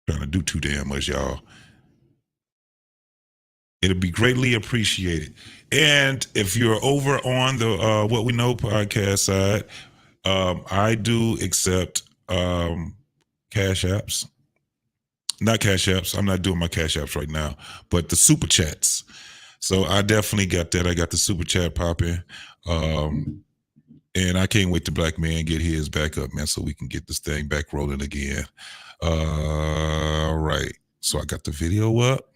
Trying to do too damn much, y'all. It'll be greatly appreciated. And if you're over on the What We Know podcast side, I do accept cash apps. Not cash apps. I'm not doing my cash apps right now, but the super chats. So I definitely got that. I got the super chat popping. And I can't wait to Black Man get his back up, man, so we can get this thing back rolling again. All right. So I got the video up.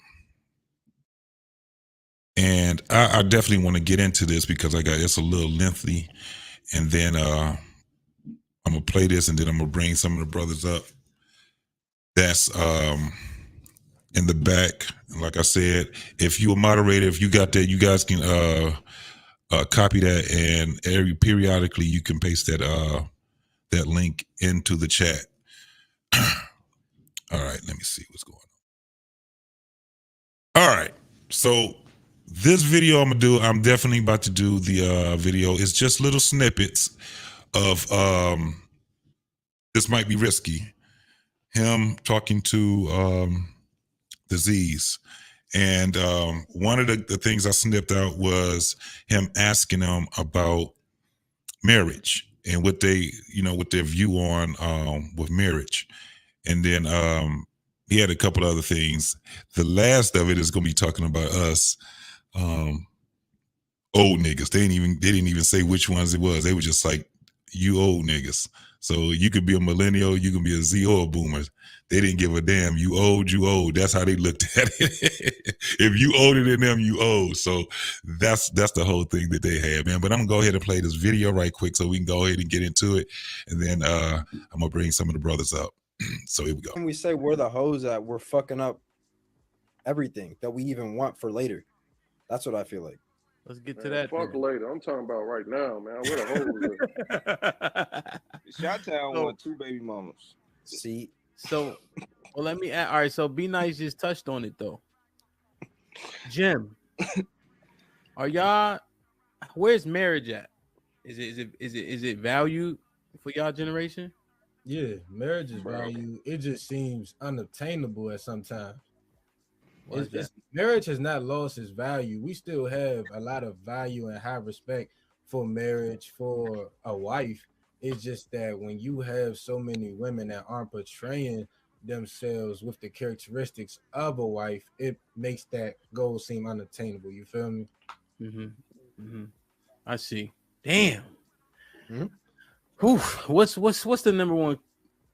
And I definitely want to get into this because it's a little lengthy. And then I'm gonna play this and then I'm gonna bring some of the brothers up. That's in the back. And like I said, if you a moderator, if you got that, you guys can copy that and periodically you can paste that link into the chat. All right, let me see what's going on. All right, so this video I'm definitely about to do the video. It's just little snippets of this might be risky. Him talking to the Z's. And one of the things I snipped out was him asking them about marriage and what they, what their view on with marriage. And then he had a couple other things. The last of it is going to be talking about us, old niggas. They didn't even say which ones it was. They were just like, you old niggas. So you could be a millennial, you can be a Z or a boomer. They didn't give a damn. You old. That's how they looked at it. If you older than them, you old. So that's the whole thing that they had, man. But I'm gonna go ahead and play this video right quick so we can go ahead and get into it. And then I'm gonna bring some of the brothers up. So here we go. When we say we're the hoes that we're fucking up everything that we even want for later. That's what I feel like. Let's get to that. Fuck later. I'm talking about right now, man. Where the hoes at? Shot-Town want 2 baby mamas. See? So, well, let me add. All right, so Be Nice just touched on it though. Jim, are y'all? Where's marriage at? Is it valued for y'all generation? Yeah, marriage is valued. It just seems unobtainable at some time. Marriage has not lost its value. We still have a lot of value and high respect for marriage, for a wife. It's just that when you have so many women that aren't portraying themselves with the characteristics of a wife, it makes that goal seem unattainable. You feel me? I see. Damn. What's the number one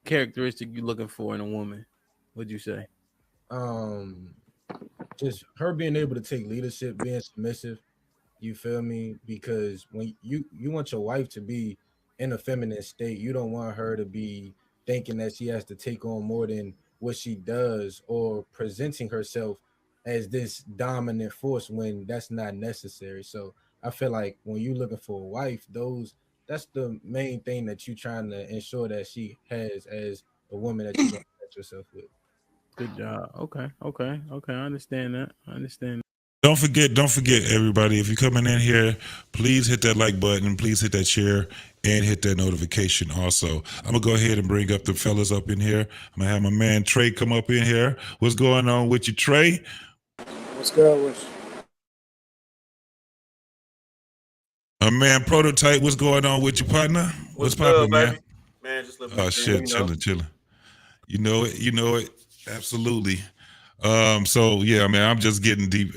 characteristic you're looking for in a woman? What'd you say? Just her being able to take leadership, being submissive. You feel me? Because when you want your wife to be in a feminine state, you don't want her to be thinking that she has to take on more than what she does or presenting herself as this dominant force when that's not necessary. So I feel like when you're looking for a wife, that's the main thing that you're trying to ensure that she has as a woman that you're going to set yourself with. Good job. Okay. I understand that. Don't forget, everybody, if you're coming in here, please hit that like button, please hit that share, and hit that notification also. I'm going to go ahead and bring up the fellas up in here. I'm going to have my man Trey come up in here. What's going on with you, Trey? What's good with you? My man Prototype, what's going on with you, partner? What's poppin', man? Man, just living. Oh, shit, chilling. You know it. Absolutely. So yeah, man, I'm just getting deep.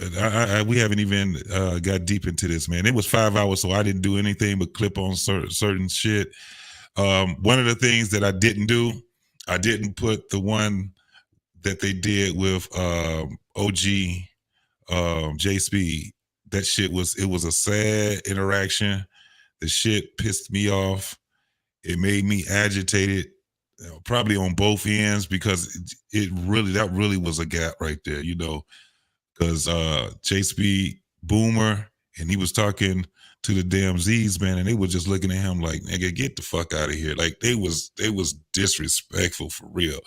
We haven't even got deep into this, man. It was 5 hours, so I didn't do anything but clip on certain shit. One of the things that I didn't do, I didn't put the one that they did with OG J Speed. That shit was a sad interaction. The shit pissed me off. It made me agitated. Probably on both ends because that really was a gap right there, because J Speed Boomer and he was talking to the damn Z's, man, and they were just looking at him like, nigga, get the fuck out of here. Like they was disrespectful for real.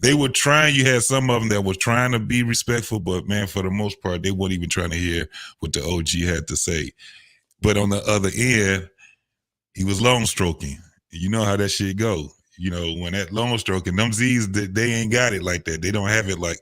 They were trying, you had some of them that were trying to be respectful, but man, for the most part, they weren't even trying to hear what the OG had to say. But on the other end, he was long stroking. You know how that shit go. You know, when that long stroke and them Z's, they ain't got it like that. They don't have it like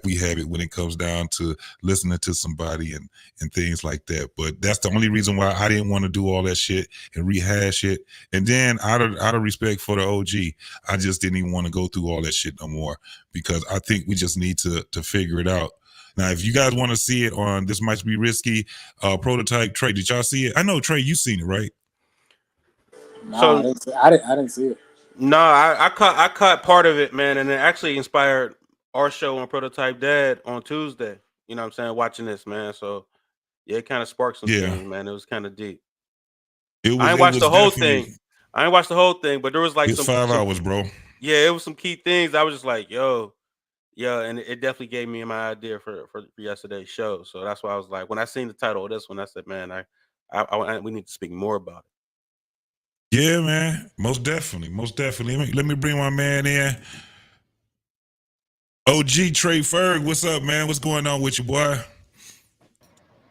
we have it when it comes down to listening to somebody and things like that. But that's the only reason why I didn't want to do all that shit and rehash it. And then out of respect for the OG, I just didn't even want to go through all that shit no more, because I think we just need to figure it out. Now, if you guys want to see it on This Might Be Risky, Prototype, Trey, did y'all see it? I know, Trey, you seen it, right? No, So I didn't see it. no, I caught part of it, man, and it actually inspired our show on Prototype Dad on Tuesday. You know what I'm saying? Watching this, man. So yeah, it kind of sparked some Yeah. things, man. It was kind of deep. It was, I ain't it watched was the whole definitely- thing. I ain't watched the whole thing, but there was like It's some 5 hours, bro. Yeah, it was some key things. I was just like, yo, yeah, and it definitely gave me my idea for yesterday's show. So that's why I was like, when I seen the title of this one, I said, man, we need to speak more about it. Yeah, man. Most definitely. Most definitely. Let me bring my man in. OG Trey Ferg, what's up, man? What's going on with you, boy?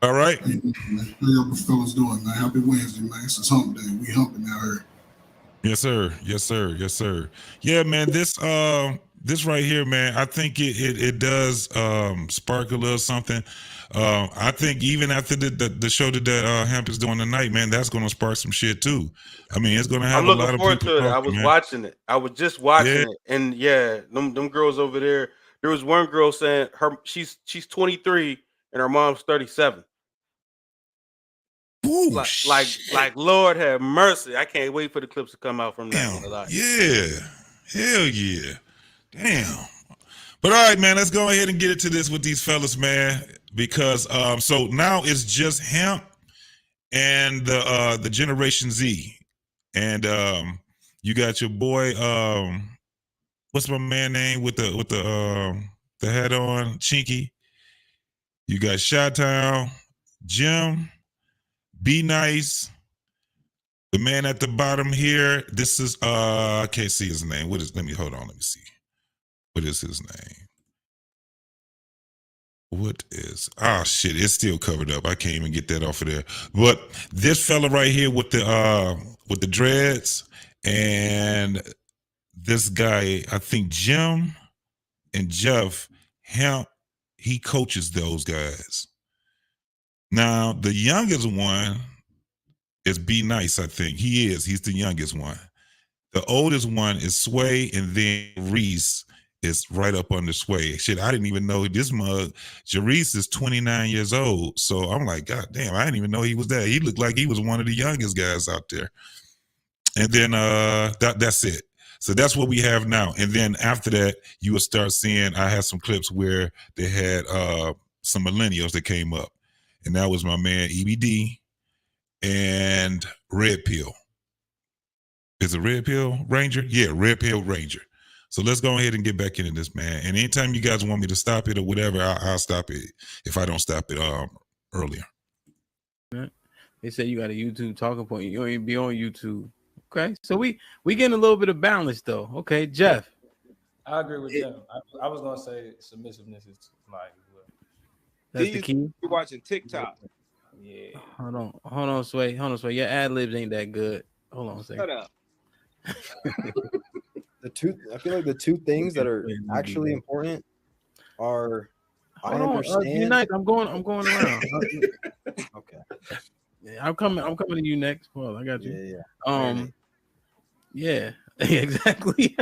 All right. Hey, man. How y'all fellas doing, man? Happy Wednesday, man. It's hump day. We humping out here. Yes, sir. Yes, sir. Yes, sir. Yeah, man. This right here, man, I think it does spark a little something. I think even after the show that Hemp is doing tonight, man, that's gonna spark some shit too. I mean, it's gonna have I'm a lot looking of forward people to it. I talking, was man. watching it. I was just watching Yeah. it, and yeah, them girls over there. There was one girl saying she's 23 and her mom's 37. Ooh, Like Lord have mercy. I can't wait for the clips to come out from that. Damn. Yeah. Hell yeah. Damn. But all right, man, let's go ahead and get into this with these fellas, man. Because so now it's just Hemp and the Generation Z. And you got your boy, what's my man name with the hat on? Chinky. You got Chi-Town, Jim, Be Nice. The man at the bottom here, this is I can't see his name. Let me see. What is his name? What is shit, it's still covered up. I can't even get that off of there. But this fella right here with the dreads, and this guy, I think Jim and Jeff Hemp, he coaches those guys. Now the youngest one is Be Nice, I think. He's the youngest one. The oldest one is Sway, and then Reese is right up under Sway. Shit, I didn't even know this mug. Jarice is 29 years old. So I'm like, God damn, I didn't even know he was that. He looked like he was one of the youngest guys out there. And then that's it. So that's what we have now. And then after that, you will start seeing, I had some clips where they had some millennials that came up. And that was my man EBD and Red Pill. Is it Red Pill Ranger? Yeah, Red Pill Ranger. So let's go ahead and get back into this, man. And anytime you guys want me to stop it or whatever, I'll stop it if I don't stop it earlier. They say you got a YouTube talking point. You don't even be on YouTube. Okay, so we getting a little bit of balance though. Okay, Jeff. I agree with them. I was gonna say submissiveness is like That's the key. You watching TikTok? Yeah. Hold on, Sway. Your ad libs ain't that good. Hold on a second. Shut up. I feel like the two things that are actually important are I Hold on, understand. Unite, I'm going around. Okay. Yeah, I'm coming to you next. Well, I got you. Yeah. Yeah, exactly.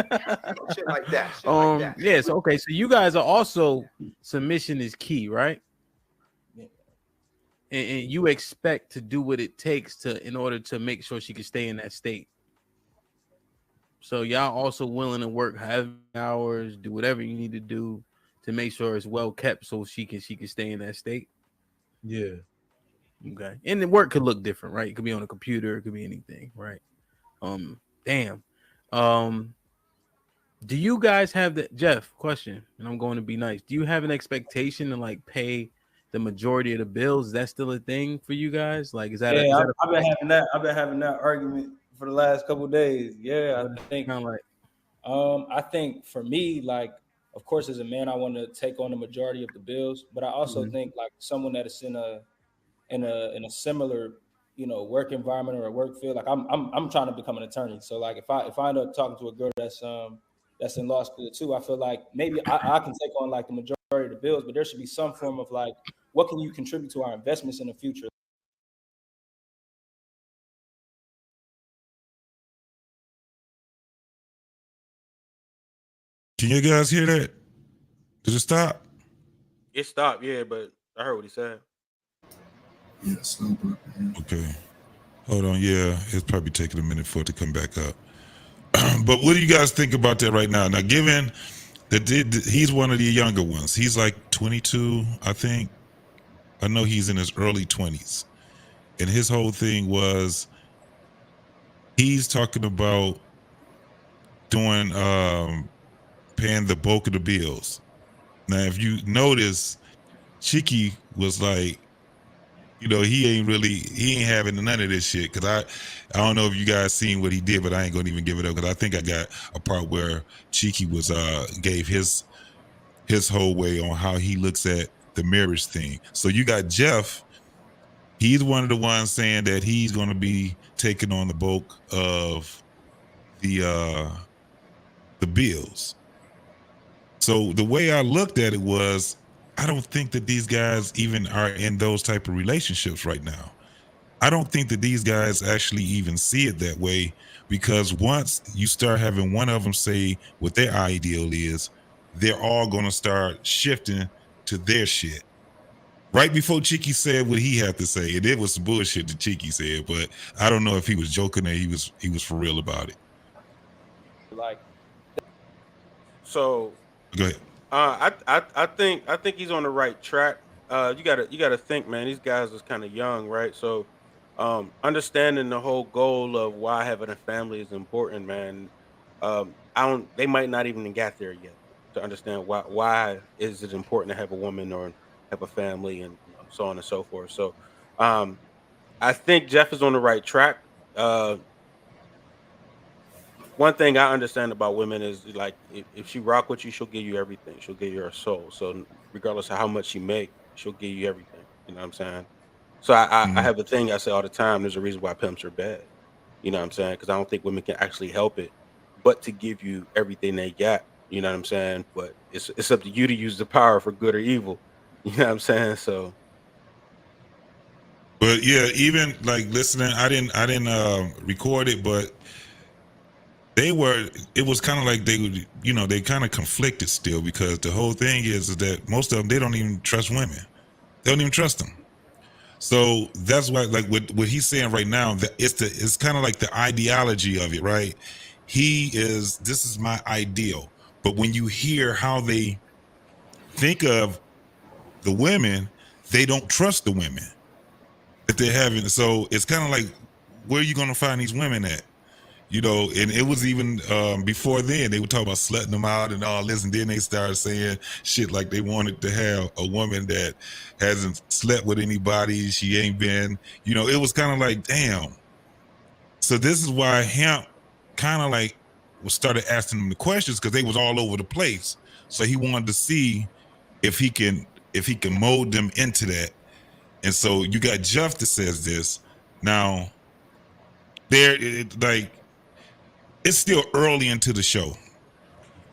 Shit like that. Shit like that. Yeah, so okay, so you guys are also submission is key, right? And you expect to do what it takes in order to make sure she can stay in that state. So y'all also willing to work however hours, do whatever you need to do to make sure it's well kept so she can stay in that state. Yeah. Okay. And the work could look different, right? It could be on a computer, it could be anything, right? Damn. Do you guys have the Jeff question? And I'm going to be nice. Do you have an expectation to like pay the majority of the bills? Is that still a thing for you guys? Like, is that? Yeah, I've been having that. I've been having that argument for the last couple of days. Yeah, I think. Kind of like. I think for me, like, of course, as a man, I want to take on the majority of the bills, but I also think like someone that is in a similar work environment or a work field. Like I'm trying to become an attorney. So like if I end up talking to a girl that's in law school too, I feel like maybe I can take on like the majority of the bills, but there should be some form of like, what can you contribute to our investments in the future? Can you guys hear that? Did it stop? It stopped, yeah, but I heard what he said. Yes, no problem. Okay. Hold on. Yeah, it's probably taking a minute for it to come back up. But what do you guys think about that right now? Now, given that he's one of the younger ones, he's like 22, I think. I know he's in his early 20s. And his whole thing was he's talking about doing paying the bulk of the bills. Now, if you notice, Cheeky was like, he ain't having none of this shit. Cause I don't know if you guys seen what he did, but I ain't gonna even give it up. Cause I think I got a part where Cheeky was gave his whole way on how he looks at the marriage thing. So you got Jeff. He's one of the ones saying that he's gonna be taking on the bulk of the bills. So the way I looked at it was, I don't think that these guys even are in those type of relationships right now. I don't think that these guys actually even see it that way, because once you start having one of them say what their ideal is, they're all going to start shifting to their shit. Right before Cheeky said what he had to say, and it was some bullshit that Cheeky said, but I don't know if he was joking or he was for real about it. Like, so go ahead. I think he's on the right track. You gotta think, man. These guys is kind of young, right? So, understanding the whole goal of why having a family is important, man. They might not even get there yet to understand why is it important to have a woman or have a family and so on and so forth. So, I think Jeff is on the right track. One thing I understand about women is, like, if she rock with you, she'll give you everything. She'll give you her soul. So regardless of how much she make, she'll give you everything. You know what I'm saying? So I have a thing I say all the time. There's a reason why pimps are bad. You know what I'm saying? Because I don't think women can actually help it, but to give you everything they got. You know what I'm saying? But it's up to you to use the power for good or evil. You know what I'm saying? So. But yeah, even like listening, I didn't record it, but it was kind of like they kind of conflicted still, because the whole thing is that most of them, they don't even trust women. They don't even trust them. So that's why, like what he's saying right now, that it's kind of like the ideology of it, right? This is my ideal. But when you hear how they think of the women, they don't trust the women that they're having. So it's kind of like, where are you going to find these women at? And it was even before then, they were talking about slutting them out and all this, and then they started saying shit like they wanted to have a woman that hasn't slept with anybody, she ain't been, it was kind of like, damn. So this is why Hemp kind of like started asking them the questions, because they was all over the place. So he wanted to see if he can mold them into that. And so you got Jeff that says this. Now, it's still early into the show.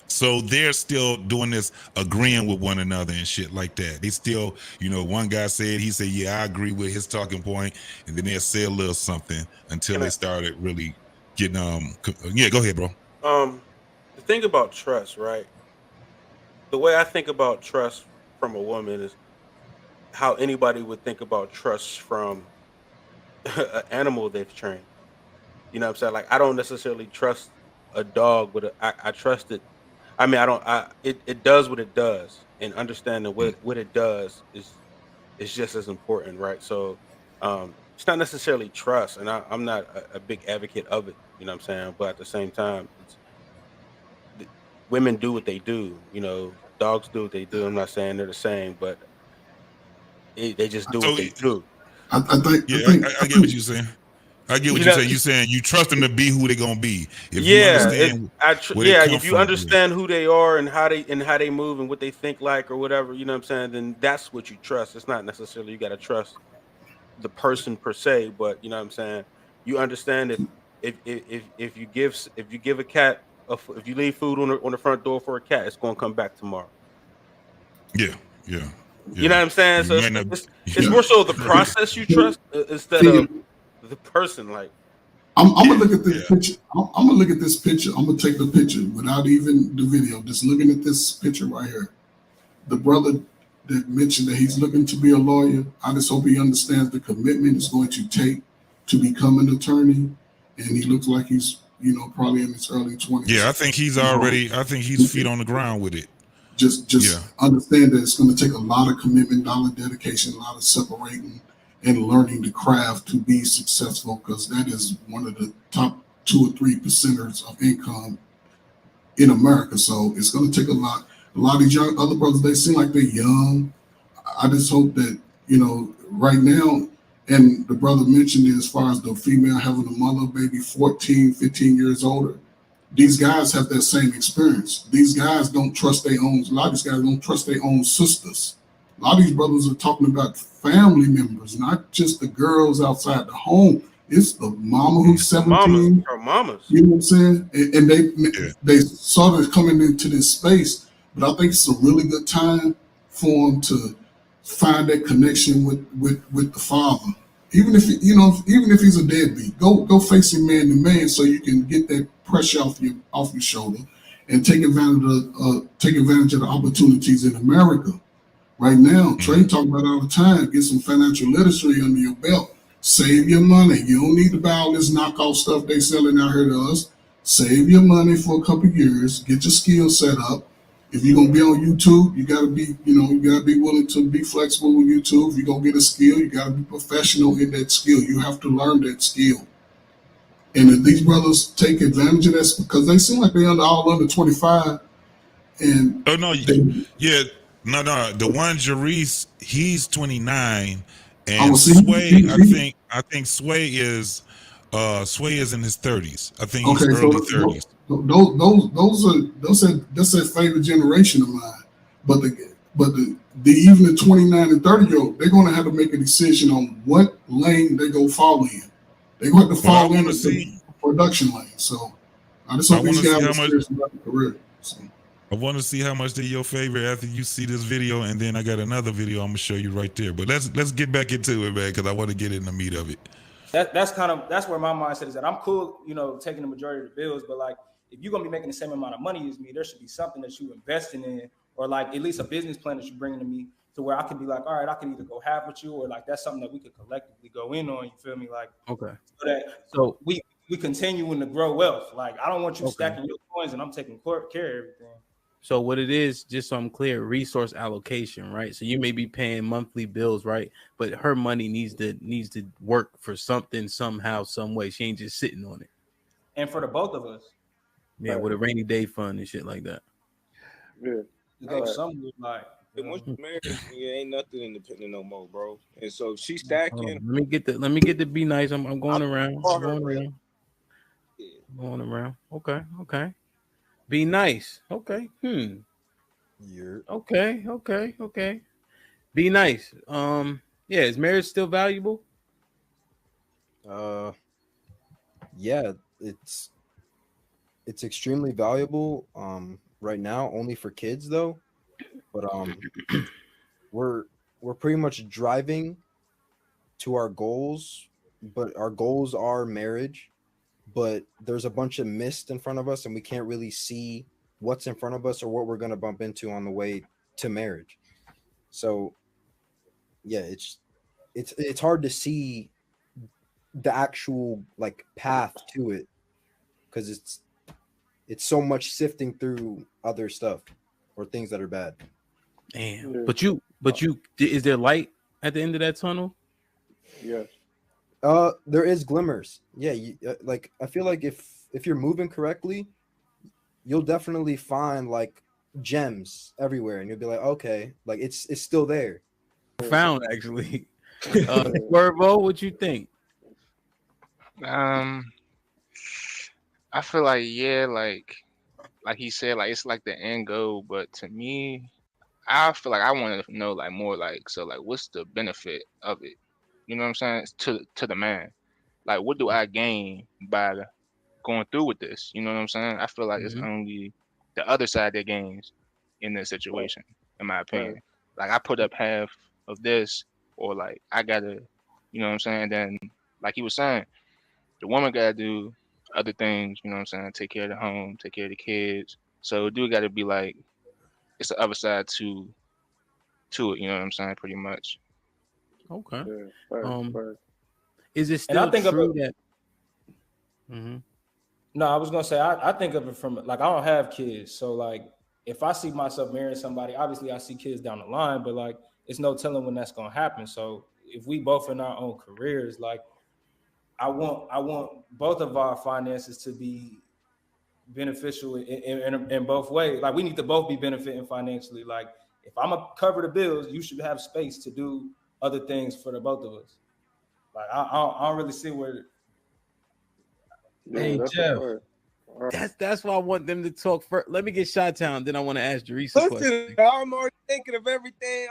So they're still doing this, agreeing with one another and shit like that. They still, one guy said, yeah, I agree with his talking point. And then they'll say a little something until they started really getting, yeah, go ahead, bro. The thing about trust, right? The way I think about trust from a woman is how anybody would think about trust from an animal they've trained. You know what I'm saying? Like, I don't necessarily trust a dog, but I trust it. I mean, it does what it does, and understanding what it does is just as important, right? So it's not necessarily trust, and I'm not a big advocate of it, you know what I'm saying? But at the same time, women do what they do, dogs do what they do. I'm not saying they're the same, but they just do what they do. I think I get what you're saying. I get what you're saying. You're saying you trust them to be who they're gonna be. If you understand who they are and how they move and what they think like or whatever, you know what I'm saying, then that's what you trust. It's not necessarily you gotta trust the person per se, but you know what I'm saying. You understand if you give a cat if you leave food on the front door for a cat, it's gonna come back tomorrow. Yeah, yeah. You know what I'm saying? You So might not- it's more so the process you trust instead See, of the person. Like I'm gonna look at this picture. I'm gonna look at this picture. I'm gonna take the picture without even the video. Just looking at this picture right here. The brother that mentioned that he's looking to be a lawyer. I just hope he understands the commitment it's going to take to become an attorney. And he looks like he's, probably in his early 20s. Yeah, I think he's feet on the ground with it. Just understand that it's going to take a lot of commitment, a lot of dedication, a lot of separating and learning the craft to be successful, because that is one of the top 2 or 3% of income in America. So it's going to take a lot. A lot of these young other brothers, they seem like they're young. I just hope that, right now, and the brother mentioned it as far as the female having a mother, maybe 14, 15 years older. These guys have that same experience. These guys don't trust their own, a lot of these guys don't trust their own sisters. A lot of these brothers are talking about family members, not just the girls outside the home. It's the mama who's 17. her mamas. You know what I'm saying? And they sort of coming into this space, but I think it's a really good time for them to find that connection with the father. Even if he's a deadbeat, go face him man to man so you can get that pressure off your shoulder and take advantage of the opportunities in America. Right now, Trey talking about it all the time. Get some financial literacy under your belt. Save your money. You don't need to buy all this knockoff stuff they selling out here to us. Save your money for a couple of years. Get your skills set up. If you're gonna be on YouTube, you gotta be willing to be flexible with YouTube. If you're gonna get a skill, you gotta be professional in that skill. You have to learn that skill. And if these brothers take advantage of that, because they seem like they're all under 25. And the one Jarice, he's 29, and Sway, I think Sway is in his 30s. I think he's early 30s. That's a favorite generation of mine. But the even the 29 and 30-year-old, they're gonna have to make a decision on what lane they go fall in. They're going to have to fall in the production lane. So I just hope these guys are serious about their career. So. I want to see how much they're your favorite after you see this video, and then I got another video I'm gonna show you right there. But let's get back into it, man, because I want to get in the meat of it. That's where my mindset is at. I'm cool, taking the majority of the bills, but like if you're gonna be making the same amount of money as me, there should be something that you investing in, or like at least a business plan that you're bringing to me, to where I can be like, all right, I can either go half with you, or like that's something that we could collectively go in on. You feel me? Like okay, so we continuing to grow wealth. Like I don't want you stacking your coins and I'm taking care of everything. So what it is, just so I'm clear, resource allocation, right? So you may be paying monthly bills, right? But her money needs to work for something, somehow, some way. She ain't just sitting on it. And for the both of us. Yeah, with a rainy day fund and shit like that. Yeah. Like once you're married, it ain't nothing independent no more, bro. And so she's stacking. Let me get the be nice. I'm going around. Going around. Okay. Be nice. Okay. Okay. Be nice. Is marriage still valuable? Yeah, it's extremely valuable right now, only for kids though. But we're pretty much driving to our goals, but our goals are marriage. But there's a bunch of mist in front of us, and we can't really see what's in front of us or what we're gonna bump into on the way to marriage. So, yeah, it's hard to see the actual like path to it, because it's so much sifting through other stuff or things that are bad. Damn. But you, is there light at the end of that tunnel? Yes. There is glimmers. Yeah, like I feel like if you're moving correctly, you'll definitely find like gems everywhere, and you'll be like, okay, like it's still there. Found actually. Swervo, what you think? I feel like like he said, like it's like the end goal, but to me, I feel like I want to know like more like, so like what's the benefit of it? you know what I'm saying, to the man. Like, what do I gain by going through with this? You know what I'm saying? I feel like it's only the other side that gains in this situation, in my opinion. Like, I put up half of this, or like I gotta, you know what I'm saying? Then, like he was saying, the woman gotta do other things, you know what I'm saying? Take care of the home, take care of the kids. So it do gotta be like, it's the other side to it, you know what I'm saying? Pretty much. Okay. Yeah, Is it And I still think of true it- that? No, I was gonna say I think of it from like, I don't have kids, so like if I see myself marrying somebody, obviously I see kids down the line, but like it's no telling when that's gonna happen. So if we both in our own careers, like I want both of our finances to be beneficial in both ways. Like we need to both be benefiting financially. Like if I'm gonna cover the bills, you should have space to do other things for the both of us. Like I don't really see where. Hey, Jeff. That's why I want them to talk first. Let me get Chi-Town, then I want to ask Jerice a question. Listen, I'm already thinking of everything.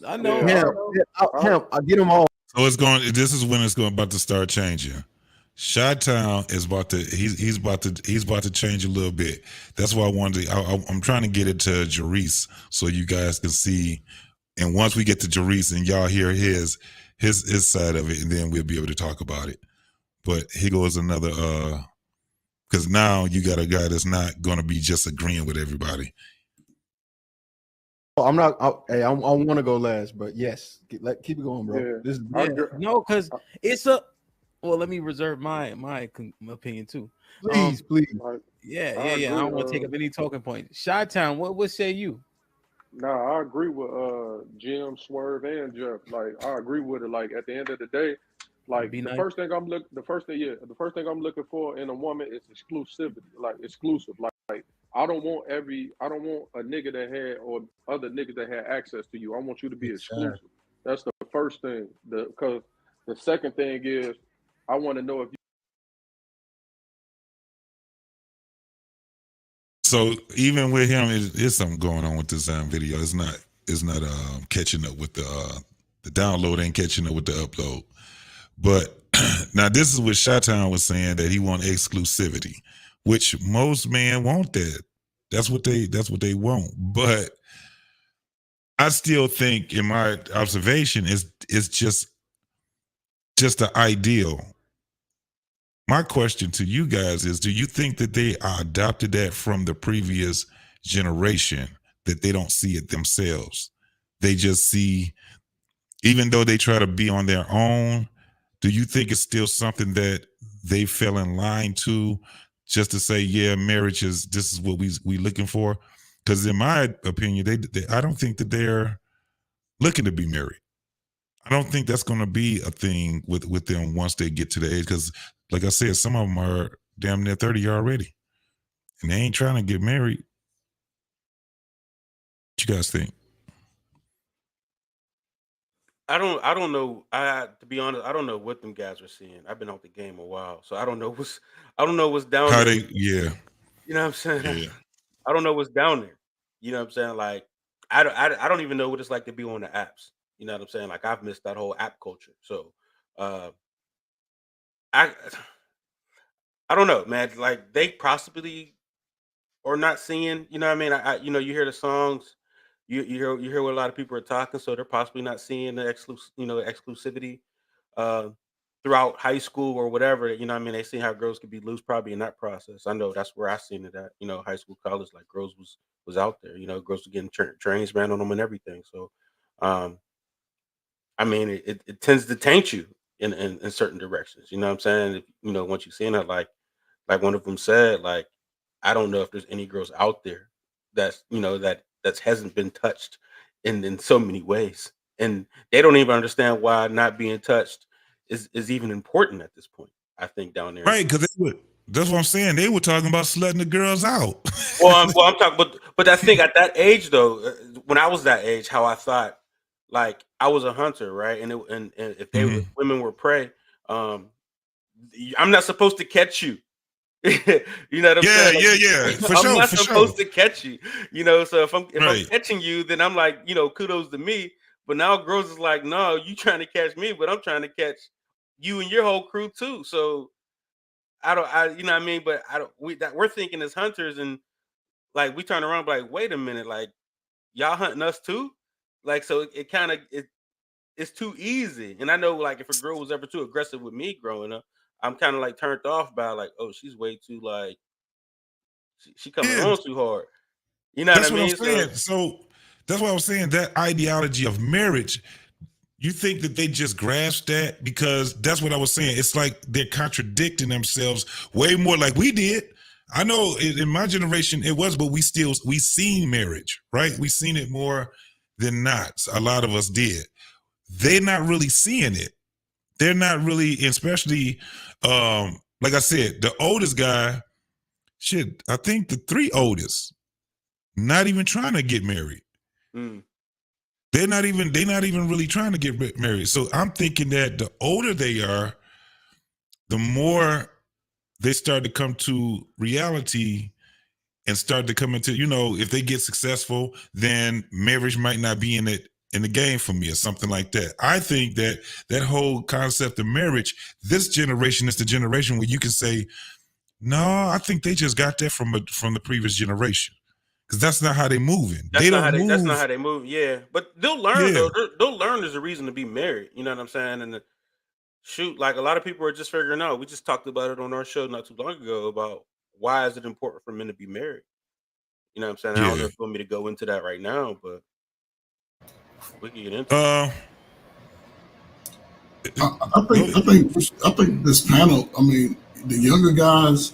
I know. I'll get them all. So it's going. This is when it's going about to start changing. Chi-Town is about to. He's about to change a little bit. That's why I wanted. I'm trying to get it to Jerice so you guys can see. And once we get to Jerice and y'all hear his side of it, and then we'll be able to talk about it. But here goes another. Because now you got a guy that's not going to be just agreeing with everybody. I'm not. I want to go last, but yes, keep it going, bro. Yeah. This is No, because it's a. Well, let me reserve my opinion too. please. Yeah. I I don't agree, want to take up any talking points. Chi-Town, what say you? Nah, I agree with Jim, Swerve, and Jeff. Like I agree with it. Like at the end of the day, like Be the nice. first thing I'm looking for in a woman is exclusivity, like exclusive. Like I don't want a nigga that had or other niggas that had access to you. I want you to be exclusive. That's the first thing. Because the second thing is I want to know if you. So even with him, there's something going on with this video. It's not catching up with the download ain't catching up with the upload. But now this is what Chi-Town was saying, that he want exclusivity, which most men want that. That's what they want. But I still think, in my observation, it's just the ideal. My question to you guys is, do you think that they adopted that from the previous generation, that they don't see it themselves? They just see, even though they try to be on their own, do you think it's still something that they fell in line to, just to say, yeah, marriage this is what we looking for? Because in my opinion, I don't think that they're looking to be married. I don't think that's going to be a thing with them once they get to the age. Because, like I said, some of them are damn near 30 already, and they ain't trying to get married. What you guys think? I don't know. To be honest, I don't know what them guys are seeing. I've been out the game a while, so I don't know what's down How there. they, yeah. You know what I'm saying? Yeah. I don't know what's down there. You know what I'm saying? Like I don't even know what it's like to be on the apps. You know what I'm saying? Like I've missed that whole app culture. So I don't know, man. Like they possibly are not seeing, you know what I mean? You hear the songs, you hear what a lot of people are talking, so they're possibly not seeing the exclusivity throughout high school or whatever. You know what I mean? They see how girls could be loose probably in that process. I know that's where I seen it at, high school, college, like girls was out there, girls were getting trains ran on them and everything. So I mean, it tends to taint you in certain directions. You know what I'm saying? Once you seen it, like one of them said, like, I don't know if there's any girls out there that's that hasn't been touched in so many ways, and they don't even understand why not being touched is even important at this point. I think down there, Right? Because that's what I'm saying. They were talking about slutting the girls out. well, I'm talking, but I think at that age though, when I was that age, how I thought, like I was a hunter, right? And if women were prey, I'm not supposed to catch you. You know what I'm saying? Yeah. I'm not supposed to catch you. So if I'm catching you, then I'm like, kudos to me. But now girls is like, no, you trying to catch me, but I'm trying to catch you and your whole crew too. So you know what I mean? But we're thinking as hunters, and like we turn around like, wait a minute, like y'all hunting us too? Like, so it kind of it's too easy. And I know, like, if a girl was ever too aggressive with me growing up, I'm kind of like turned off by like, oh, she's way too like she coming on too hard. You know That's what I mean? I'm saying. So that's why I was saying that ideology of marriage. You think that they just grasp that? Because that's what I was saying. It's like they're contradicting themselves way more like we did. I know in my generation it was, but we seen marriage, right? We seen it more than not. A lot of us did. They're not really seeing it. They're not really, especially like I said, the oldest guy, shit, I think the 3 oldest, not even trying to get married. They're not even really trying to get married. So I'm thinking that the older they are, the more they start to come to reality and start to come into, if they get successful, then marriage might not be in the game for me or something like that. I think that whole concept of marriage, this generation is the generation where you can say, no, I think they just got that from the previous generation. Because that's not how they moving. That's not how they move. Yeah, but they'll learn though. They'll learn there's a reason to be married. You know what I'm saying? And shoot, like a lot of people are just figuring out. We just talked about it on our show not too long ago about why is it important for men to be married. You know what I'm saying? I don't know if you want me to go into that right now, but we can get into it. I think this panel. I mean, the younger guys.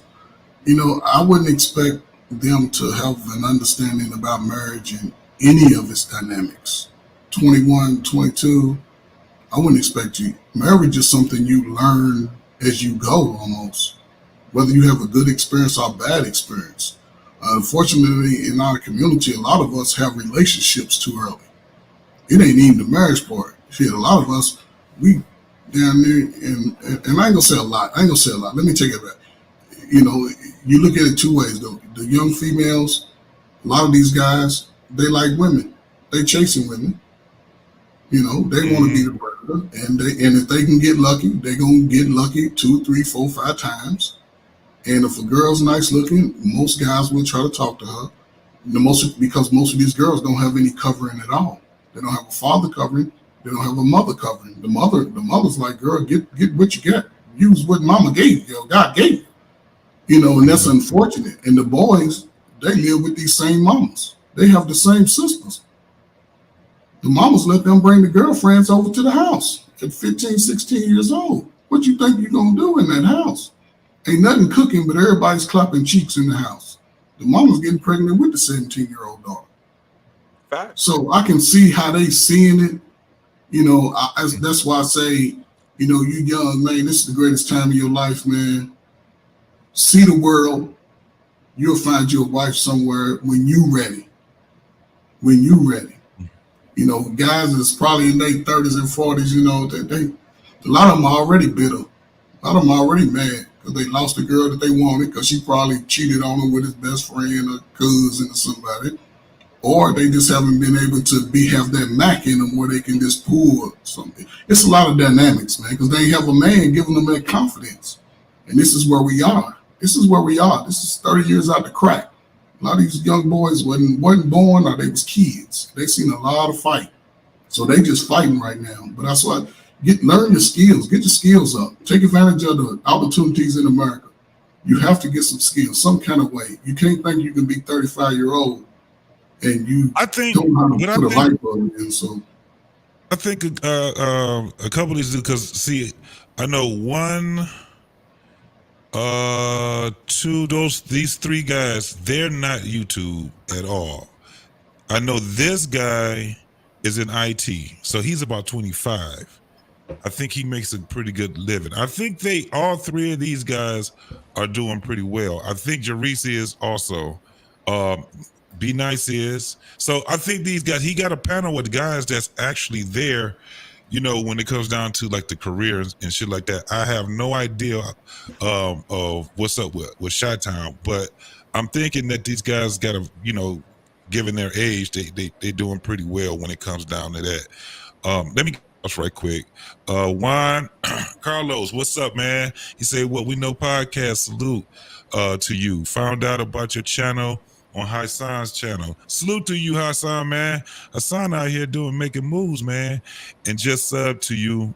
I wouldn't expect them to have an understanding about marriage and any of its dynamics. 21, 22, I wouldn't expect you. Marriage is something you learn as you go almost, whether you have a good experience or a bad experience. Unfortunately, in our community, a lot of us have relationships too early. It ain't even the marriage part. Shit, a lot of us, we down there, and I ain't gonna say a lot. Let me take it back. You look at it 2 ways though. The young females, a lot of these guys, they like women. They chasing women. They want to be the predator, and if they can get lucky, they gonna get lucky 2, 3, 4, 5 times. And if a girl's nice looking, most guys will try to talk to her. Because most of these girls don't have any covering at all. They don't have a father covering. They don't have a mother covering. The mother's like, girl, get what you got. Use what mama gave you, God gave you. And that's unfortunate. And the boys, they live with these same mamas. They have the same sisters. The mamas let them bring the girlfriends over to the house at 15, 16 years old. What you think you're going to do in that house? Ain't nothing cooking, but everybody's clapping cheeks in the house. The mama's getting pregnant with the 17-year-old daughter. Fact. So I can see how they seeing it. That's why I say, you young, man, this is the greatest time of your life, man. See the world. You'll find your wife somewhere when you ready. When you ready. Guys that's probably in their 30s and 40s, a lot of them are already bitter. A lot of them are already mad because they lost the girl that they wanted because she probably cheated on them with his best friend or cousin or somebody. Or they just haven't been able to have that Mac in them where they can just pull something. It's a lot of dynamics, man, because they have a man giving them that confidence. And this is where we are. This is 30 years out the crack. A lot of these young boys wasn't born or they was kids. They seen a lot of fight. So they just fighting right now. But that's why learn your skills. Get your skills up. Take advantage of the opportunities in America. You have to get some skills, some kind of way. You can't think you can be 35-year-old and you don't know how to put a light bulb in. So I think a couple of these, because see, I know 1, 2, these 3 guys, they're not YouTube at all. I know this guy is in IT, so he's about 25. I think he makes a pretty good living. I think all 3 of these guys are doing pretty well. I think Jerice is also. Be Nice is. So I think these guys, he got a panel with guys that's actually there, when it comes down to like the careers and shit like that. I have no idea of what's up with Chi-Town, but I'm thinking that these guys got to, given their age, they're doing pretty well when it comes down to that. Let me us right quick. Juan Carlos, what's up, man? He said, "What we know podcast. Salute to you. Found out about your channel on Hassan's channel. Salute to you, Hassan, man. Hassan out here making moves, man. And just sub to you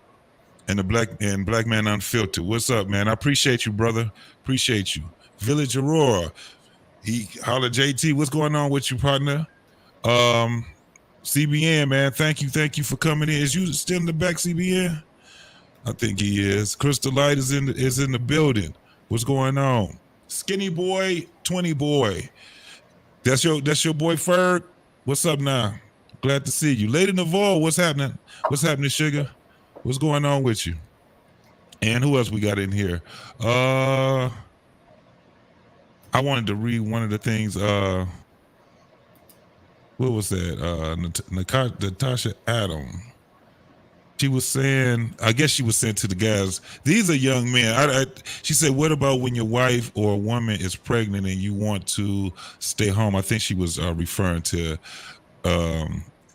and the Black Man Unfiltered. What's up, man? I appreciate you, brother. Appreciate you. Village Aurora. He holla JT. What's going on with you, partner? CBN, man. Thank you for coming in. Is you still in the back, CBN? I think he is. Crystal Light is in the building. What's going on? Skinny Boy, 20 Boy. That's your boy Ferg. What's up now? Glad to see you. Lady Navarre, what's happening? What's happening, Sugar? What's going on with you? And who else we got in here? I wanted to read one of the things. What was that? Natasha Adam. She was saying, I guess she was saying to the guys, these are young men. She said, what about when your wife or a woman is pregnant and you want to stay home? I think she was referring to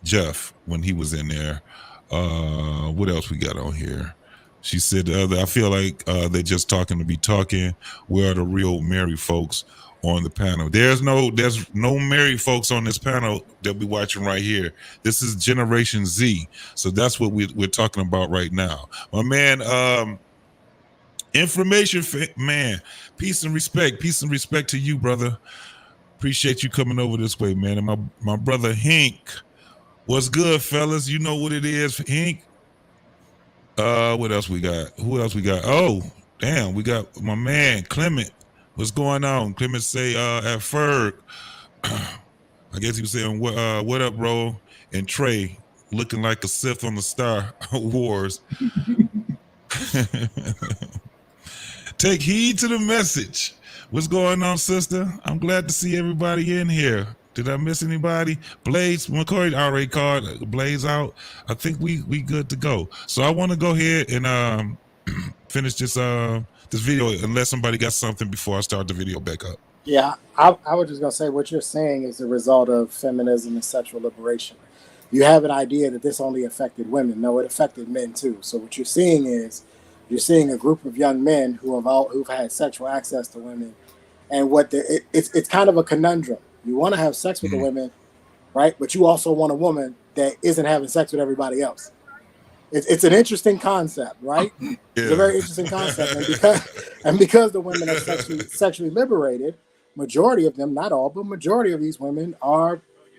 Jeff when he was in there. What else we got on here? She said, I feel like they're just talking to be talking. Where are the real married folks on the panel? There's no married folks on this panel that we watching right here. This is Generation Z. So that's what we're talking about right now. My man, information man, peace and respect to you, brother. Appreciate you coming over this way, man. And my brother Hink, what's good, fellas? You know what it is, Hink. What else we got? Who else we got? Oh, damn, we got my man Clement. What's going on? Clement say at Ferg. I guess he was saying what up, bro? And Trey looking like a Sith on the Star Wars. Take heed to the message. What's going on, sister? I'm glad to see everybody in here. Did I miss anybody? Blaze, McCoy already called Blaze out. I think we good to go. So I want to go ahead and finish this video unless somebody got something before I start the video back up. Yeah, I was just going to say what you're saying is the result of feminism and sexual liberation. You have an idea that this only affected women. No, it affected men too. So what you're seeing is you're seeing a group of young men who've had sexual access to women, and it's kind of a conundrum. You want to have sex with the women, right? But you also want a woman that isn't having sex with everybody else. It's an interesting concept, right? Yeah. It's a very interesting concept. And because the women are sexually liberated, majority of them, not all, but majority of these women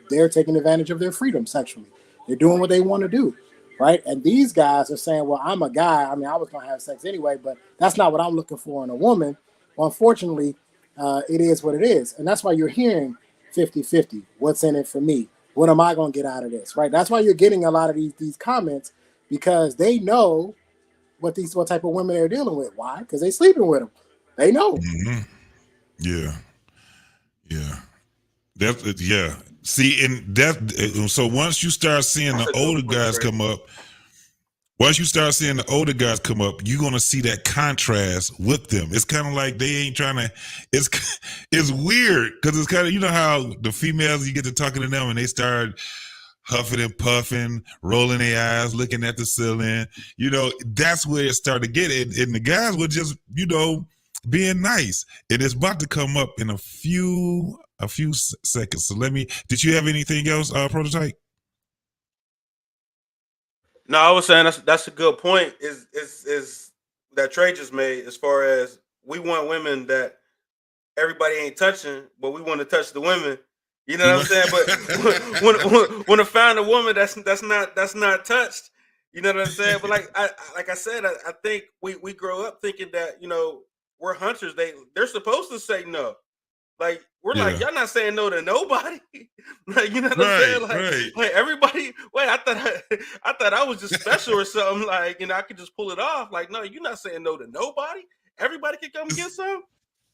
they're taking advantage of their freedom sexually. They're doing what they want to do, right? And these guys are saying, well, I'm a guy. I mean, I was going to have sex anyway, but that's not what I'm looking for in a woman. Well, unfortunately, it is what it is. And that's why you're hearing 50-50. What's in it for me? What am I going to get out of this? Right. That's why you're getting a lot of these comments, because they know what type of women they're dealing with. Why? Because they sleeping with them. They know. Mm-hmm. Yeah. Yeah. See, so once you start seeing the older guys come up, you're gonna see that contrast with them. It's kind of like they ain't trying to. It's weird because it's kind of, you know how the females, you get to talking to them and they start huffing and puffing, rolling their eyes, looking at the ceiling. You know, that's where it started to get it. And the guys were just, being nice. And it's about to come up in a few seconds. So did you have anything else, Prototype? No, I was saying that's a good point. Is that Trey just made, as far as we want women that everybody ain't touching, but we want to touch the women. You know what I'm saying? But when I find a woman that's not touched, you know what I'm saying? But like I said, I think we grow up thinking that we're hunters. They're supposed to say no. Like we're like, y'all not saying no to nobody. Like, you know what I'm saying? Like everybody. Wait, I thought I was just special or something. Like, I could just pull it off. Like, no, you're not saying no to nobody. Everybody can come get some.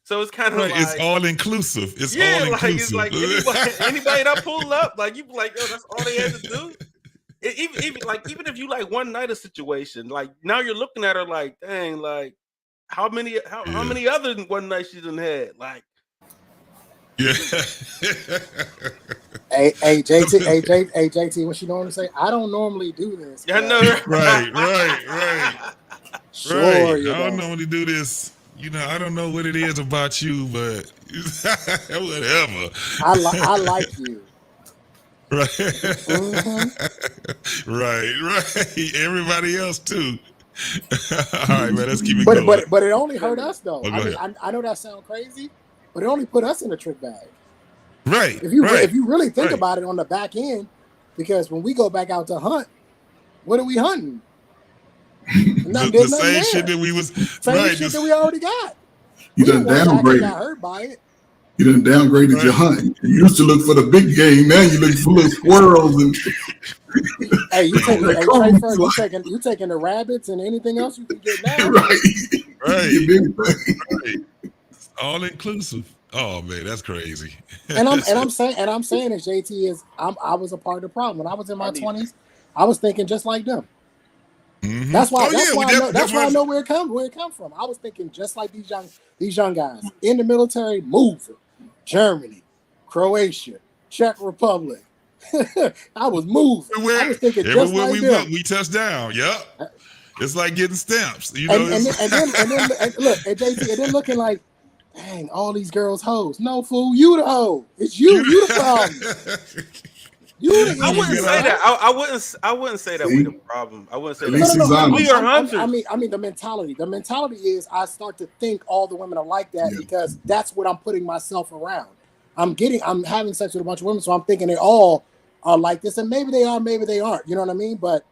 So it's kind of like it's all inclusive. It's all inclusive. It's like anybody that pull up, like you be like, yo, that's all they had to do. Even if you like one night a situation, like now you're looking at her like, dang, like how many other one nights she done had? Like, yeah. Hey, JT, what you normally say? I don't normally do this. I know. Right. Sure, Right. you I don't don't. normally do this. You know, I don't know what it is about you, but whatever. I like you. Right. Mm-hmm. Right. Everybody else too. All right, man. Let's keep it But going. but it only hurt us though. Oh, I go mean, ahead. I know that sounds crazy, but it only put us in a trick bag. Right. If you Right. really think Right. about it on the back end, because when we go back out to hunt, what are we hunting? The same shit that we was Same right. shit that we already got. You We done the ones that actually got downgraded. hurt by it. You done downgraded your hunt. You used to look for the big game. Now you look for little squirrels and. Hey, you taking That hey comes Trey, like- you taking the rabbits and anything else you can get now. Right. Right. All inclusive. Oh man, that's crazy. And I'm saying as JT is I was a part of the problem. When I was in my 20s, I was thinking just like them. Mhm. That's why Oh, yeah, we def- that's why I why- know where it come from. I was thinking just like these young guys in the military, moving. Germany, Croatia, Czech Republic. I was moving. I was thinking just Everywhere like we them. went, we touched down. Yep. It's like getting stamps. You know. And look at JT, and then looking like, dang, all these girls hoes. No fool, you the hoe. It's you the problem. I wouldn't say that. I wouldn't say that we the problem. I wouldn't say that. We are hunters. I mean, the mentality. The mentality is I start to think all the women are like that because that's what I'm putting myself around. I'm having sex with a bunch of women, so I'm thinking they all are like this, and maybe they are, maybe they aren't. You know what I mean? But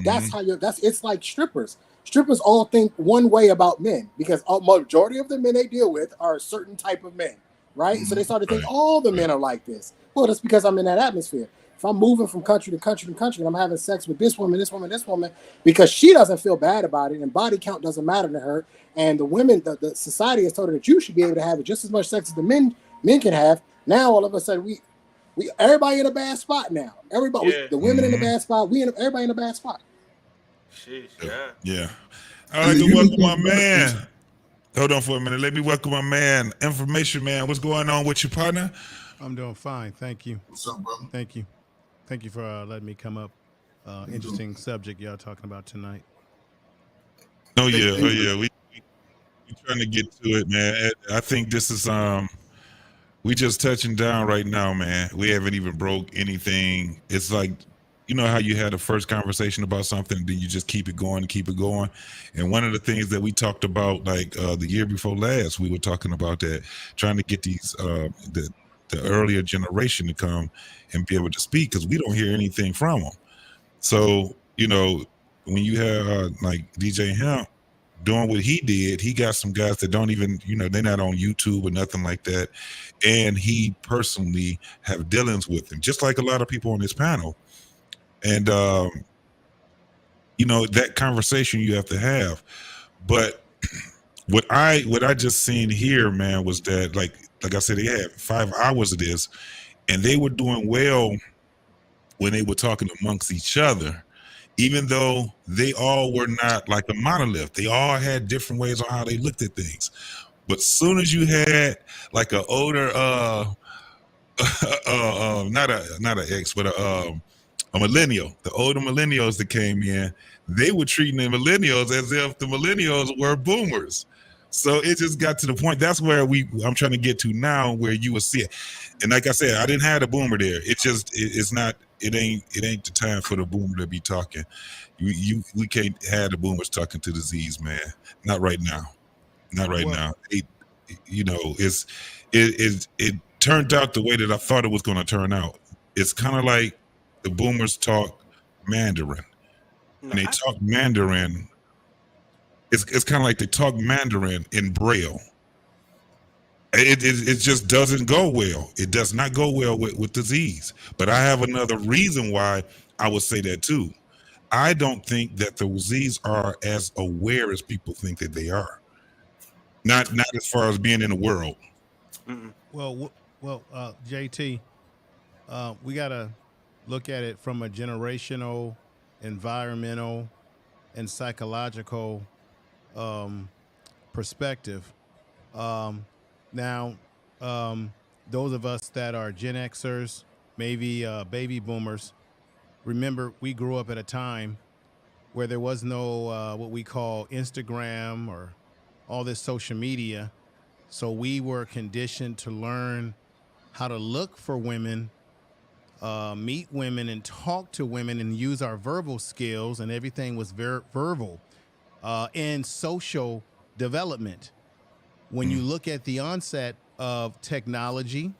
that's how it's like strippers. Strippers all think one way about men because a majority of the men they deal with are a certain type of men, right? So they start to think all the men are like this. Well, that's because I'm in that atmosphere. If I'm moving from country to country to country and I'm having sex with this woman, because she doesn't feel bad about it and body count doesn't matter to her, and the women, the society has told her that you should be able to have just as much sex as the men can have. Now all of a sudden we everybody in a bad spot now. Everybody, the women in a bad spot. Everybody in a bad spot. Sheesh, yeah. I'd like to welcome my man. Hold on for a minute. Let me welcome my man, Information Man. What's going on with your partner? I'm doing fine. Thank you. What's up, brother? Thank you. Thank you for letting me come up. Interesting subject y'all talking about tonight. Oh yeah. We trying to get to it, man. I think this is we just touching down right now, man. We haven't even broke anything. It's like, you know how you had a first conversation about something, then you just keep it going. And one of the things that we talked about, like the year before last, we were talking about that, trying to get these the earlier generation to come and be able to speak, because we don't hear anything from them. So, you know, when you have like DJ Hemp doing what he did, he got some guys that don't even, you know, they're not on YouTube or nothing like that. And he personally have dealings with them, just like a lot of people on this panel. And, you know, that conversation you have to have. But what I just seen here, man, was that like I said, they had 5 hours of this and they were doing well when they were talking amongst each other, even though they all were not like a monolith. They all had different ways on how they looked at things. But soon as you had like an older not an ex, but a millennial, the older millennials that came in, they were treating the millennials as if the millennials were boomers. So it just got to the point. That's where I'm trying to get to now, where you will see it. And like I said, I didn't have the boomer there. It ain't the time for the boomer to be talking. We can't have the boomers talking to the Z's, man. Not right now. Not right now. It turned out the way that I thought it was going to turn out. It's kind of like the boomers talk Mandarin. And they talk Mandarin. It's kind of like they talk Mandarin in Braille. It just doesn't go well. It does not go well with the Z's. But I have another reason why I would say that too. I don't think that the Z's are as aware as people think that they are. Not as far as being in the world. Well, JT, we got to look at it from a generational, environmental, and psychological perspective. Now, those of us that are Gen Xers maybe baby boomers, remember we grew up at a time where there was no what we call Instagram or all this social media. So we were conditioned to learn how to look for women, meet women and talk to women and use our verbal skills, and everything was very verbal and social development. When you look at the onset of technology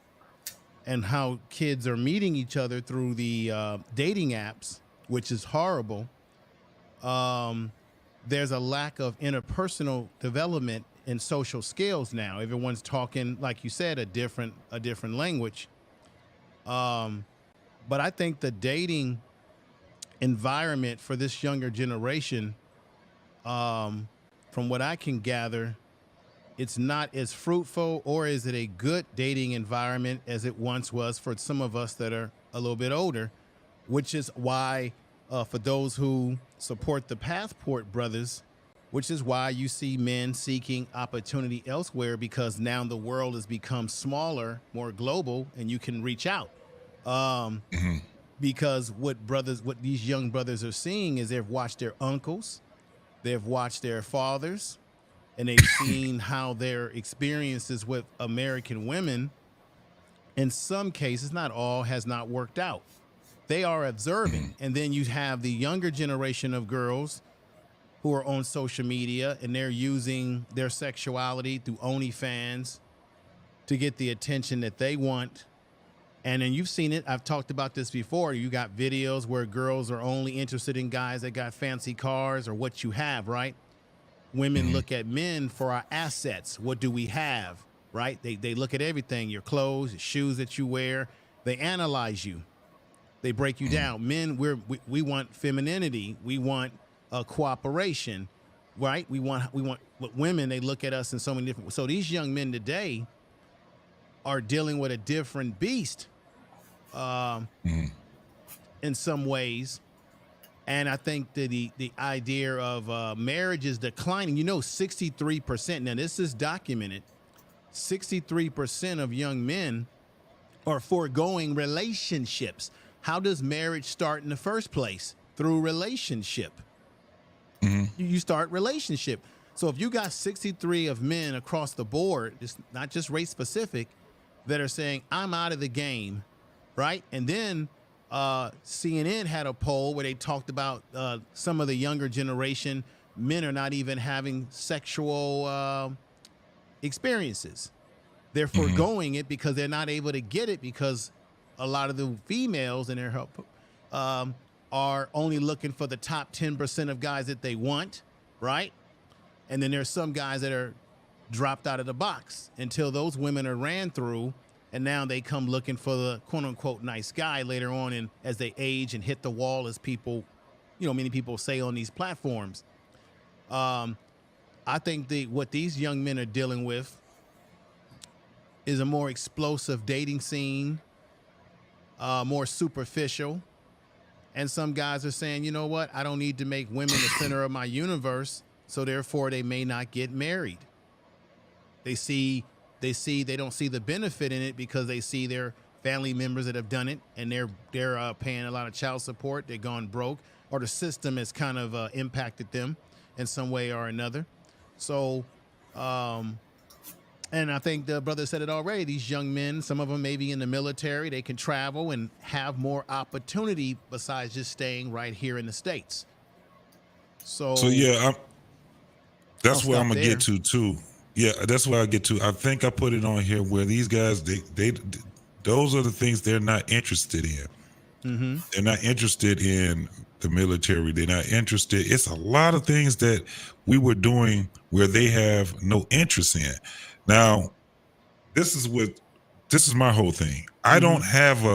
and how kids are meeting each other through the dating apps, which is horrible, there's a lack of interpersonal development in social skills now. Everyone's talking, like you said, a different language. But I think the dating environment for this younger generation, from what I can gather, it's not as fruitful, or is it a good dating environment as it once was for some of us that are a little bit older, which is why for those who support the Passport Brothers, which is why you see men seeking opportunity elsewhere, because now the world has become smaller, more global, and you can reach out. Because what these young brothers are seeing is they've watched their uncles, they've watched their fathers, and they've seen how their experiences with American women, in some cases, not all, has not worked out. They are observing. And then you have the younger generation of girls who are on social media, and they're using their sexuality through OnlyFans to get the attention that they want. And then you've seen it. I've talked about this before. You got videos where girls are only interested in guys that got fancy cars or what you have, right? Women look at men for our assets. What do we have, right? They look at everything, your clothes, your shoes that you wear. They analyze you. They break you down. Men, we want femininity. We want cooperation, right? We want. But women, they look at us in so many different. So these young men today are dealing with a different beast, in some ways. And I think that the idea of marriage is declining. 63%. Now this is documented. 63% of young men are foregoing relationships. How does marriage start in the first place? Through relationship. You start relationship. So if you got 63 of men across the board, it's not just race specific, that are saying, I'm out of the game, right? And then CNN had a poll where they talked about some of the younger generation, men are not even having sexual experiences. They're foregoing it because they're not able to get it, because a lot of the females in their help are only looking for the top 10% of guys that they want, right? And then there's some guys that are dropped out of the box until those women are ran through, and now they come looking for the quote-unquote nice guy later on, and as they age and hit the wall, as people, many people say on these platforms. I think what these young men are dealing with is a more explosive dating scene, more superficial. And some guys are saying, you know what? I don't need to make women the center of my universe, so therefore they may not get married. They don't see the benefit in it because they see their family members that have done it, and they're paying a lot of child support. They're gone broke, or the system has kind of impacted them in some way or another. So, and I think the brother said it already. These young men, some of them may be in the military. They can travel and have more opportunity besides just staying right here in the States. So yeah, that's where I'm gonna get to too. Yeah, that's where I get to. I think I put it on here where these guys, they those are the things they're not interested in. They're not interested in the military. They're not interested. It's a lot of things that we were doing where they have no interest in. Now, this is my whole thing. I don't have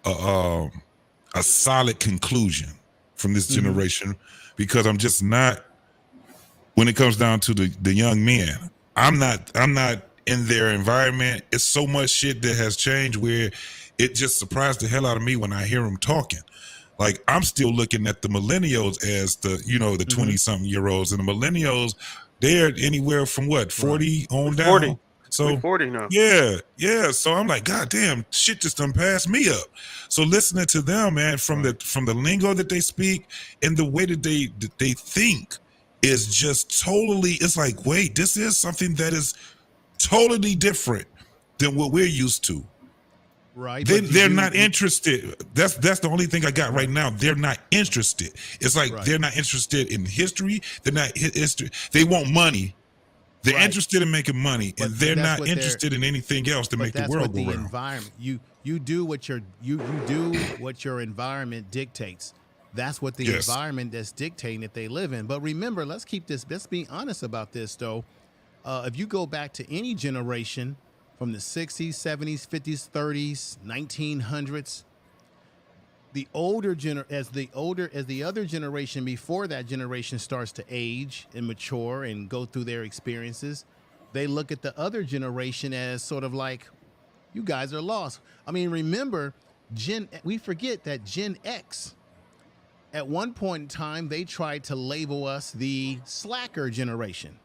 a solid conclusion from this generation, because I'm just not, when it comes down to the young men, I'm not in their environment. It's so much shit that has changed where it just surprised the hell out of me when I hear them talking. Like, I'm still looking at the millennials as the 20-something year olds, and the millennials, they're anywhere from 40 on down. So We 40 now. yeah. So I'm like, God damn, shit just done passed me up. So listening to them, man, from the lingo that they speak and the way that they think is just totally. It's like, wait, this is something that is totally different than what we're used to. Right. They're not interested. That's the only thing I got right now. They're not interested. It's like they're not interested in history. They're not history. They want money. They're interested in making money, and they're not interested in anything else to make the world go round. Environment. You do what you do what your environment dictates. That's what the environment that's dictating that they live in. But remember, let's be honest about this though. If you go back to any generation from the 60s, 70s, 50s, 30s, 1900s, as the other generation before that generation starts to age and mature and go through their experiences, they look at the other generation as sort of like, you guys are lost. I mean, remember, we forget that Gen X, at one point in time, they tried to label us the slacker generation.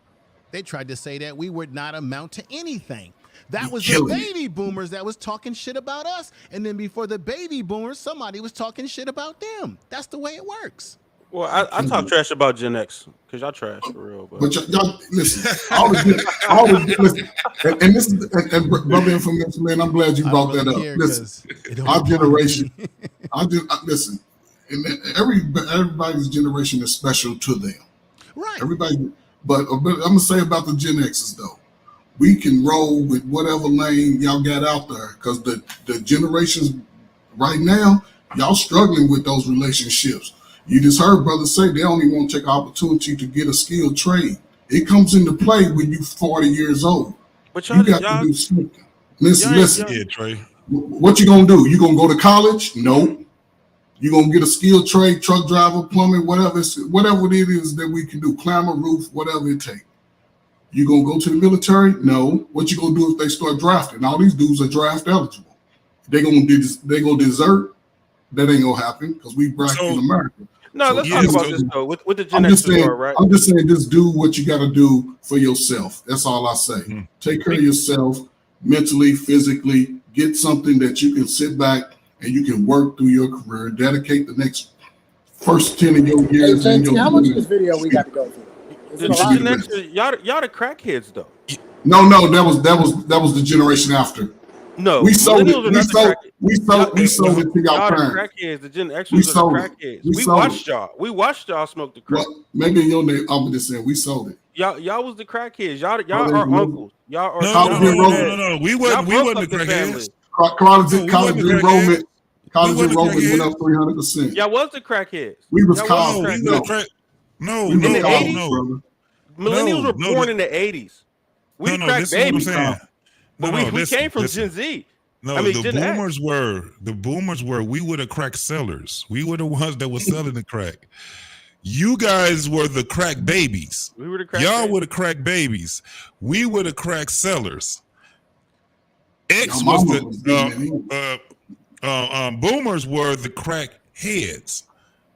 They tried to say that we would not amount to anything. That was the baby boomers that was talking shit about us. And then before the baby boomers, somebody was talking shit about them. That's the way it works. Well, I talk trash about Gen X because y'all trash for real. But y'all listen, I always listen. And this is brother information, man. I'm glad you brought that up. Listen, our generation, listen, and everybody's generation is special to them. Right. Everybody, but I'm gonna say about the Gen X's though. We can roll with whatever lane y'all got out there because the generations right now, y'all struggling with those relationships. You just heard brothers say they only want to take opportunity to get a skilled trade. It comes into play when you're 40 years old. But you got to do something. Listen. Yeah, Trey. What you gonna do? You gonna go to college? No. You gonna get a skilled trade, truck driver, plumbing, whatever it is that we can do, climb a roof, whatever it takes. You gonna go to the military? No. What you gonna do if they start drafting? All these dudes are draft eligible. They gonna desert. That ain't gonna happen because we black in America. No, let's talk about this though. With the Gen X, right? I'm just saying, just do what you got to do for yourself. That's all I say. Take care of yourself mentally, physically. Get something that you can sit back and you can work through your career. Dedicate the next first 10 of your years. Hey, JT, how much of this video we got to go through? The Gen X, y'all the crackheads though. No, that was the generation after. No, we sold it. We sold it to y'all the crackheads. The Gen Xers are the crackheads. We watched y'all smoke the crack. Well, maybe in your name, I'm just saying we sold it. Y'all was the crackheads. Y'all are uncles. Y'all are no. We wasn't the crackheads. College enrollment went up 300%. Y'all was the crackheads. We was college. No. Millennials were born in the 80s. We crack babies. But we came from Gen Z. No, the boomers were. We were the crack sellers. We were the ones that were selling the crack. You guys were the crack babies. We were the crack Y'all babies. were the crack babies. We were the crack sellers. X was boomers were the crack heads.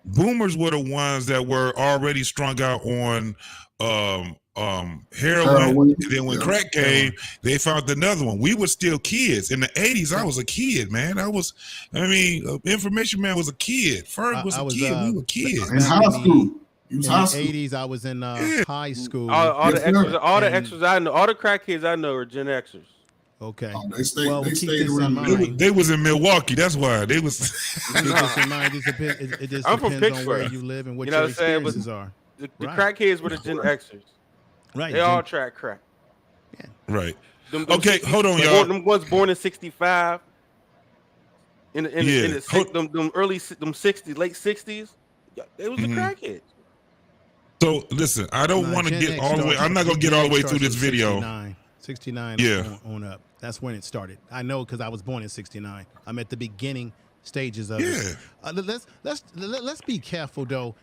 Boomers were the ones that were already strung out on heroin. And then when crack came, they found another one. We were still kids. In the 80s, I was a kid, man. Information Man was a kid. Ferg was a kid. We were kids. In high school. In the 80s, I was in high school. All the extras I know, all the crack kids I know are Gen Xers. Okay. They stayed around. They was in Milwaukee. That's why they was. Keep this in mind. It just I'm from depends on where Pittsburgh. you live and what You know your what I'm saying? experiences are. The crack kids were the Gen Xers. Right. They all track crack. Yeah. Right. Them Okay, hold on, y'all. Them ones born in 65. In the early 60s, late 60s. They was the crackheads. So listen, I don't want to get all the way. I'm not gonna get all the way through this video. 69 Yeah. on up. That's when it started. I know because I was born in 69. I'm at the beginning stages of it. Let's be careful though.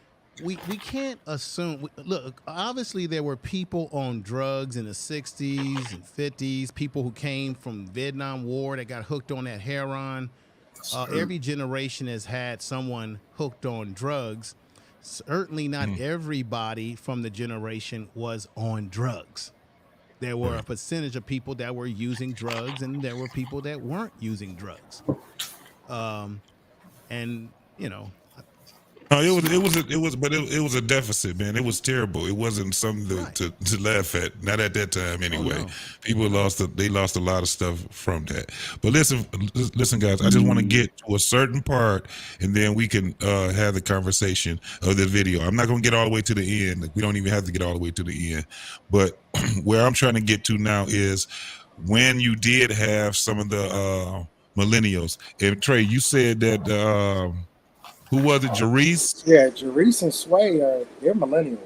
We can't assume. Look, obviously there were people on drugs in the 60s and 50s. People who came from Vietnam War that got hooked on that heroin. Every generation has had someone hooked on drugs. Certainly not everybody from the generation was on drugs. there were a percentage of people that were using drugs, and there were people that weren't using drugs. And you know, No, it was a deficit, man. It was terrible. It wasn't something to laugh at. Not at that time, anyway. no. People lost a lot of stuff from that. But listen, guys. I just want to get to a certain part, and then we can have the conversation of the video. I'm not going to get all the way to the end. We don't even have to get all the way to the end. But where I'm trying to get to now is when you did have some of the millennials. And Trey, you said that. Who was it? Jarice? Yeah, Jarice and Sway they're millennials.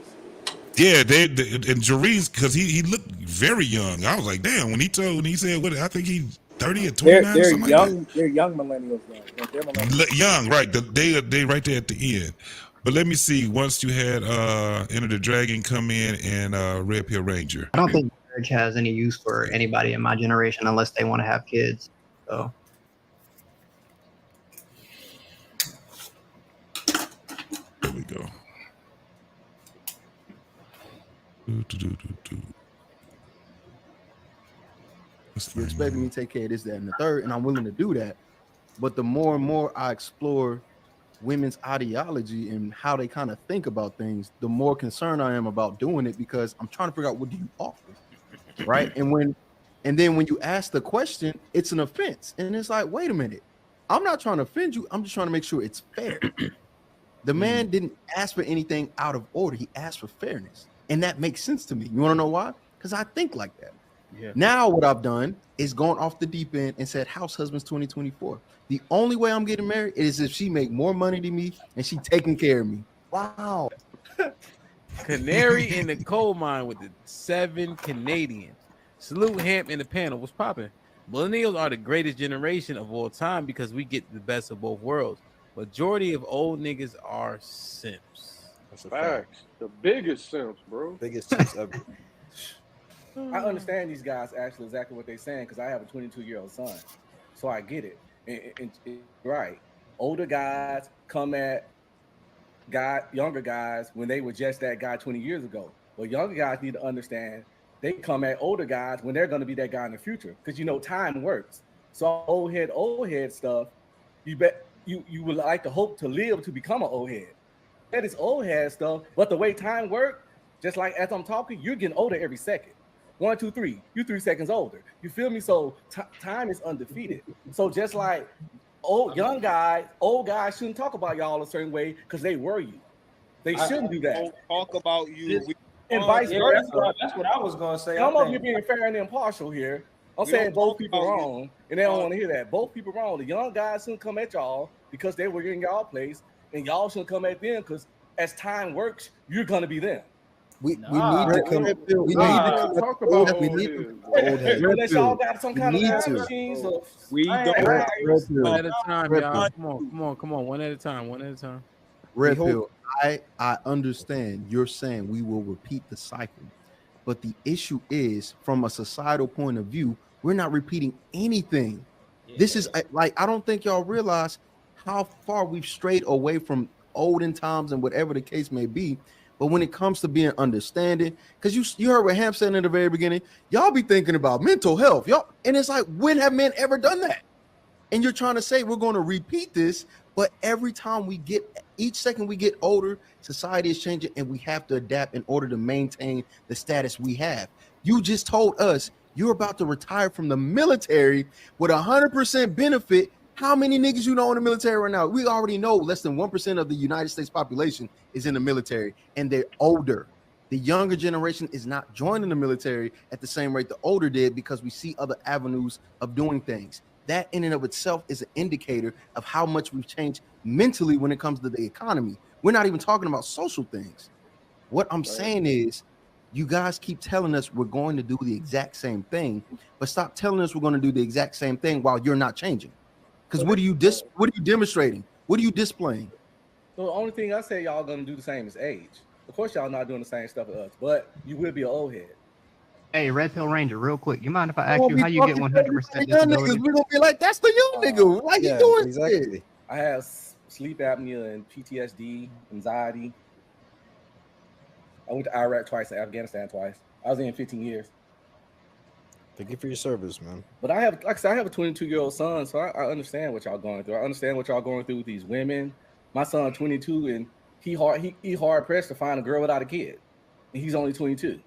Yeah, they and Jarice, because he looked very young. I was like, damn, when he said what, I think he's 30 or 29 They're or something young. like They're young millennials though. They're millennials. that. Young, right. They right there at the end. But let me see, once you had Enter the Dragon come in and Red Pill Ranger. I don't think marriage has any use for anybody in my generation unless they want to have kids. So There we go. You expect me to take care of this, that, and the third, and I'm willing to do that. But the more and more I explore women's ideology and how they kind of think about things, the more concerned I am about doing it, because I'm trying to figure out, what do you offer, right? And then when you ask the question, it's an offense, and it's like, wait a minute, I'm not trying to offend you. I'm just trying to make sure it's fair. The man didn't ask for anything out of order. He asked for fairness. And that makes sense to me. You want to know why? Because I think like that. Yeah. Now what I've done is gone off the deep end and said, House Husbands 2024. The only way I'm getting married is if she make more money than me and she taking care of me. Wow. Canary in the coal mine with the 7 Canadians. Salute Hamp in the panel. What's popping? Millennials are the greatest generation of all time because we get the best of both worlds. Majority of old niggas are simps. That's a fact. The biggest simps, bro. Biggest simps ever. I understand these guys actually exactly what they're saying because I have a 22-year-old son, so I get it. And right, older guys come at younger guys when they were just that guy 20 years ago. Well, younger guys need to understand they come at older guys when they're going to be that guy in the future, because time works. So old head stuff, you would like to hope to live to become an old head. That is old head stuff, but the way time works, just like as I'm talking, you're getting older every second. 1, 2, 3, you're 3 seconds older. You feel me? So time is undefeated. So just like old guys shouldn't talk about y'all a certain way because they were you. They shouldn't do that. Talk about you. And vice versa. That's what I was gonna say. I'm up here being fair and impartial here. I'm saying both people wrong, and they don't want to hear that. Both people wrong. The young guys shouldn't come at y'all because they were in y'all place, and y'all shouldn't come at them because as time works, you're gonna be them. We need to come. We need to talk about. We need to old head. Unless y'all got some kind of machines. We don't. One at a time, y'all. Come on. One at a time. Red Pill, I understand you're saying we will repeat the cycle, but the issue is, from a societal point of view, we're not repeating anything. This is like, I don't think y'all realize how far we've strayed away from olden times and whatever the case may be. But when it comes to being understanding, because you heard what Ham said in the very beginning, y'all be thinking about mental health, y'all, and it's like, when have men ever done that? And you're trying to say we're going to repeat this, but every time each second we get older, society is changing, and we have to adapt in order to maintain the status we have. You just told us you're about to retire from the military with 100% benefit. How many niggas you know in the military right now? We already know less than 1% of the United States population is in the military, and they're older. The younger generation is not joining the military at the same rate the older did, because we see other avenues of doing things. That in and of itself is an indicator of how much we've changed mentally when it comes to the economy. We're not even talking about social things. What I'm saying is, you guys keep telling us we're going to do the exact same thing, but stop telling us we're going to do the exact same thing while you're not changing. Because what are you demonstrating? What are you displaying? So the only thing I say y'all gonna do the same is age. Of course, y'all not doing the same stuff as us, but you will be an old head. Hey, Red Pill Ranger, real quick, you mind if I ask you how you get 100% Young niggas, disability? we're gonna be like, that's the young nigga. Why you doing exactly. I have sleep apnea and PTSD, anxiety. I went to Iraq twice and Afghanistan twice. I was in 15 years. Thank you for your service, man. But I have, like I said, I have a 22-year-old son, so I understand what y'all going through. I understand what y'all going through with these women. My son 22, and he hard pressed to find a girl without a kid. And he's only 22.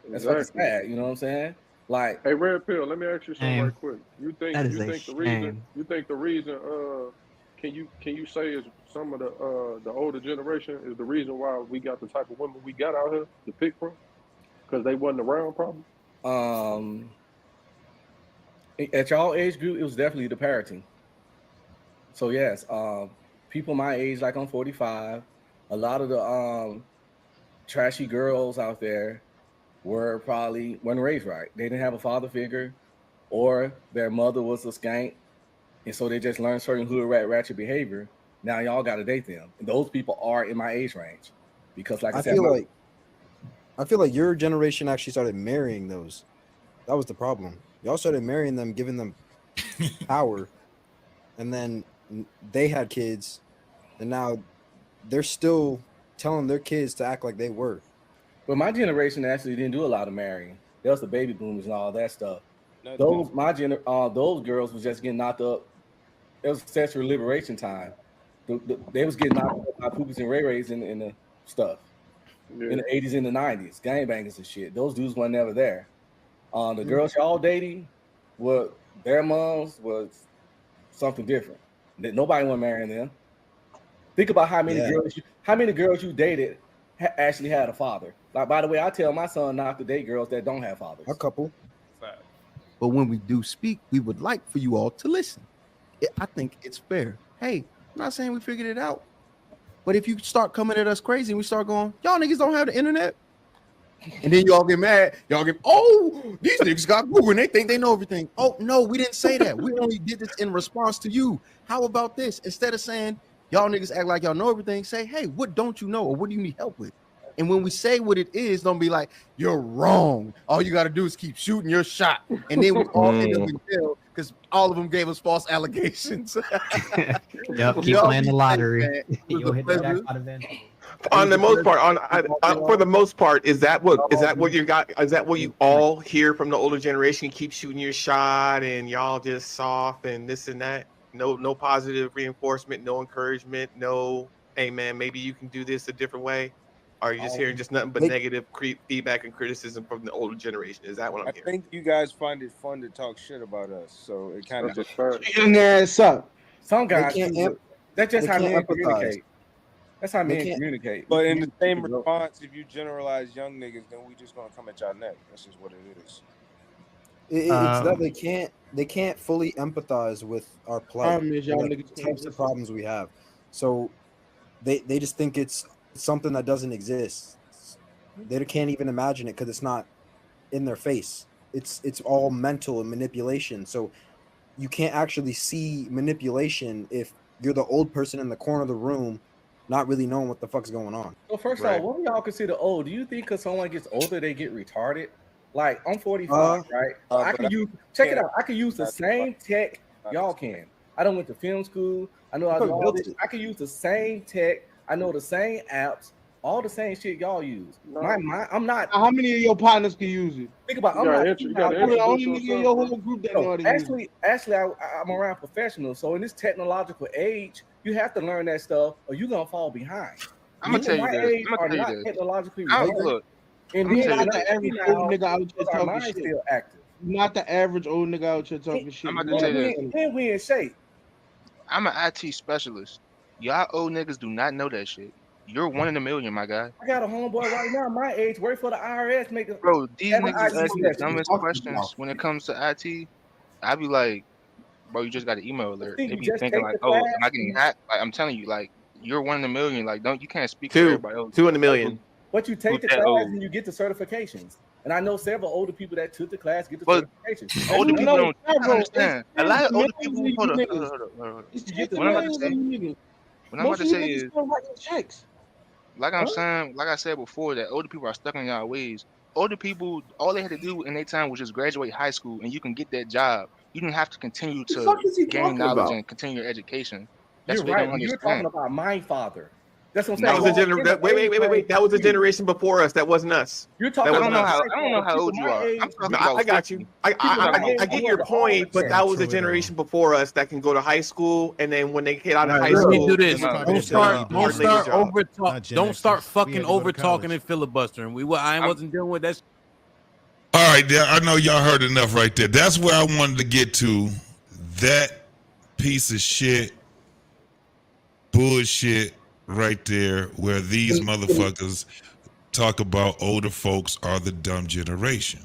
That's fucking Exactly. sad. You know what I'm saying? Like, Hey, Red Pill, let me ask you something Shame. right quick. You think That is you a think the reason shame. you think the reason can you say is some of the older generation is the reason why we got the type of women we got out here to pick from? Because they wasn't around, probably. At y'all age group, it was definitely the parenting. So yes, people my age, like I'm 45, a lot of the trashy girls out there weren't raised right. They didn't have a father figure, or their mother was a skank, and so they just learned certain hood rat ratchet behavior. Now y'all got to date them, and those people are in my age range, because like I said, I feel like your generation actually started marrying those. That was the problem. Y'all started marrying them, giving them power, and then they had kids, and now they're still telling their kids to act like they were. But my generation actually didn't do a lot of marrying. There was the baby boomers and all that stuff. Those girls was just getting knocked up. It was sexual liberation time. They was getting knocked up by Poopies and Ray Rays in the stuff in the 80s and the 90s, gangbangers and shit. Those dudes were never there. The girls y'all dating, their moms was something different. That nobody want marrying them. Think about how many girls you dated actually had a father. Like, by the way, I tell my son not to date girls that don't have fathers. A couple. But when we do speak, we would like for you all to listen. I think it's fair. Hey, I'm not saying we figured it out, but if you start coming at us crazy and we start going, y'all niggas don't have the internet, and then y'all get mad, these niggas got Google and they think they know everything. Oh no, we didn't say that. We only did this in response to you. How about this? Instead of saying y'all niggas act like y'all know everything, say, hey, what don't you know, or what do you need help with? And when we say what it is, don't be like, you're wrong. All you got to do is keep shooting your shot. And then we all end up in jail because all of them gave us false allegations. Yep, keep playing the lottery. You'll hit the jackpot eventually. On the most part, for the most part, is that what you got? Is that what you all hear from the older generation? Keep shooting your shot, and y'all just soft and this and that. No positive reinforcement, no encouragement, no, hey man, maybe you can do this a different way. Are you just hearing just nothing but negative feedback and criticism from the older generation? Is that what I'm hearing? I think you guys find it fun to talk shit about us, so it kind of just Some guys, that's just how men communicate. That's how men communicate. But in the same response, if you generalize young niggas, then we just gonna come at y'all neck. That's just what it is. It's that they can't fully empathize with our plight, the types of problems we have. So they just think it's something that doesn't exist. They can't even imagine it because it's not in their face. It's all mental and manipulation. So you can't actually see manipulation if you're the old person in the corner of the room, not really knowing what the fuck's going on. So first of all, what do y'all consider old? Do you think because someone gets older they get retarded? Like, I'm 45, right? I can use check it out. I can use the same tech y'all can. I done went to film school. I know I do all this. I can use the same tech. I know the same apps, all the same shit y'all use. I'm not. How many of your partners can use it? Think about. I'm the only nigga in your whole group that know how to use it. Actually, I'm around professionals. So in this technological age, you have to learn that stuff, or you're gonna fall behind. I'm gonna tell you this. I'm gonna tell you this. Technologically Look, and then not the average old nigga out here talking shit. Still active. Not the average old nigga out here talking shit. I'm about to tell you this. And we in shape. I'm an IT specialist. Y'all old niggas do not know that shit. You're one in a million, my guy. I got a homeboy right now, my age, work for the IRS, Bro, these niggas ask me the dumbest questions when it comes to IT. I be like, bro, you just got an email alert. They be thinking like, oh, am I getting hacked? Like, I'm telling you, like, you're one in a million. Like, you can't speak for everybody else. 2 in a million. But you take the class and you get the certifications. And I know several older people that took the class, get the certifications. Older people don't understand. A lot of older people, hold on. What I'm about to say is, like I'm saying, like I said before, that older people are stuck in y'all ways. Older people, all they had to do in their time was just graduate high school, and you can get that job. You didn't have to continue to gain knowledge and continue your education. That's what they don't understand. You're talking about my father. That's what I'm That saying. was wait. That was a generation before us. That wasn't us. You're talking. That I wasn't don't know us. how old you are. I'm talking about I got you. I get your point, but that was a generation before us that can go to high school, and then when they get out of high Let school, me do this. then Don't start over talk. Gen Don't Xers. start We fucking had to go to over talking college. and filibustering. I wasn't dealing with that. All right, I know y'all heard enough right there. That's where I wanted to get to. That piece of shit, bullshit right there, where these motherfuckers talk about older folks are the dumb generation.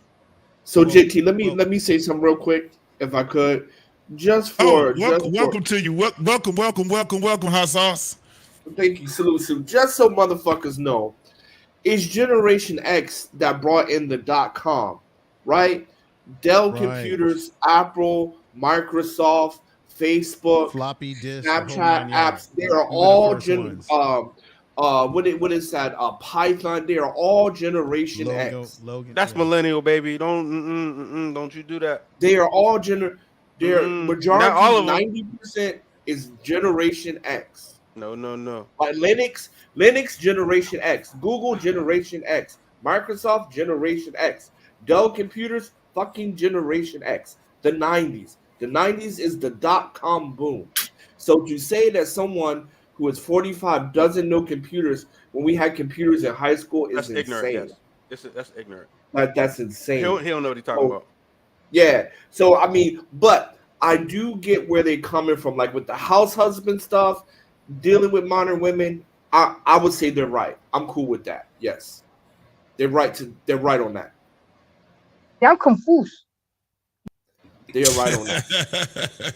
So JT, let me say something real quick, if I could, just for welcome to you. Welcome, Hot Sauce. Thank you, salute. Just so motherfuckers know, it's Generation X that brought in the .com, right? Dell Right. computers, Apple, Microsoft, Facebook, Floppy disk, the whole Snapchat nine yards. apps. They are We were the all first ones. what is that? Python. They are all Generation X. That's millennial, baby. Don't you do that. They are all Their majority, Not all of them. 90% is Generation X. No. Like Linux Generation X, Google Generation X, Microsoft Generation X, Dell computers fucking Generation X. The 90s. The 90s is the .com boom. So to say that someone who is 45 doesn't know computers when we had computers in high school is That's insane. ignorant. Yes. That's ignorant. That's insane. He don't know what he's talking about. Yeah. So I mean, but I do get where they're coming from, like with the house husband stuff, dealing with modern women. I would say they're right. I'm cool with that. Yes. They're right on that. Yeah, I'm confused. They are right on that.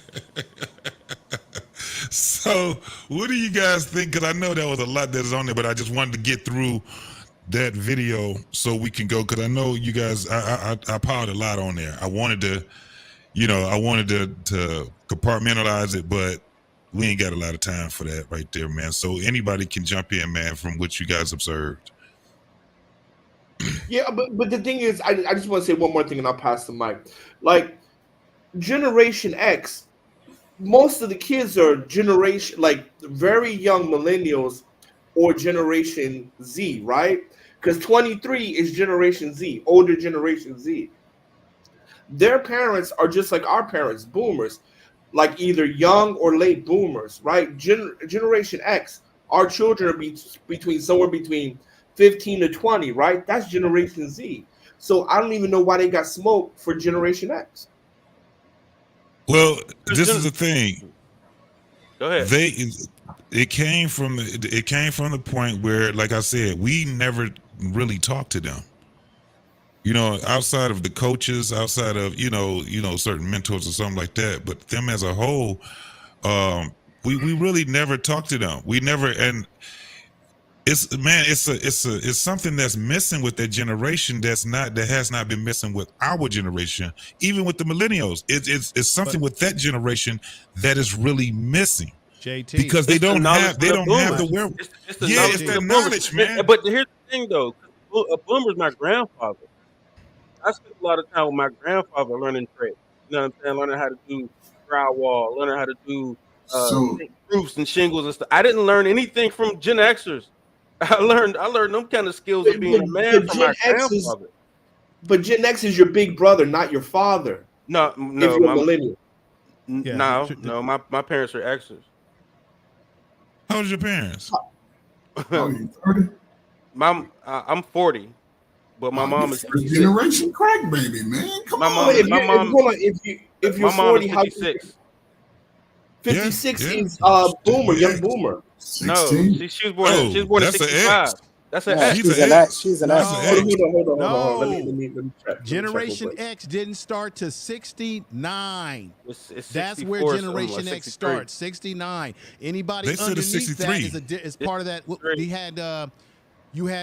So, what do you guys think? Because I know there was a lot that is on there, but I just wanted to get through that video so we can go. Because I know you guys, I piled a lot on there. I wanted to compartmentalize it, but we ain't got a lot of time for that right there, man. So anybody can jump in, man, from what you guys observed. Yeah, but the thing is, I just want to say one more thing and I'll pass the mic. Like, Generation X, most of the kids are very young millennials or Generation Z, right? Because 23 is Generation Z, older Generation Z. Their parents are just like our parents, boomers, like either young or late boomers, right? Generation X, our children are somewhere between 15 to 20, right? That's Generation Z. So I don't even know why they got smoked for Generation X. Well, this is the thing. Go ahead. It came from the point where, like I said, we never really talked to them. You know, outside of the coaches, outside of certain mentors or something like that, but them as a whole, we really never talked to them. We never, and it's something that's missing with that generation that has not been missing with our generation, even with the millennials. It's something with that generation that is really missing. JT, because they don't have the wherewithal. It's the the knowledge, man. But here's the thing, though. A boomer's my grandfather. I spent a lot of time with my grandfather learning trades. You know what I'm saying? Learning how to do drywall, learning how to do roofs and shingles and stuff. I didn't learn anything from Gen Xers. I learned them kind of skills of being a man from my grandfather. But Gen X is your big brother, not your father. No, if you're a millennial. No, my parents are Xers. How old are your parents? I'm 40, but my mom is 56. Generation crack baby, man. Come on. If you're 40, how 56. 56 is boomer, young boomer. No, she was born. She was born in that's an 65. X. That's an Yeah, X. she's an X. Hold on. Let me check. Generation X didn't start to 69. It's That's where 64 Generation something, X 63. starts. 69. Anybody They said it's underneath that 63. is part of that. We had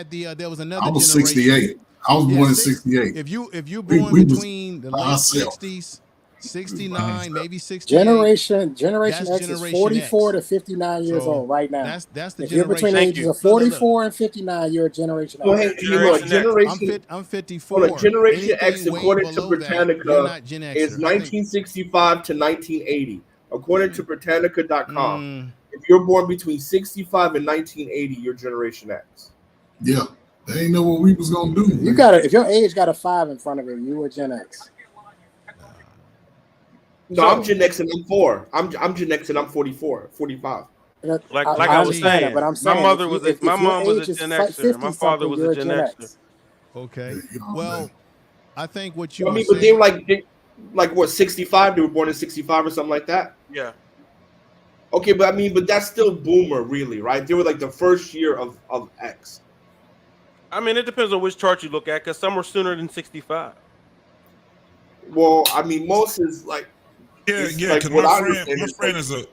there was another I was generation. 68. I was born in 68. If you're We born was between the by late ourselves. 60s, 69, maybe 68. Generation That's X is Generation 44 X. to 59 years So old right now. That's the if you're between the generation. ages of 44 and 59, you're a Generation Well, X. hey, Generation I'm 54. Hold on, Generation X, Anything way according to below that, you're Britannica, not Gen Xer. is 1965 to 1980. According to Britannica.com, if you're born between 65 and 1980, you're Generation X. Yeah, they ain't know what we was gonna do. You got it. If your age got a 5 in front of it, you were Gen X. No, I'm Gen X and I'm 4. I'm Gen X and I'm 44, 45. Like I was understand saying, that, but I'm saying my mother if was you- if my your mom was age a is Gen 50 Xer. My father something, was you're a Gen X. Xer. Okay. Well, I think what you I were mean, but saying. they like what 65? They were born in 65 or something like that. Yeah. Okay, but I mean, but that's still boomer, really, right? They were like the first year of X. I mean, it depends on which chart you look at, because some were sooner than 65. Well, I mean, most is like it's Yeah, like because what I my understand friend is is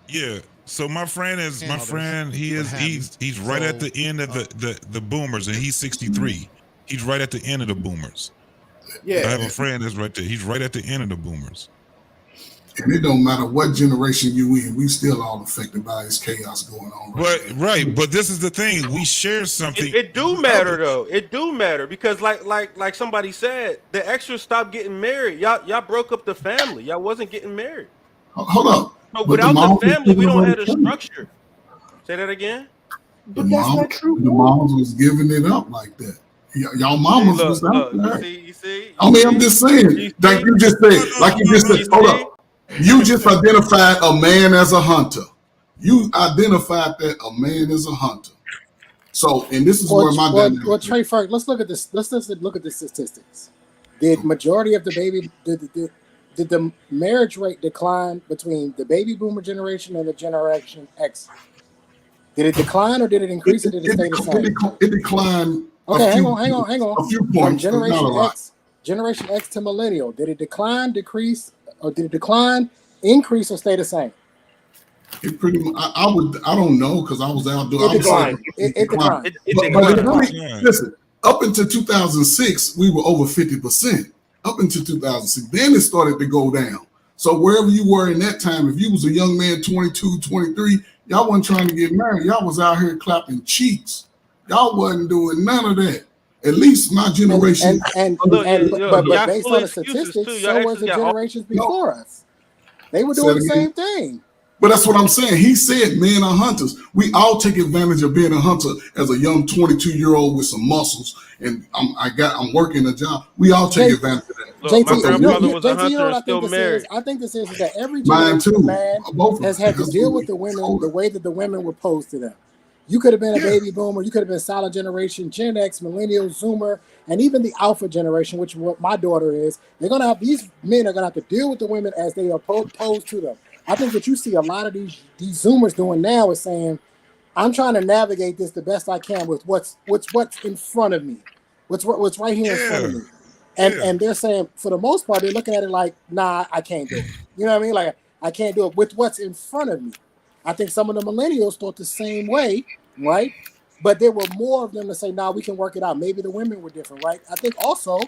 yeah. So my friend he's right at the end of the boomers, and he's 63. He's right at the end of the boomers. Yeah. I have a friend that's right there. He's right at the end of the boomers. And it don't matter what generation you in, we still all affected by this chaos going on. But this is the thing. We share something. It do matter though. It do matter because like somebody said, the extras stopped getting married. Y'all broke up the family. Y'all wasn't getting married. Hold up. So But without moms the was family, we giving don't away have the the church. structure. Say that again. The moms was giving it up like that. Y'all mamas was out there. You see? I mean, I'm just saying, like you just said, hold up. You just identified a man as a hunter. You identified that a man is a hunter. So, and this is where my dynamic is. Trey Ferg, let's look at this. Let's look at the statistics. Did majority of the baby did the marriage rate decline between the baby boomer generation and the Generation X? Did it decline or did it increase or did it stay the same? It declined. Okay, hang on. A few From points, but not a lot. Generation X to millennial, did it decline, decrease, or did it decline, increase, or stay the same? It pretty much. I don't know because I was out doing. It declined. It declined. But listen, up until 2006, we were over 50%. Up until 2006, then it started to go down. So wherever you were in that time, if you was a young man, 22, 23, y'all wasn't trying to get married. Y'all was out here clapping cheeks. Y'all wasn't doing none of that. At least my generation. But based on the statistics, so was the generations before us. They were doing the same thing. But that's what I'm saying. He said men are hunters. We all take advantage of being a hunter as a young 22-year-old with some muscles, and I'm working a job. We all take advantage of that. Look, my grandmother was a hunter and still married. I think this is that every Mine generation too. of man Both has had to deal with the women the way that the women were posed to them. You could have been a baby boomer, you could have been silent generation, Gen X, millennial, Zoomer, and even the Alpha generation, which is what my daughter is. These men are gonna have to deal with the women as they are posed to them. I think what you see a lot of these Zoomers doing now is saying, I'm trying to navigate this the best I can with what's in front of me, what's right here in front of me. And they're saying, for the most part, they're looking at it like, nah, I can't do it. You know what I mean? Like, I can't do it with what's in front of me. I think some of the millennials thought the same way, right? But there were more of them to say, nah, we can work it out. Maybe the women were different, right? I think also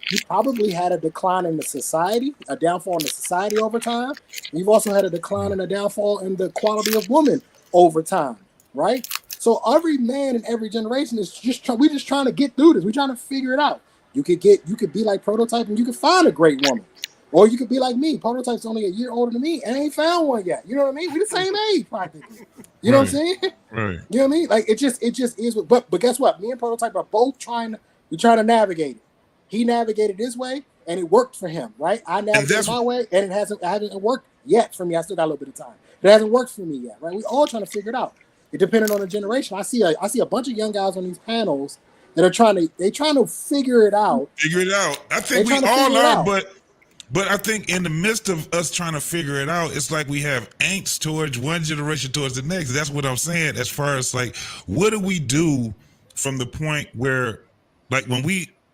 you probably had a decline in the society, a downfall in the society over time. You've also had a decline and a downfall in the quality of women over time, right? So every man in every generation is we're just trying to get through this. We're trying to figure it out. You could be like Prototype and you could find a great woman. Or you could be like me. Prototype's only a year older than me and ain't found one yet. You know what I mean? We're the same age practically. You know what I'm saying? Right. You know what I mean? Like it just is. But guess what? Me and Prototype are both trying to navigate it. He navigated his way and it worked for him, right? I navigated my way and it hasn't worked yet for me. I still got a little bit of time. It hasn't worked for me yet, right? We all trying to figure it out. It depending on the generation. I see a bunch of young guys on these panels that are trying to figure it out. Figure it out. I think we all are, but I think in the midst of us trying to figure it out, it's like we have angst towards one generation towards the next. That's what I'm saying. As far as like, what do we do from the point where, like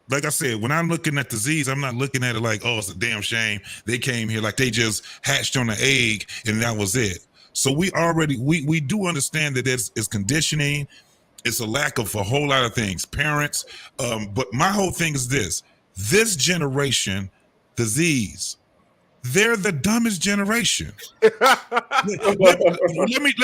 like I said, when I'm looking at the Z's, I'm not looking at it like, oh, it's a damn shame they came here, like they just hatched on an egg and that was it. So we do understand that it's conditioning. It's a lack of a whole lot of things, parents. But my whole thing is this generation, the Z's, they're the dumbest generation. let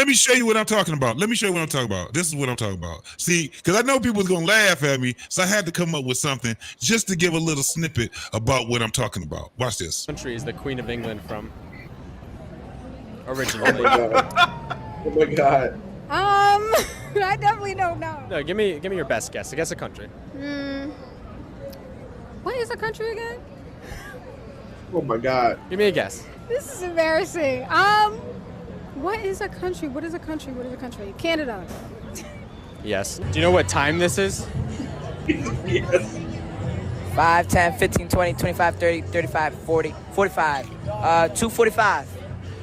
me show you what I'm talking about. This is what I'm talking about. See, because I know people's gonna laugh at me, so I had to come up with something just to give a little snippet about what I'm talking about. Watch this. Country is the Queen of England from originally. Oh my god. I definitely don't know. No, give me your best guess. Guess a country. What is a country again? Oh my god. Give me a guess. This is embarrassing. What is a country? What is a country? What is a country? Canada. Yes. Do you know what time this is? Yes. 5, 10, 15, 20, 25, 30, 35, 40, 45. 2:45.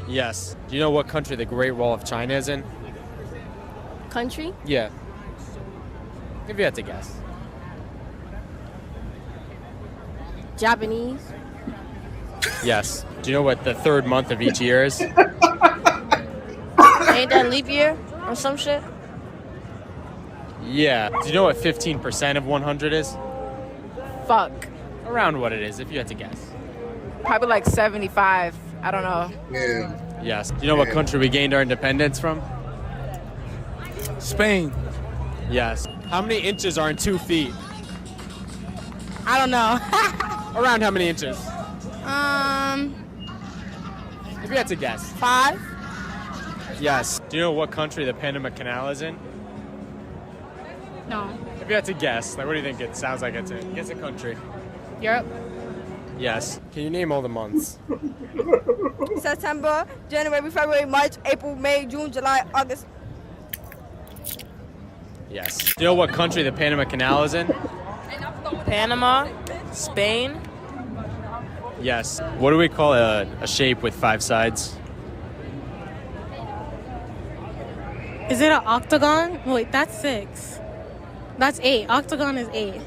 Yes. Do you know what country the Great Wall of China is in? Country? Yeah. If you had to guess. Japanese. Yes. Do you know what the third month of each year is? Ain't that leap year or some shit? Yeah. Do you know what 15% of 100 is? Fuck. Around what it is, if you had to guess. Probably like 75. I don't know. Yeah. Yes. Do you know what country we gained our independence from? Spain. Yes. How many inches are in 2 feet? I don't know. Around how many inches? If you had to guess. 5. Yes. Do you know what country the Panama Canal is in? No. If you had to guess, like what do you think it sounds like it's in? Guess a country. Europe. Yes. Can you name all the months? September, January, February, March, April, May, June, July, August. Yes. Do you know what country the Panama Canal is in? Panama, Spain. Yes. What do we call a shape with 5 sides? Is it an octagon? Wait, that's 6. That's 8. Octagon is 8.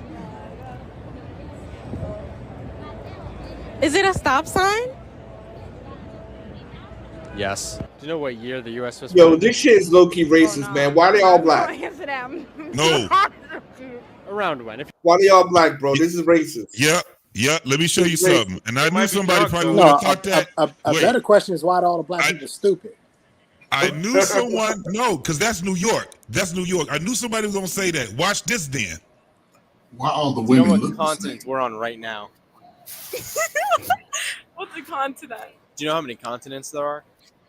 Is it a stop sign? Yes. Do you know what year the U.S. was? Yo, this shit is low-key racist, man. Why they all black? Answer them. No. Around when? Why they all black, bro? This is racist. Yeah, yeah. Let me show you something. And I knew somebody probably would No, have thought that. a Wait. better question is why are all the black people stupid? I knew someone. No, because that's New York. That's New York. I knew somebody was gonna say that. Watch this then. Why all the Do you know women what look continent we're on right now? What's the continent? Do you know how many continents there are?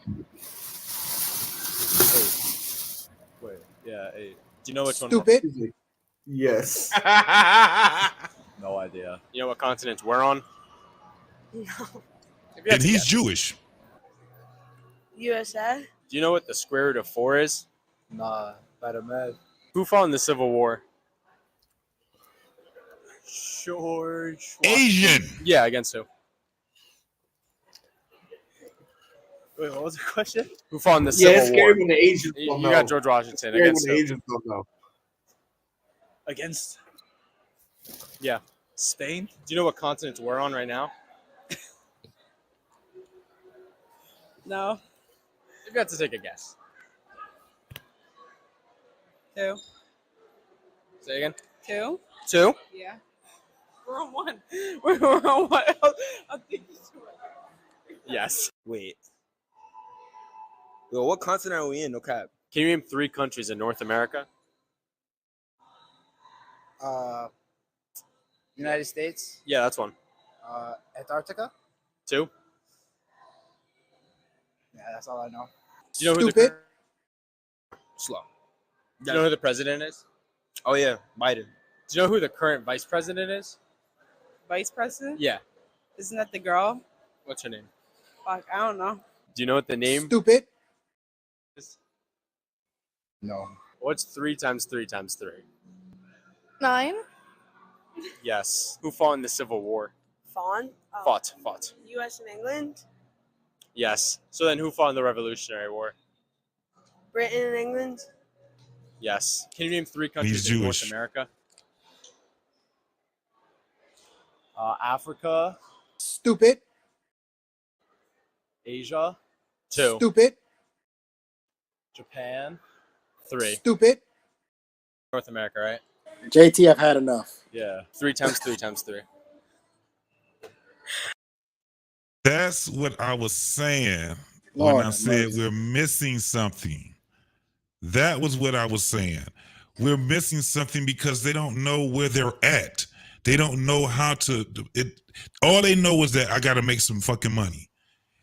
8. Wait, yeah, 8. Do you know which Stupid. one? Yes. No idea. You know what continents we're on? No. And he's Jewish. USA. Do you know what the square root of 4 is? Nah, better man. Who fought in the Civil War? George. Asian. Yeah, against who? Wait, what was the question? Who fought in the Civil it's scary War? when the Asians You don't got know. George Washington. Scary Against when the who? Asians don't know. Against? Yeah. Spain? Do you know what continents we're on right now? No. You got to take a guess. 2. Say again. 2. 2? Yeah. We're on 1. We're on 1. I think it's 2. Yes. Wait. Yo, what continent are we in? No cap. Can you name 3 countries in North America? United States. Yeah, that's 1. Antarctica. 2. Yeah, that's all I know. Do you know who Stupid. Slow. Do you know who the president is? Oh yeah, Biden. Do you know who the current vice president is? Vice president? Yeah. Isn't that the girl? What's her name? Fuck, I don't know. Do you know what the name Stupid. is? No. What's 3 times 3 times 3? 9. Yes. Who fought in the Civil War? Fawn. Fought. U.S. and England. Yes. So then who fought in the Revolutionary War? Britain and England. Yes. Can you name 3 countries He's in North Jewish. America? Africa, Stupid. Asia, 2. Stupid. Japan, 3. Stupid. North America, right? JT, I've had enough. Yeah. 3 times 3 times 3. That's what I was saying Lord when I have said mercy. we're missing something. That was what I was saying. We're missing something because they don't know where they're at. They don't know how to. All they know is that I got to make some fucking money,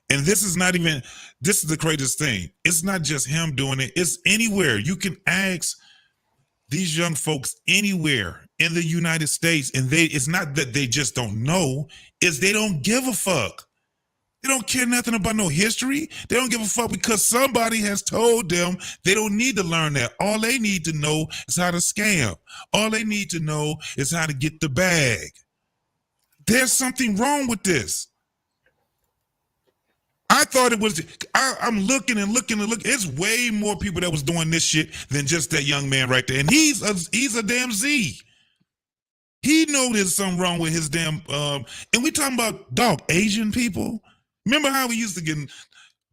And this is the greatest thing. It's not just him doing it. It's anywhere. You can ask these young folks anywhere in the United States, and it's not that they just don't know, it's they don't give a fuck. They don't care nothing about no history. They don't give a fuck because somebody has told them they don't need to learn that. All they need to know is how to scam. All they need to know is how to get the bag. There's something wrong with this. I thought it was, I'm looking and looking and looking. It's way more people that was doing this shit than just that young man right there. And he's a damn Z. He know there's something wrong with his damn, and we talking about, Asian people. Remember how we used to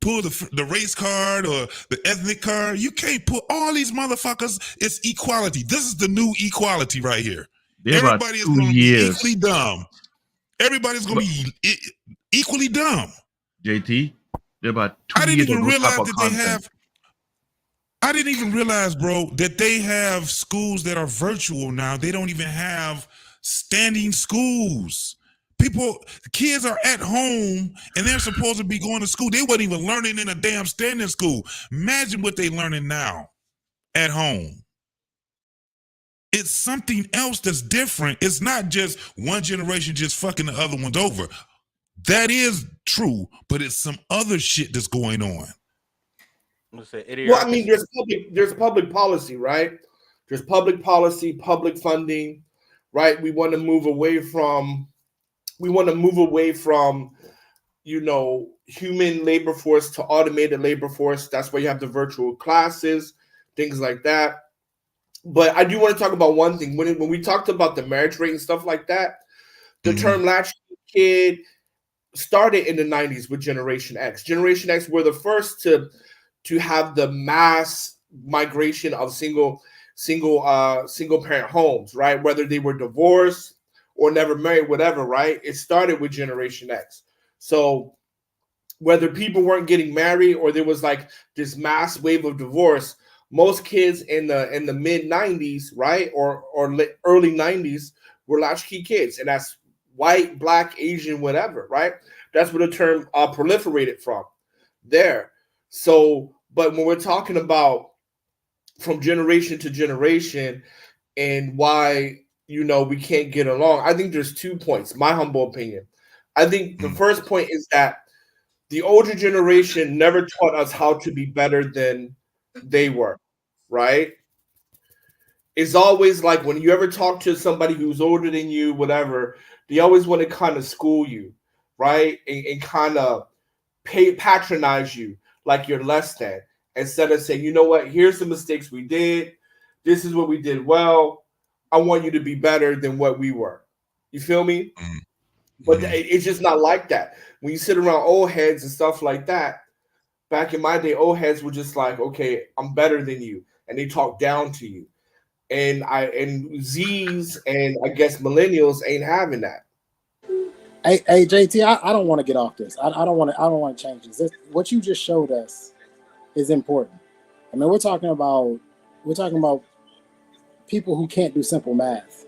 pull the race card or the ethnic card? You can't put all these motherfuckers. It's equality. This is the new equality right here. They're about Everybody is 2 going to be years. equally dumb. Everybody's going to be equally dumb. JT, they're about 2 I didn't years even of those realize type of that they content. have. I didn't even realize, bro, that they have schools that are virtual now. They don't even have standing schools. Kids are at home and they're supposed to be going to school. They weren't even learning in a damn standing school. Imagine what they're learning now at home. It's something else that's different. It's not just one generation just fucking the other ones over. That is true, but it's some other shit that's going on. Well, I mean, there's public policy, right? There's public policy, public funding, right? We want to move away from, human labor force to automated labor force. That's why you have the virtual classes, things like that. But I do want to talk about one thing. When we talked about the marriage rate and stuff like that, the term latchkey kid started in the 90s with Generation X. Generation X were the first to have the mass migration of single parent homes, right? Whether they were divorced or never married, whatever, right? It started with Generation X. So whether people weren't getting married or there was like this mass wave of divorce, most kids in the mid 90s, right, or early 90s were latchkey kids, and that's white, black, Asian, whatever, right? That's where the term proliferated from there. So, but when we're talking about from generation to generation and why, we can't get along, I think there's 2 points, my humble opinion. I think the first point is that the older generation never taught us how to be better than they were, right? It's always like when you ever talk to somebody who's older than you, whatever, they always want to kind of school you, right? And kind of patronize you like you're less than, instead of saying, you know what, here's the mistakes we did. This is what we did well. I want you to be better than what we were. You feel me? But it's just not like that. When you sit around old heads and stuff like that, back in my day, old heads were just like, okay, I'm better than you. And they talk down to you. And Z's and I guess millennials ain't having that. Hey JT, I don't want to get off this. I don't want to change this. What you just showed us is important. I mean, we're talking about people who can't do simple math.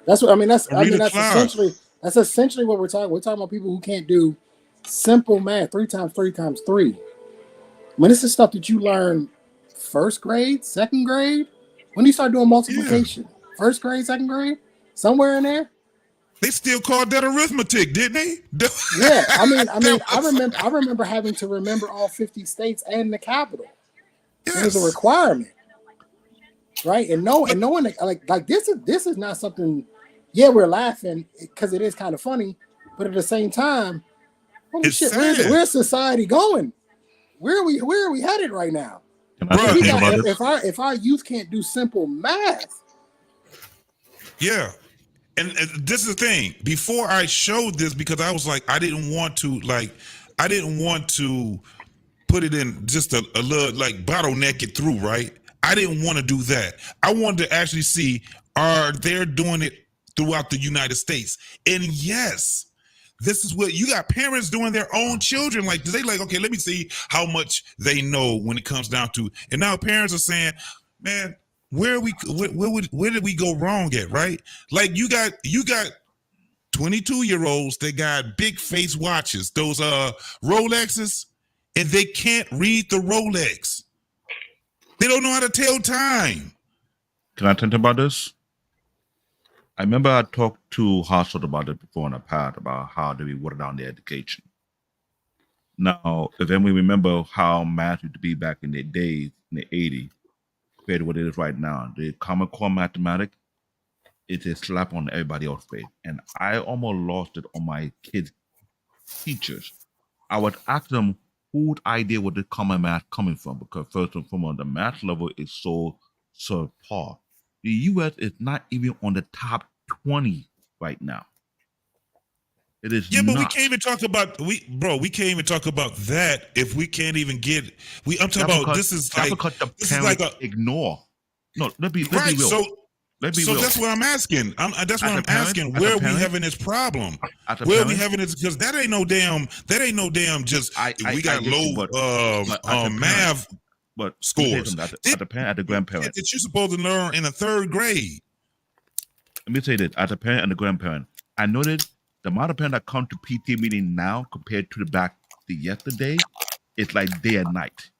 That's essentially what we're talking. We're talking about people who can't do simple math. 3 times 3 times 3. I mean, this is stuff that you learn first grade, second grade. When do you start doing multiplication? Yeah. First grade, second grade, somewhere in there. They still called that arithmetic, didn't they? Yeah, I remember having to remember all 50 states and the capital. Yes. It was a requirement, right? And knowing like this is not something. Yeah, we're laughing because it is kind of funny, but at the same time, holy shit, where's society going? Where are we headed right now? If our youth can't do simple math. Yeah. And this is the thing. Before I showed this, because I was like, I didn't want to put it in just a little like bottleneck it through, right? I didn't want to do that. I wanted to actually see, are they doing it throughout the United States? And yes, this is what you got, parents doing their own children. Like, they like, okay, let me see how much they know when it comes down to, and now parents are saying, man, where did we go wrong at, right? Like you got 22-year-olds that got big face watches, those Rolexes, and they can't read the Rolex. They don't know how to tell time. Can I tell you about this? I remember I talked to Hassel about it before in the past about how do we water down their education. Now, if then we remember how math used to be back in the days, in the 80s, compared to what it is right now, the Common Core mathematics, it's a slap on everybody else's face. And I almost lost it on my kids' teachers. I would ask them whose idea would the common math coming from, because first and foremost, the math level is so subpar. The U.S. is not even on the top 20 right now. It is Yeah, but we not. can't even talk about we can't even talk about that if we can't even get I'm talking That's about because- this is that's like because the this is like parents ignore. No, let's be right. real. So Let's be so real. that's what I'm asking. That's what As a I'm parent- asking. as a Where are we parent- having this problem? As a Where are we parent- having this? Because that ain't no damn. Just we got I get you, low but as a parent- math but scores. As a parent, as a grandparent, that you're supposed to learn in the 3rd grade. let me say this: as a parent and a grandparent, I noticed the amount of parents that come to PTA meeting now compared to the back to yesterday, it's like day and night.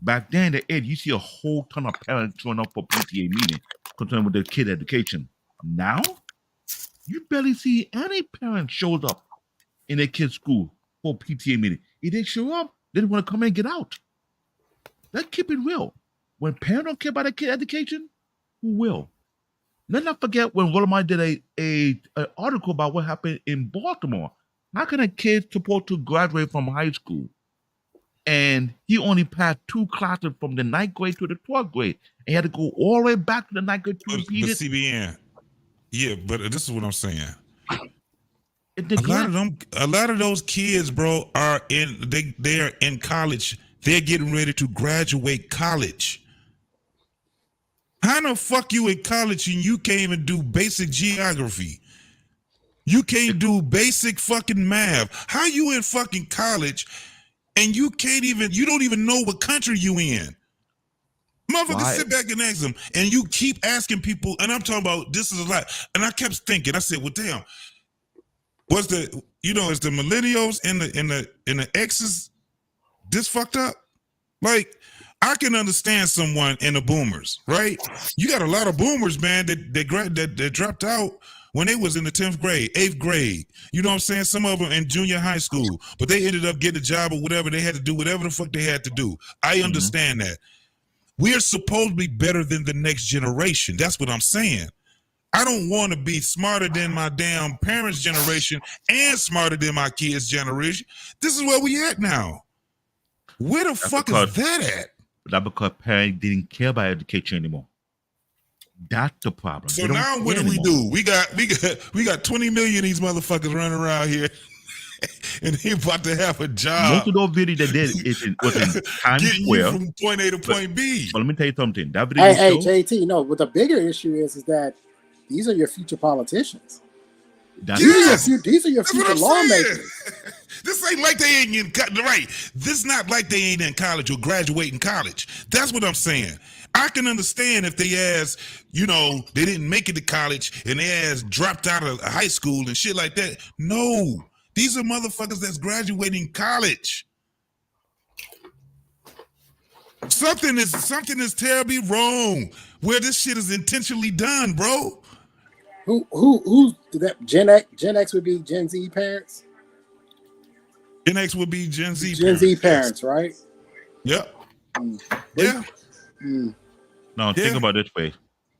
Back then, the age, you see a whole ton of parents showing up for PTA meeting concerned with their kid education. Now, you barely see any parent shows up in their kid's school for PTA meeting. If they show up, they don't want to come in and get out. Let's keep it real. When parents don't care about their kid education, who will? Let's not forget when Willamette did a article about what happened in Baltimore. How can a kid supposed to graduate from high school and he only passed 2 classes from the 9th grade to the 12th grade, and he had to go all the way back to the 9th grade to repeat The it? CBN. Yeah, but this is what I'm saying. It A lot of those kids, bro, are they are in college. They're getting ready to graduate college. How the fuck you in college and you can't even do basic geography? You can't do basic fucking math. How you in fucking college and you don't even know what country you in? Motherfuckers Why? sit back and ask them, and you keep asking people, and I'm talking about this is a lot. And I kept thinking, I said, well, damn, is the millennials and the X's this fucked up? Like, I can understand someone in the boomers, right? You got a lot of boomers, man, that dropped out when they was in the 10th grade, 8th grade. You know what I'm saying? Some of them in junior high school, but they ended up getting a job or whatever. They had to do whatever the fuck they had to do. I understand that. We are supposed to be better than the next generation. That's what I'm saying. I don't want to be smarter than my damn parents' generation and smarter than my kids' generation. This is where we at now. Where the fuck is that at? That's because parents didn't care about education anymore. That's the problem. So They don't now care what do we anymore. do? We got 20 million of these motherfuckers running around here, and they about to have a job. Most of those videos they did was in Times Getting you Square. from point A to point B. But let me tell you something. That video Hey, show, JT, no, but the bigger issue is that these are your future politicians. that's These are your That's what future I'm lawmakers. This ain't like they ain't in right. This not like they ain't in college or graduating college. That's what I'm saying. I can understand if they ass, they didn't make it to college and they ass dropped out of high school and shit like that. No, these are motherfuckers that's graduating college. Something is terribly wrong where this shit is intentionally done, bro. Who that Gen X would be Gen Z parents? Gen X would be Gen Z Gen Z parents, right? Yep. Yeah. Now think about it this way.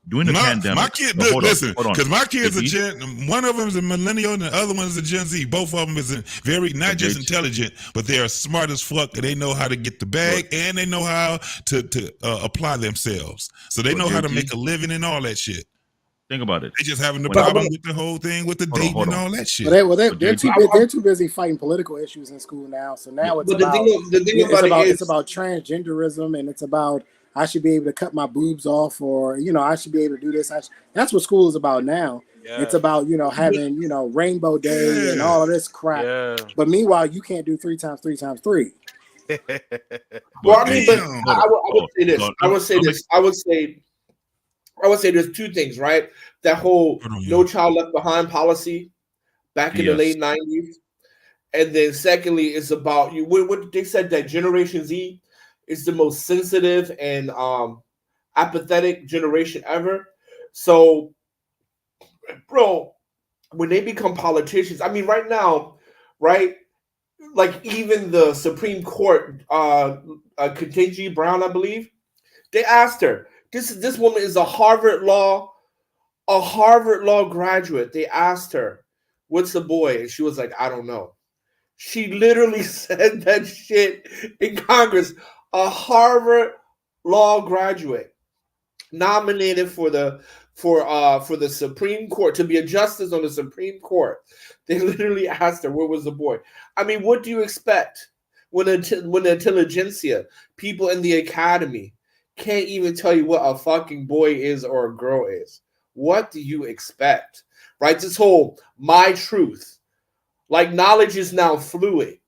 During the pandemic, my kid, no, hold on, listen, hold on. because my kids If are one of them is a millennial and the other one is a Gen Z. Both of them is not just intelligent, but they are smart as fuck and they know how to get the bag and they know how to apply themselves. So they know how to make a living and all that shit. Think about it. They just having the Hold on. problem with the whole thing with the dating and all that shit. They're too busy fighting political issues in school now. So now it's But the thing about it is- it's about transgenderism, and it's about I should be able to cut my boobs off, or I should be able to do this. That's what school is about now. Yeah. It's about having Rainbow Day and all of this crap. Yeah. But meanwhile, you can't do 3 times 3 times 3. Well, I mean, but I would say this. I would say there's two things, right? That whole no child left behind policy back in the late 90s. And then secondly, it's about you. What they said that Generation Z is the most sensitive and apathetic generation ever. So, bro, when they become politicians, I mean, right now, right? Like even the Supreme Court, Ketanji Brown, I believe, they asked her. This woman is a Harvard Law graduate. They asked her, "What's the boy?" And she was like, "I don't know." She literally said that shit in Congress. A Harvard Law graduate nominated for the Supreme Court to be a justice on the Supreme Court. They literally asked her, "Where was the boy?" I mean, what do you expect when the intelligentsia, people in the academy, can't even tell you what a fucking boy is or a girl is? What do you expect? Right? This whole my truth. Like knowledge is now fluid.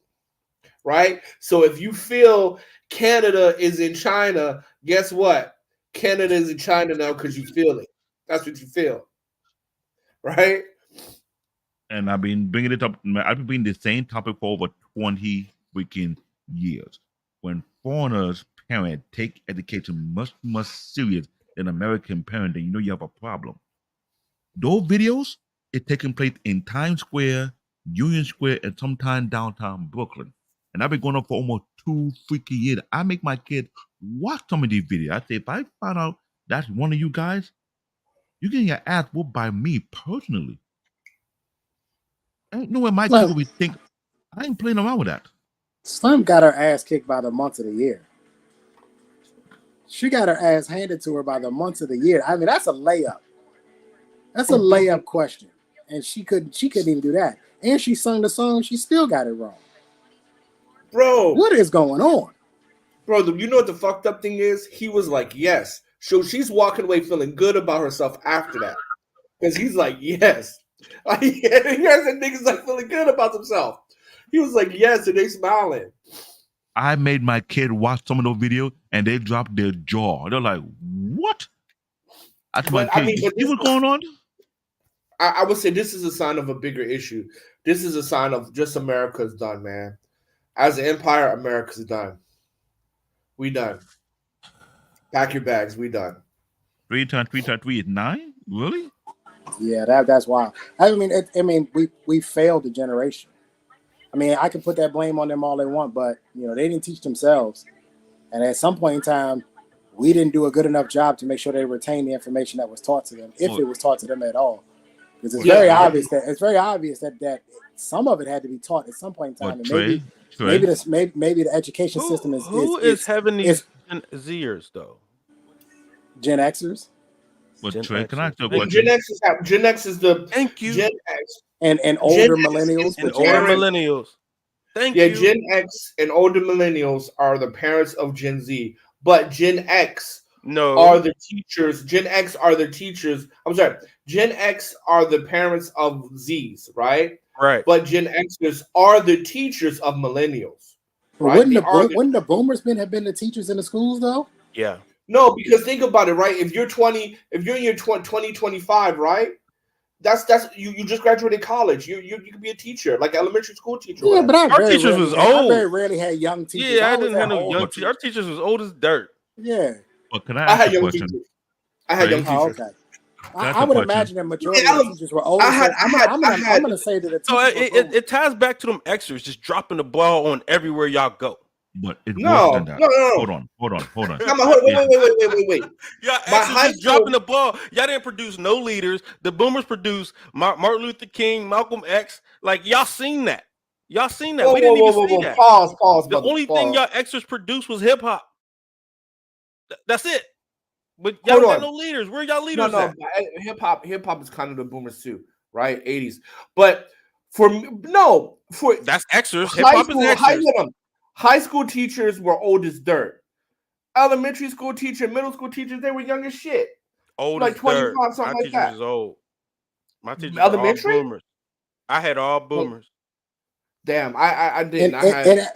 Right? So if you feel Canada is in China, guess what? Canada is in China now because you feel it. That's what you feel. Right? And I've been bringing it up. I've been bringing the same topic for over 20 freaking years. When foreigners' parents take education much more serious than American parents, then you know you have a problem. Those videos are taking place in Times Square, Union Square, and sometimes downtown Brooklyn. And I've been going on for almost 2 freaking years. I make my kids watch some of these videos. I say, if I find out that's one of you guys, you're getting your ass whooped by me personally. I ain't know where my kids will think. I ain't playing around with that. Slim got her ass kicked by the month of the year. She got her ass handed to her by the months of the year. I mean, that's a layup. That's a layup question. And she couldn't even do that. And she sung the song, she still got it wrong. Bro. What is going on? Bro, you know what the fucked up thing is? He was like, yes. So she's walking away feeling good about herself after that. Because he's like, yes. Like, here's the niggas like feeling good about themselves. He was like, yes, and they smiling. I made my kid watch some of those videos and they dropped their jaw. They're like, what? That's my kid. You see what's going on? I would say this is a sign of a bigger issue. This is a sign of just America's done, man. As an empire, America's done. We done. Pack your bags. We done. 3 times 3 times 3 is 9? Really? Yeah, that's wild. I mean, we failed the generation. I mean, I can put that blame on them all they want, but you know, they didn't teach themselves. And at some point in time, we didn't do a good enough job to make sure they retained the information that was taught to them, if it was taught to them at all. Because it's very obvious that some of it had to be taught at some point in time. And maybe the education system is who is having these Gen Zers though? Gen Xers. But Trey, can I ask you a question? Gen X is the thank you. Gen X and older millennials. And older millennials. Thank you. Yeah, Gen X and older millennials are the parents of Gen Z, but Gen X are the teachers. Gen X are the teachers. I'm sorry. Gen X are the parents of Zs, right? Right. But Gen Xers are the teachers of millennials. Right? Wouldn't the boomers have been the teachers in the schools though? Yeah. No, because think about it, right? If you're 20, if you're in your 25, right? That's you just graduated college. You could be a teacher, like elementary school teacher. Yeah, but our teachers was old. I very rarely had young teachers. Yeah, I didn't have no young teachers. Our teachers was old as dirt. Yeah. Well, can I ask a question? I had young teachers. Okay. I would imagine that majority of the teachers were older. I'm going to say that the teachers it ties back to them extras just dropping the ball on everywhere y'all go. But it's worse than that. No. Hold on. Wait. Y'all extras just dropping the ball. Y'all didn't produce no leaders. The boomers produced Martin Luther King, Malcolm X. Like y'all seen that. We didn't even see that. Pause. The only thing y'all extras produced was hip hop. That's it. But y'all got no leaders. Where y'all leaders at? Hip hop is kind of the boomers too, right? 80s. But that's extras. Hip hop is extras. High school teachers were old as dirt. Elementary school teacher, middle school teachers, they were young as shit. Old like as 25, dirt. something My like that. Was old. My teachers were elementary? all boomers. I had all boomers. Damn, I didn't.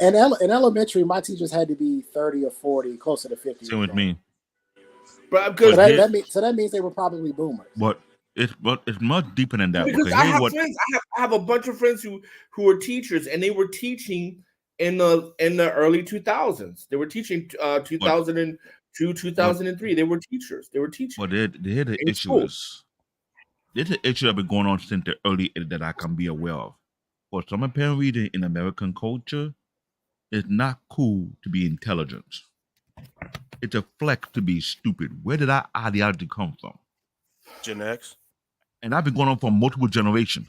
In elementary, my teachers had to be 30 or 40, closer to 50. Same with me. But so that means they were probably boomers. But it's much deeper than that. Because Because I here's have what friends. I have a bunch of friends who are teachers, and they were teaching in the early 2000s. They were teaching 2002, 2003. They were teachers. They were teaching. Well, the in issue school. is there's an issue that been going on since the early 80s that I can be aware of. For some apparent reason in American culture, it's not cool to be intelligent. It's a flex to be stupid. Where did that ideology come from? Gen X. And I've been going on for multiple generations.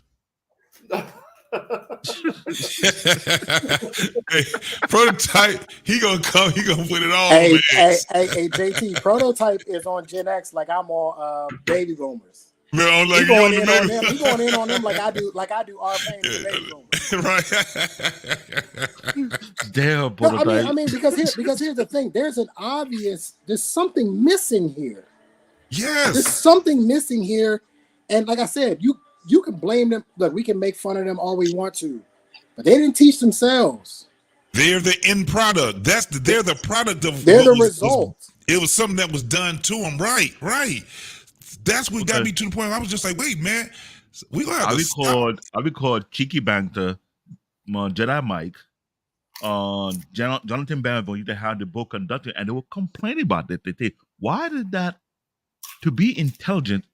Hey, Prototype, he gonna come, he gonna put it on. Hey, man. hey, JT, Prototype is on Gen X like I'm on baby boomers. Man, I'm He like, going yo, in the on baby- them. He going in on them like I do our pain to baby boomers. Right. Damn, No, Prototype. I mean, because here's the thing. There's something missing here. Yes. There's something missing here. And like I said, you can blame them. Look, we can make fun of them all we want to, but they didn't teach themselves. They're the end product. They're the product of. They're what the was- result. It was something that was done to them. Right. That's what got me to the point. I was just like, wait, man, we gonna have I to stop. record Cheeky Banter, Jedi Mike, Jonathan Banville used to have the book conducted, and they were complaining about that. They say, why did that? To be intelligent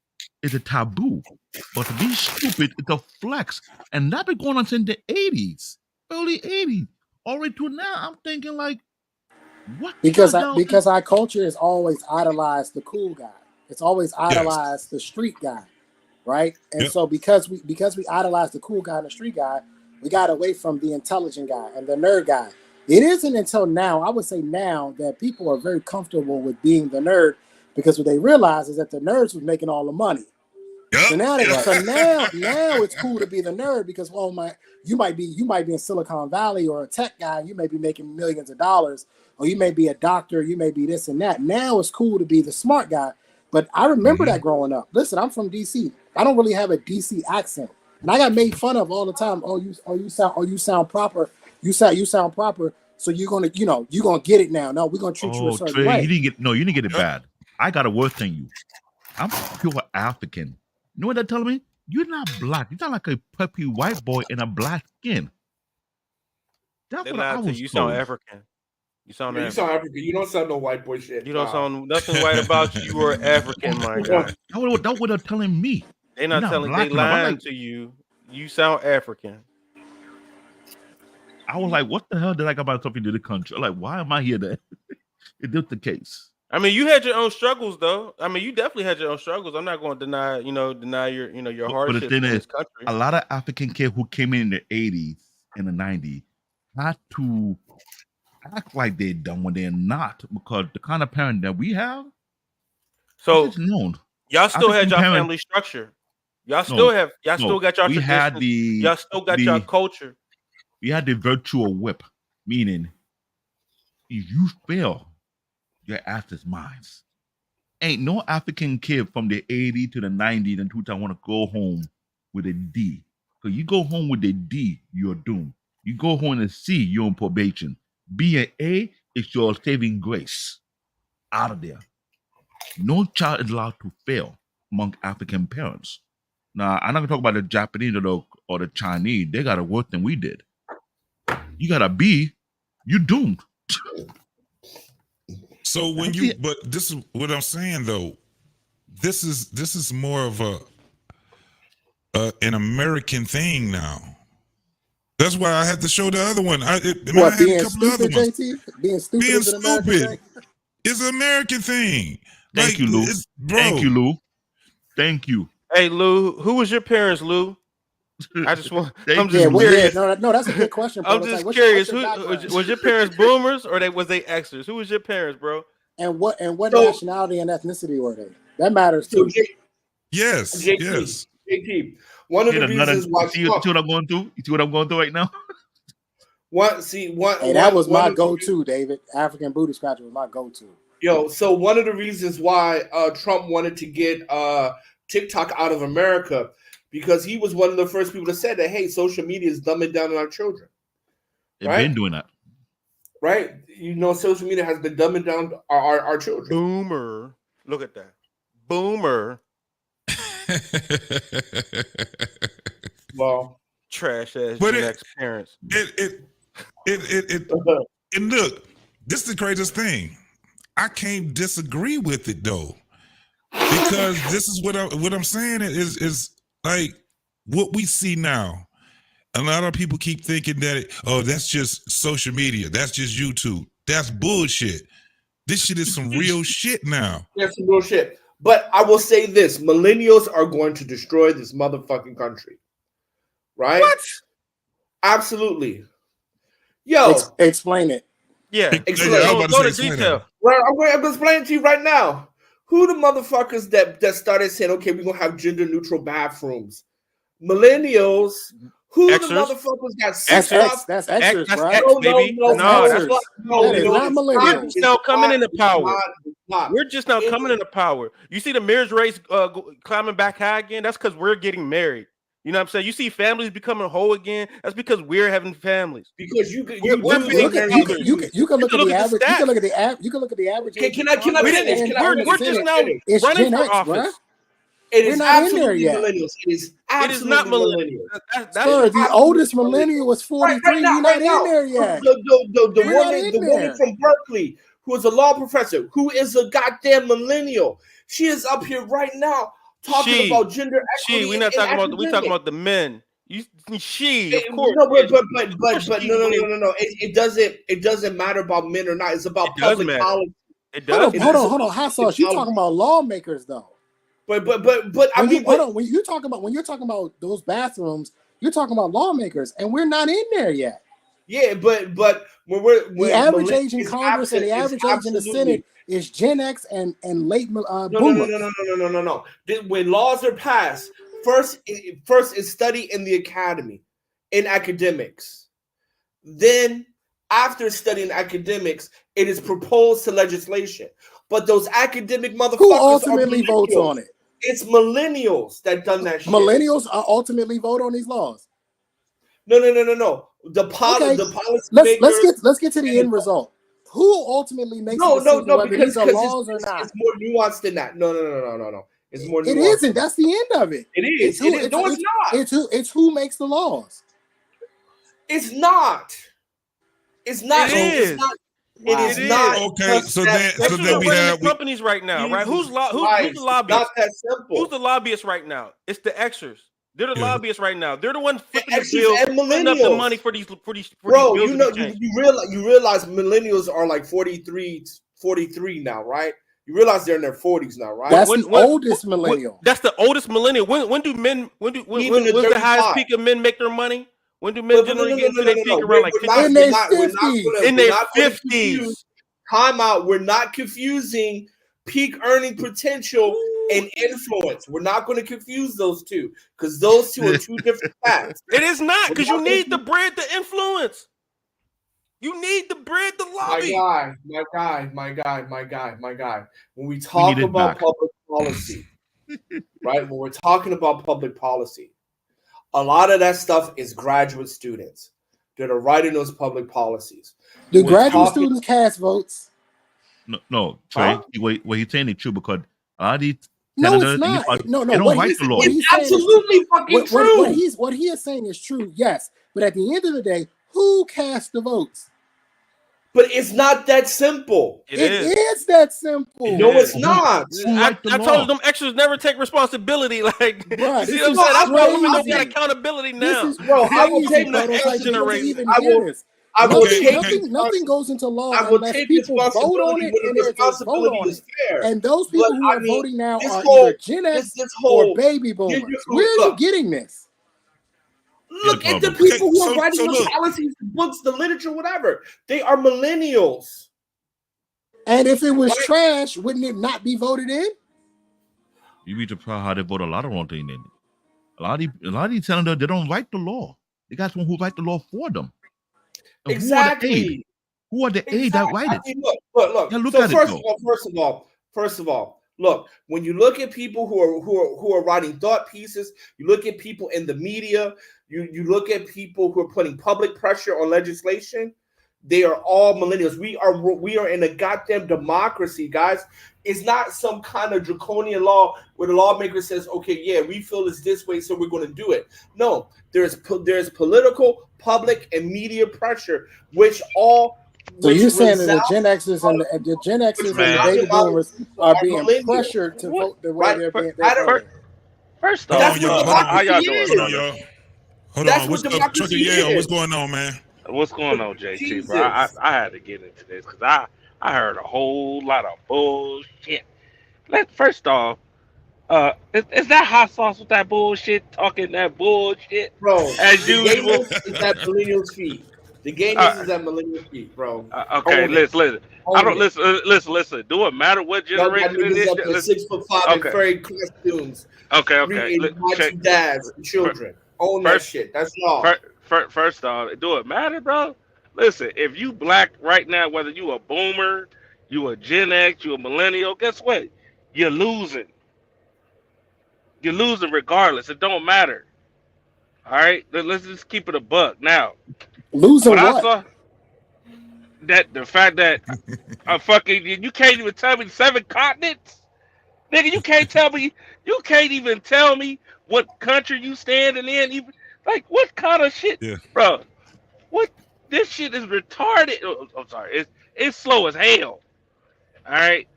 is a taboo, but to be stupid is a flex, and that been going on since the 80s, early 80s, all the way to now. I'm thinking like, what? Because the hell is- because our culture has always idolized the cool guy. It's always idolized the street guy, right? And Yep. so because we idolize the cool guy and the street guy, we got away from the intelligent guy and the nerd guy. It isn't until now, I would say now, that people are very comfortable with being the nerd, because what they realize is that the nerds was making all the money. So now now it's cool to be the nerd because you might be in Silicon Valley or a tech guy, you may be making millions of dollars, or you may be a doctor, you may be this and that. Now it's cool to be the smart guy. But I remember that growing up. Listen, I'm from DC. I don't really have a DC accent, and I got made fun of all the time. You sound proper. You sound proper. So you're gonna get it now. No, we're gonna treat you a certain Trey, way. you didn't get it bad. I got a worse than you. I'm pure African. You know what they're telling me? You're not black. You're not like a preppy white boy in a black skin. That's They what I lied to was you. You sound told. African. You sound You African. sound African. You don't sound no white boy shit. You don't sound nothing white about you. You are African, my guy. That's what they're telling me. They not You're telling. black They enough. I'm lying like- to you. You sound African. I was like, what the hell did I got about something to the country? I'm like, why am I here? That it is the case. I mean, you had your own struggles, though. I mean, you definitely had your own struggles. I'm not going to deny your, your But hardships the thing in is, this country. a lot of African kids who came in the 80s and the 90s had to act like they're dumb when they're not, because the kind of parent that we have, So it's known. y'all still had African your parent- family structure. Y'all No, still have. Y'all no, still got your we traditions. had Y'all still got your culture. We had the virtual whip, meaning if you fail, your ass is mine. Ain't no African kid from the 80s to the 90s and 2000 want to go home with a D. Because you go home with a D, you're doomed. You go home with a C, you're on probation. B and A is your saving grace. Out of there. No child is allowed to fail among African parents. Now, I'm not gonna talk about the Japanese or the Chinese. They got it worse than we did. You got a B, you doomed. So when but this is what I'm saying though. This is more of an American thing now. That's why I had to show the other one. I had Being a couple of other stupid, ones. JT? Being stupid Being is an American stupid. thing? It's an American thing. Thank you, Lou. Bro. Thank you, Lou. Thank you. Hey, Lou, who was your parents, Lou? I just want. I'm Thank just you. curious. No, that's a good question, bro. I'm It's just like, what's curious. your Who background? was your parents boomers or was they Xers? Who was your parents, bro? And what nationality and ethnicity were they? That matters too. Yes. JT, one of the reasons why you see what I'm going through? You see what I'm going through right now? Hey, that was my go-to, David. African booty scratcher was my go-to. Yo, so one of the reasons why Trump wanted to get TikTok out of America, because he was one of the first people that said that, hey, social media is dumbing down on our children. They've Right? been doing that. Right? You know, social media has been dumbing down our children. Boomer. Look at that. Boomer. Well, trash ass But Gen it- X parents. And look, this is the craziest thing. I can't disagree with it though, because this is what I'm saying is like what we see now. A lot of people keep thinking that that's just social media, that's just YouTube. That's bullshit. This shit is some real shit now. That's some real shit. But I will say this: millennials are going to destroy this motherfucking country. Right? What? Absolutely. Yo, Explain it. Yeah. Explain. Yeah, I was about to Go say, to explain detail. that. Right, I'm going to explain it to you right now. Who the motherfuckers that started saying, okay, we're gonna have gender neutral bathrooms? Millennials. Who Xers? the motherfuckers got That's six X. That's Xers, That's right? X, baby. No, No, that's that's Xers. That is not We're millennials. just now coming into power. It's not. We're just now coming into power. You see the marriage rates climbing back high again. That's because we're getting married. You know what I'm saying? You see families becoming whole again. That's because we're having families. Because we're being You can look at fathers. the average. You can look at the average. You can look at the average. age Can of I finish? Congress and We're just now It's running Gen for X, office. bruh. It We're is not in there absolutely yet. millennials. It is It absolutely is not millennials. millennials. That's Sir, the oldest millennial was 43. Right now, We're not right now. in there yet. The We're not woman, in the woman there. from Berkeley, who is a law professor, who is a goddamn millennial. She is up here right now talking about gender equity. We're not talking about. We talking academic. about the men. She, of course. No, but she no. wins. It doesn't matter about men or not. It's about It does public matter. policy. It does. Hold on. Hot sauce. You talking about lawmakers though? But I mean, hold on. When you're talking about those bathrooms, you're talking about lawmakers, and we're not in there yet. yeah, but when The average age in is Congress and the absent, average is age in the absolutely- Senate is Gen X and late boomers. No. When laws are passed, first is study in the academy, in academics. Then, after studying academics, it is proposed to legislation. But those academic motherfuckers Who ultimately votes millennials. on it? It's millennials that done that shit. Millennials ultimately vote on these laws. No. The Okay, policy let's get to the end result. Who ultimately makes the decision whether these are laws or not? it's more nuanced than that. No. It's more nuanced. It isn't. That's the end of it. It is. It's It is. No, it's not. It's who makes the laws. It's not. It's not. It is. It's not. Wow. It is It not. is. Okay, so then we running have the companies right now, right? Who's Christ, the lobbyist? not that simple. Who's the lobbyist right now? It's the Xers. They're the Yeah. lobbyists right now. They're the ones flipping the Xers bills, and putting up the millennials. money for these Bro, bills you to know, be changed. you realize millennials are like 43 now, right? You realize they're in their 40s now, right? That's the oldest millennial. That's the oldest millennial. When do men? When Even the when's the highest 35. peak of men make their money? When do men generally get to their peak no. around like We're not- 50? we're not gonna- In we're their not gonna 50s. confuse- Time out. We're not confusing peak earning potential and influence. We're not going to confuse those two because those two are two different facts. It is not because We're you not need the gonna- bread to influence. You need the bread to lobby. My guy. When we talk need it about back. public policy, right? When we're talking about public policy, a lot of that stuff is graduate students that are writing those public policies. Do We're graduate talking- students cast votes? No, Trey. Huh? What he's saying is true because a lot of these No, senators, it's not. they No. don't What write he's, the law. what he's saying is true. absolutely fucking true. What he is saying is true. Yes, but at the end of the day, who casts the votes? But it's not that simple. It It is. is that simple. No, it's not. I told you them extras never take responsibility. Like, Bruh, see this what I'm saying? is That's why women don't crazy. get accountability This now. is Bro, I will crazy, take bro. the It's like, generation. to even I hear will- this. I will Nothing, take nothing goes into law I will unless take people vote on responsibility it when and the there's a vote responsibility on is it. fair. And those people But, who I are mean, voting now this are whole- either Gen X this or whole- baby boomers. Where are you look. getting this? Look at the Okay, people who are so writing the look. policies, the books, the literature, whatever. They are millennials. And if it was Right. trash, wouldn't it not be voted in? You be surprised how they vote a lot of wrong things in it. A lot of these senators, they don't write the law. They got someone who write the law for them. And Exactly. Who are the aid that write I it? mean, look. Yeah, look So at it, first though. of all, look. When you look at people who are writing thought pieces, you look at people in the media, you look at people who are putting public pressure on legislation. They are all millennials. We are in a goddamn democracy, guys. It's not some kind of draconian law where the lawmaker says, okay, yeah, we feel it's this way, so we're going to do it. No, there's political, public, and media pressure, which all. So you're saying that the Gen Xers and the Gen Xers and the baby boomers are being pressured to vote the way they're being. First off, how y'all doing? Hold on. What's up, Chuck and Yale? What's going on, man? What's going on, JT, bro? I had to get into this because I heard a whole lot of bullshit. First off, is that hot sauce with that bullshit, talking that bullshit? Bro, as usual. Is that millennials' feet. The game is at millennial feet, bro. Okay, listen. I don't listen. Do it matter what generation it is? Up to 6'5" in fairy costumes. Okay. Watching dads and children. Own that shit. That's all. First off, do it matter, bro? Listen, if you black right now, whether you a boomer, you a Gen X, you a millennial, guess what? You're losing. You're losing regardless. It don't matter. All right? Let's just keep it a buck. Now, losing what? I saw that the fact that you can't even tell me 7 continents? Nigga, you can't even tell me what country you standing in. Even like what kind of shit, bro? What this shit is retarded. I'm sorry, it's slow as hell. All right.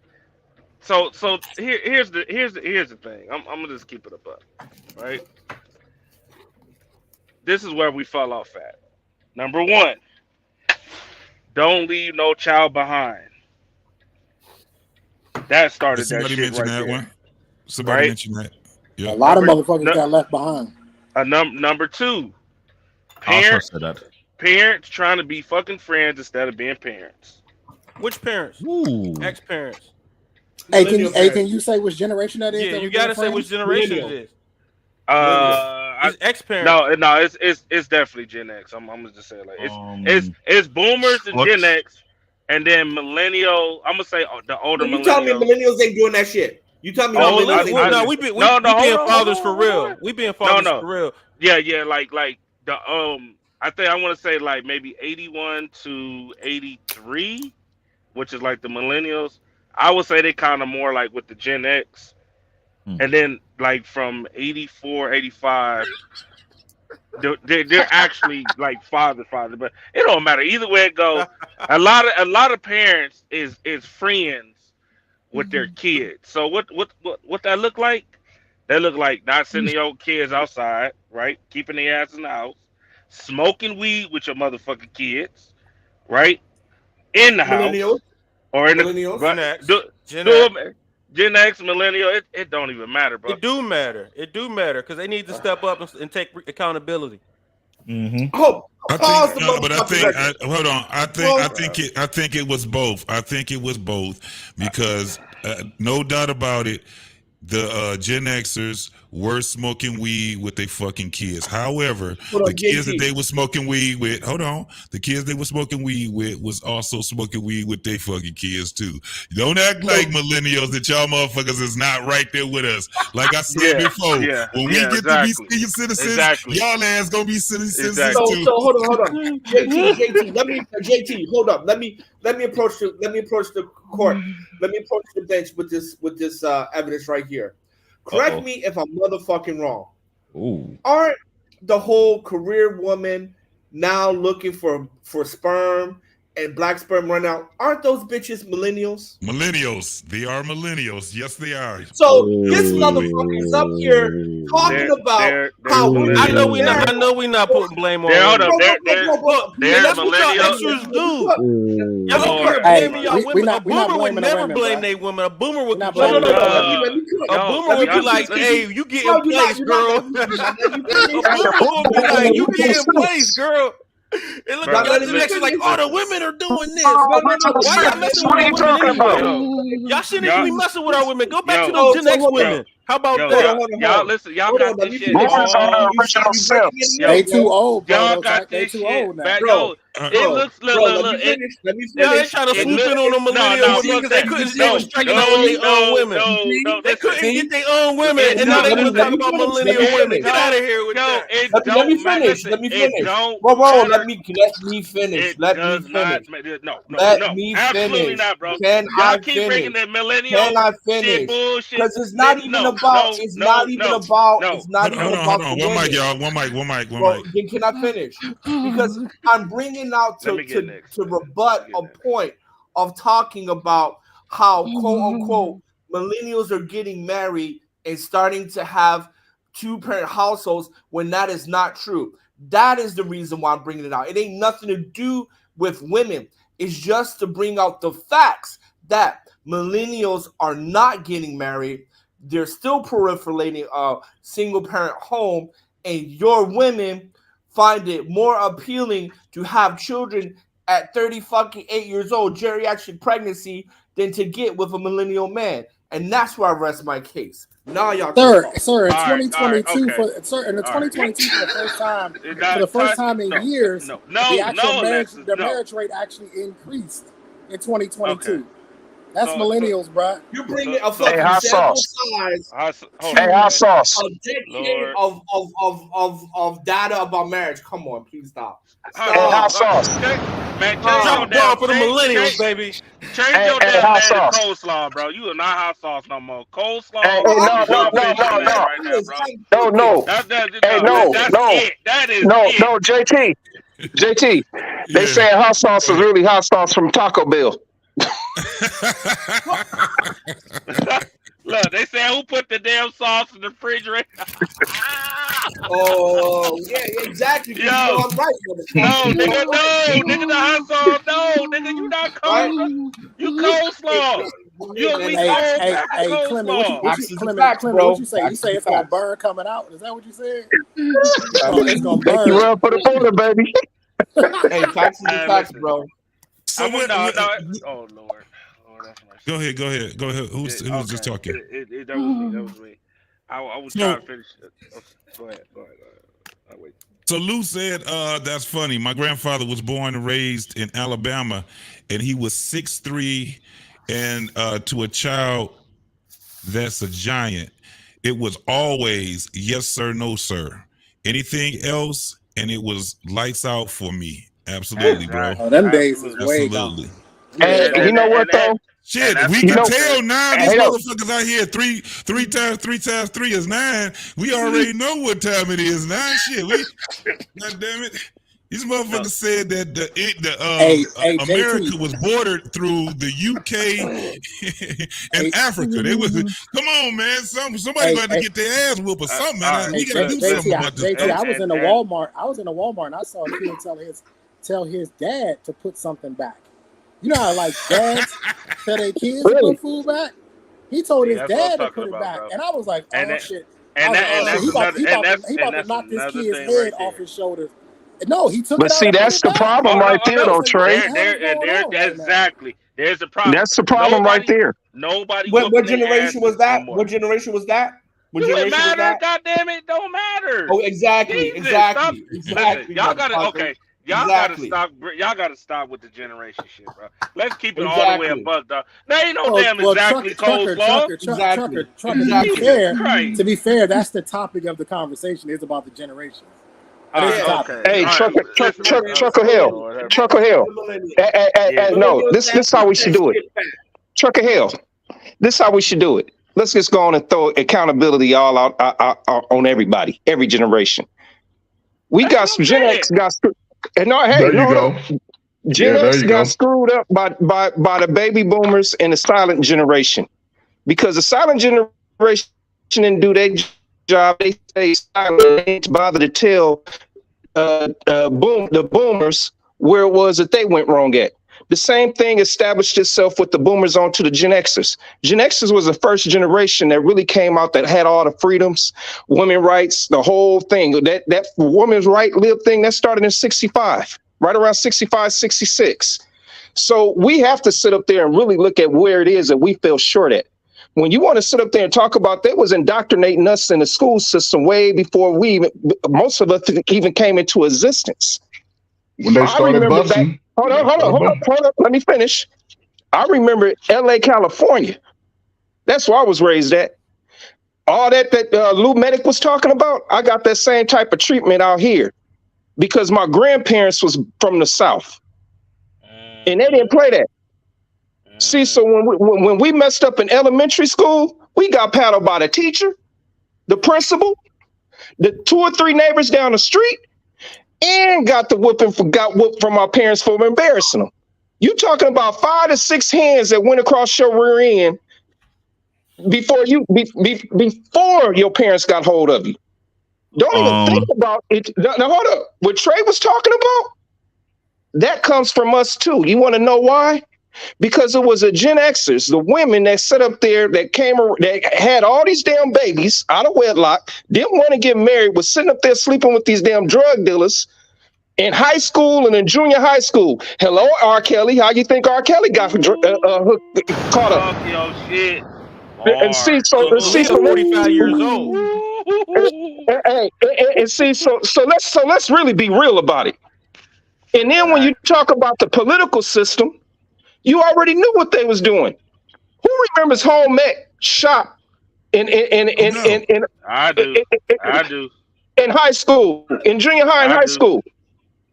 So here's the thing. I'm gonna just keep it a buck, right? This is where we fall off at. Number 1, don't leave no child behind. That started that shit right there. One. Somebody mentioned that. Yeah. A lot of motherfuckers got left behind. Number 2, parents trying to be fucking friends instead of being parents. Which parents? Ex-parents. Hey, can you say which generation that is? Yeah, you gotta say which generation it is. It's ex-parents. No, it's definitely Gen X. I'm gonna just say it like it's boomers and Gen X, and then millennial. I'm gonna say the older millennials. You tell me millennials ain't doing that shit. You tell me we being fathers for real. We being fathers for real. Yeah, like the I think I want to say like maybe 81 to 83, which is like the millennials. I would say they kind of more like with the Gen X. And then like from 84, 85, they're actually like father, but it don't matter. Either way it goes, a lot of parents is friends with their kids. So what that look like? They look like not sending your kids outside, right? Keeping their ass in the house, smoking weed with your motherfucking kids, right? In the house. Or in the Gen X, millennial, it don't even matter, bro. It do matter because they need to step up and take accountability. Hold on. I think it was both. I think it was both because no doubt about it, the Gen Xers were smoking weed with their fucking kids. However, the kids that they were smoking weed with, the kids they were smoking weed with was also smoking weed with their fucking kids too. Don't act like millennials that y'all motherfuckers is not right there with us. Like I said before, when we get to be senior citizens, y'all ass gonna be citizens too. So hold on. JT, hold up. Let me approach the court. Let me approach the bench with this evidence right here. Correct me if I'm motherfucking wrong. Aren't the whole career woman now looking for sperm and black sperm run out? Aren't those bitches millennials? Millennials. They are millennials. Yes, they are. So this motherfucker is up here talking about how I know we not putting blame on them. That's what y'all extras do. A boomer would never blame their women. A boomer would be like, "Hey, you get in place, girl." A boomer would be like, "You get in place, girl." It look like the next like, "Oh, the women are doing this." Why y'all messing with our women? Y'all shouldn't even be messing with our women. Go back to those Gen X women. How about that? Y'all listen. Y'all got this shit. They too old, bro. Y'all got this shit. It looks look. Let me finish. Let me Now they finish. try to It swoop look- in on the millennials because they couldn't they was striking out with their own women. They couldn't get their own women, and now they want to talk about millennial women. Get out of here with that. Let me finish. Let me finish. Whoa, let me finish. Let me finish. No, Let me absolutely finish. not, bro. Can Y'all I keep bringing finish? that millennial Can I shit finish? bullshit. Because it's not even about. It's not even about. It's not even Hold about on. the One mic, women. y'all. One mic. Well, then can I finish? Because I'm bringing out to rebut a point of talking about how quote unquote millennials are getting married and starting to have 2-parent households when that is not true. That is the reason why I'm bringing it out. It ain't nothing to do with women. It's just to bring out the facts that millennials are not getting married. They're still proliferating a single parent home, and your women find it more appealing to have children at 8 years old, geriatric pregnancy, than to get with a millennial man. And that's where I rest my case. Now y'all can Sir, in talk. 2022 okay. in the 2022 for the first time in years, no, the actual Alexis, marriage rate actually increased in 2022. Okay. That's millennials, bro. You bring a fucking hot sample sauce. size Hold to on, hot sauce. a decade of data about marriage. Come on, please stop. Hot sauce. Man, change your damn for the millennials, baby. Change your damn name to coleslaw, bro. You are not hot sauce no more. Coleslaw. No. That is No, it. no, JT, they saying hot sauce is really hot sauce from Taco Bell. Look, they say who put the damn sauce in the refrigerator? Oh, yeah, exactly. Yo, I'm right. no, nigga, the hot sauce, no, nigga, you not cold, you coleslaw. You we Hey, Clement, what you say? You say it's gonna burn coming out? Is that what you said? It's gonna burn. You run for the border, baby. Hey, facts is the facts, bro. So Oh Lord. Go ahead. Who's just talking? That was me. I was trying to finish it. Go ahead. I'll wait. So Lou said, that's funny. My grandfather was born and raised in Alabama, and he was 6'3", and to a child, that's a giant. It was always yes, sir, no, sir. Anything else, and it was lights out for me. Absolutely, bro. Oh, them days is way gone. And you know what though? Shit, we can tell now. These motherfuckers out here, three times 3 is 9. We already know what time it is now. Shit, God damn it. These motherfuckers said that America was bordered through the UK and Africa. They was, come on, man. Somebody got to get their ass whooped or something. Man. We got to do something about this. JT, I was in the Walmart and I saw a kid tell his dad to put something back. You know how like dads tell their kids to put food back? He told his dad to put it back. Bro. And I was like, oh shit. He about to knock this kid's head off his shoulders. No, he took it out. But see, that's the problem right there, though, Trey. Exactly. There's the problem. That's the problem right there. Nobody. What generation was that? What generation was that? What generation was that? God damn it, don't matter. Oh, exactly. Jesus, Exactly. Y'all gotta Y'all gotta stop with the generation shit, bro. Let's keep it all the way above, dog. There ain't no damn exactly coleslaw. To be fair, that's the topic of the conversation. Is about the generation. Hey, Trucker Hill. No, this is how we should do it. Trucker Hill. This is how we should do it. Let's just go on and throw accountability all out on everybody, every generation. We got some Gen X got screwed. Gen X got screwed up by the baby boomers and the silent generation, because the silent generation didn't do their job. They stay silent. They didn't bother to tell the boomers where it was that they went wrong at. The same thing established itself with the boomers onto the Gen Xers. Gen Xers was the first generation that really came out that had all the freedoms, women rights, the whole thing. That women's right live thing, that started in 65, right around 65, 66. So we have to sit up there and really look at where it is that we fell short at. When you want to sit up there and talk about that was indoctrinating us in the school system way before most of us even came into existence. when they started busting. Hold on. Let me finish. I remember L.A., California. That's where I was raised at. All that Lou Medic was talking about, I got that same type of treatment out here because my grandparents was from the South, and they didn't play that. See, so when we messed up in elementary school, we got paddled by the teacher, the principal, the 2 or 3 neighbors down the street, and got whooped from our parents for embarrassing them. You talking about 5 to 6 hands that went across your rear end before your parents got hold of you. Don't even think about it. Now hold up. What Trey was talking about, that comes from us too. You want to know why? Because it was the Gen Xers, the women that sat up there that had all these damn babies out of wedlock, didn't want to get married, was sitting up there sleeping with these damn drug dealers in high school and in junior high school. Hello, R. Kelly. How you think R. Kelly got caught up? Fuck your shit. And see, so 45 years old. And see, so let's really be real about it. And then when you talk about the political system, you already knew what they was doing. Who remembers Home Ec shop in I do. In high school, in junior high and high school.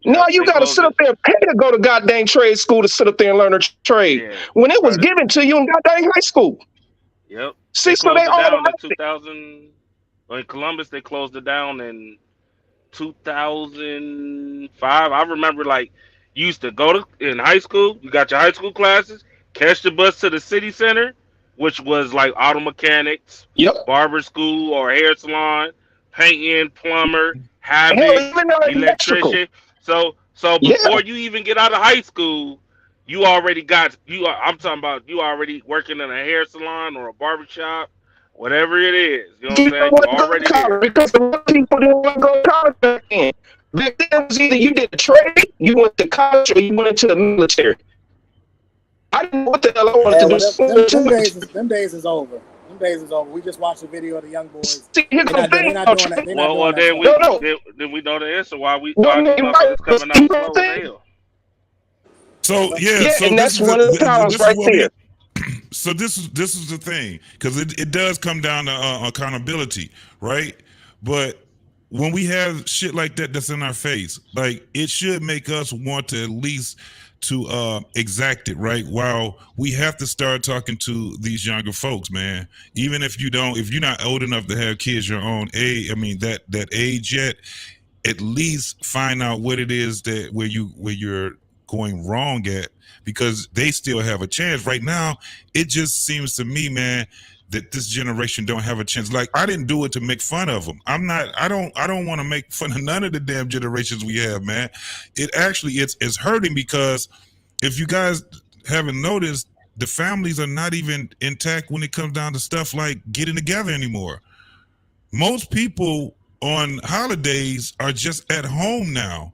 Now you got to sit up there and pay to go to goddamn trade school to sit up there and learn a trade when it was given to you in goddamn high school. Yep. See, so they all down in 2000. In Columbus, they closed it down in 2005. I remember, like, you used to go in high school. You got your high school classes, catch the bus to the city center, which was like auto mechanics, barber school or hair salon, painting, plumber, electrician. So before you even get out of high school, you already I'm talking about you already working in a hair salon or a barber shop, whatever it is. You know what I'm saying? You're already there. Because the people didn't want to go to college back then. Back then it was either you did a trade, you went to college, or you went into the military. I didn't know what the hell I wanted to do. Them days is over. Them days is over. We just watched a video of the young boys. See, here's the thing. Then we know the answer why these motherfuckers coming out slow as hell. So and that's one of the problems right there. So this is the thing, because it does come down to accountability, right? But when we have shit like that's in our face, like, it should make us want to at least to exact it, right? While we have to start talking to these younger folks, man. Even if you're not old enough to have kids your own age, that age yet, at least find out what it is that where you're going wrong at, because they still have a chance. Right now, it just seems to me, man, that this generation don't have a chance. Like, I didn't do it to make fun of them. I don't want to make fun of none of the damn generations we have, man. It actually it's hurting, because if you guys haven't noticed, the families are not even intact when it comes down to stuff like getting together anymore. Most people on holidays are just at home now.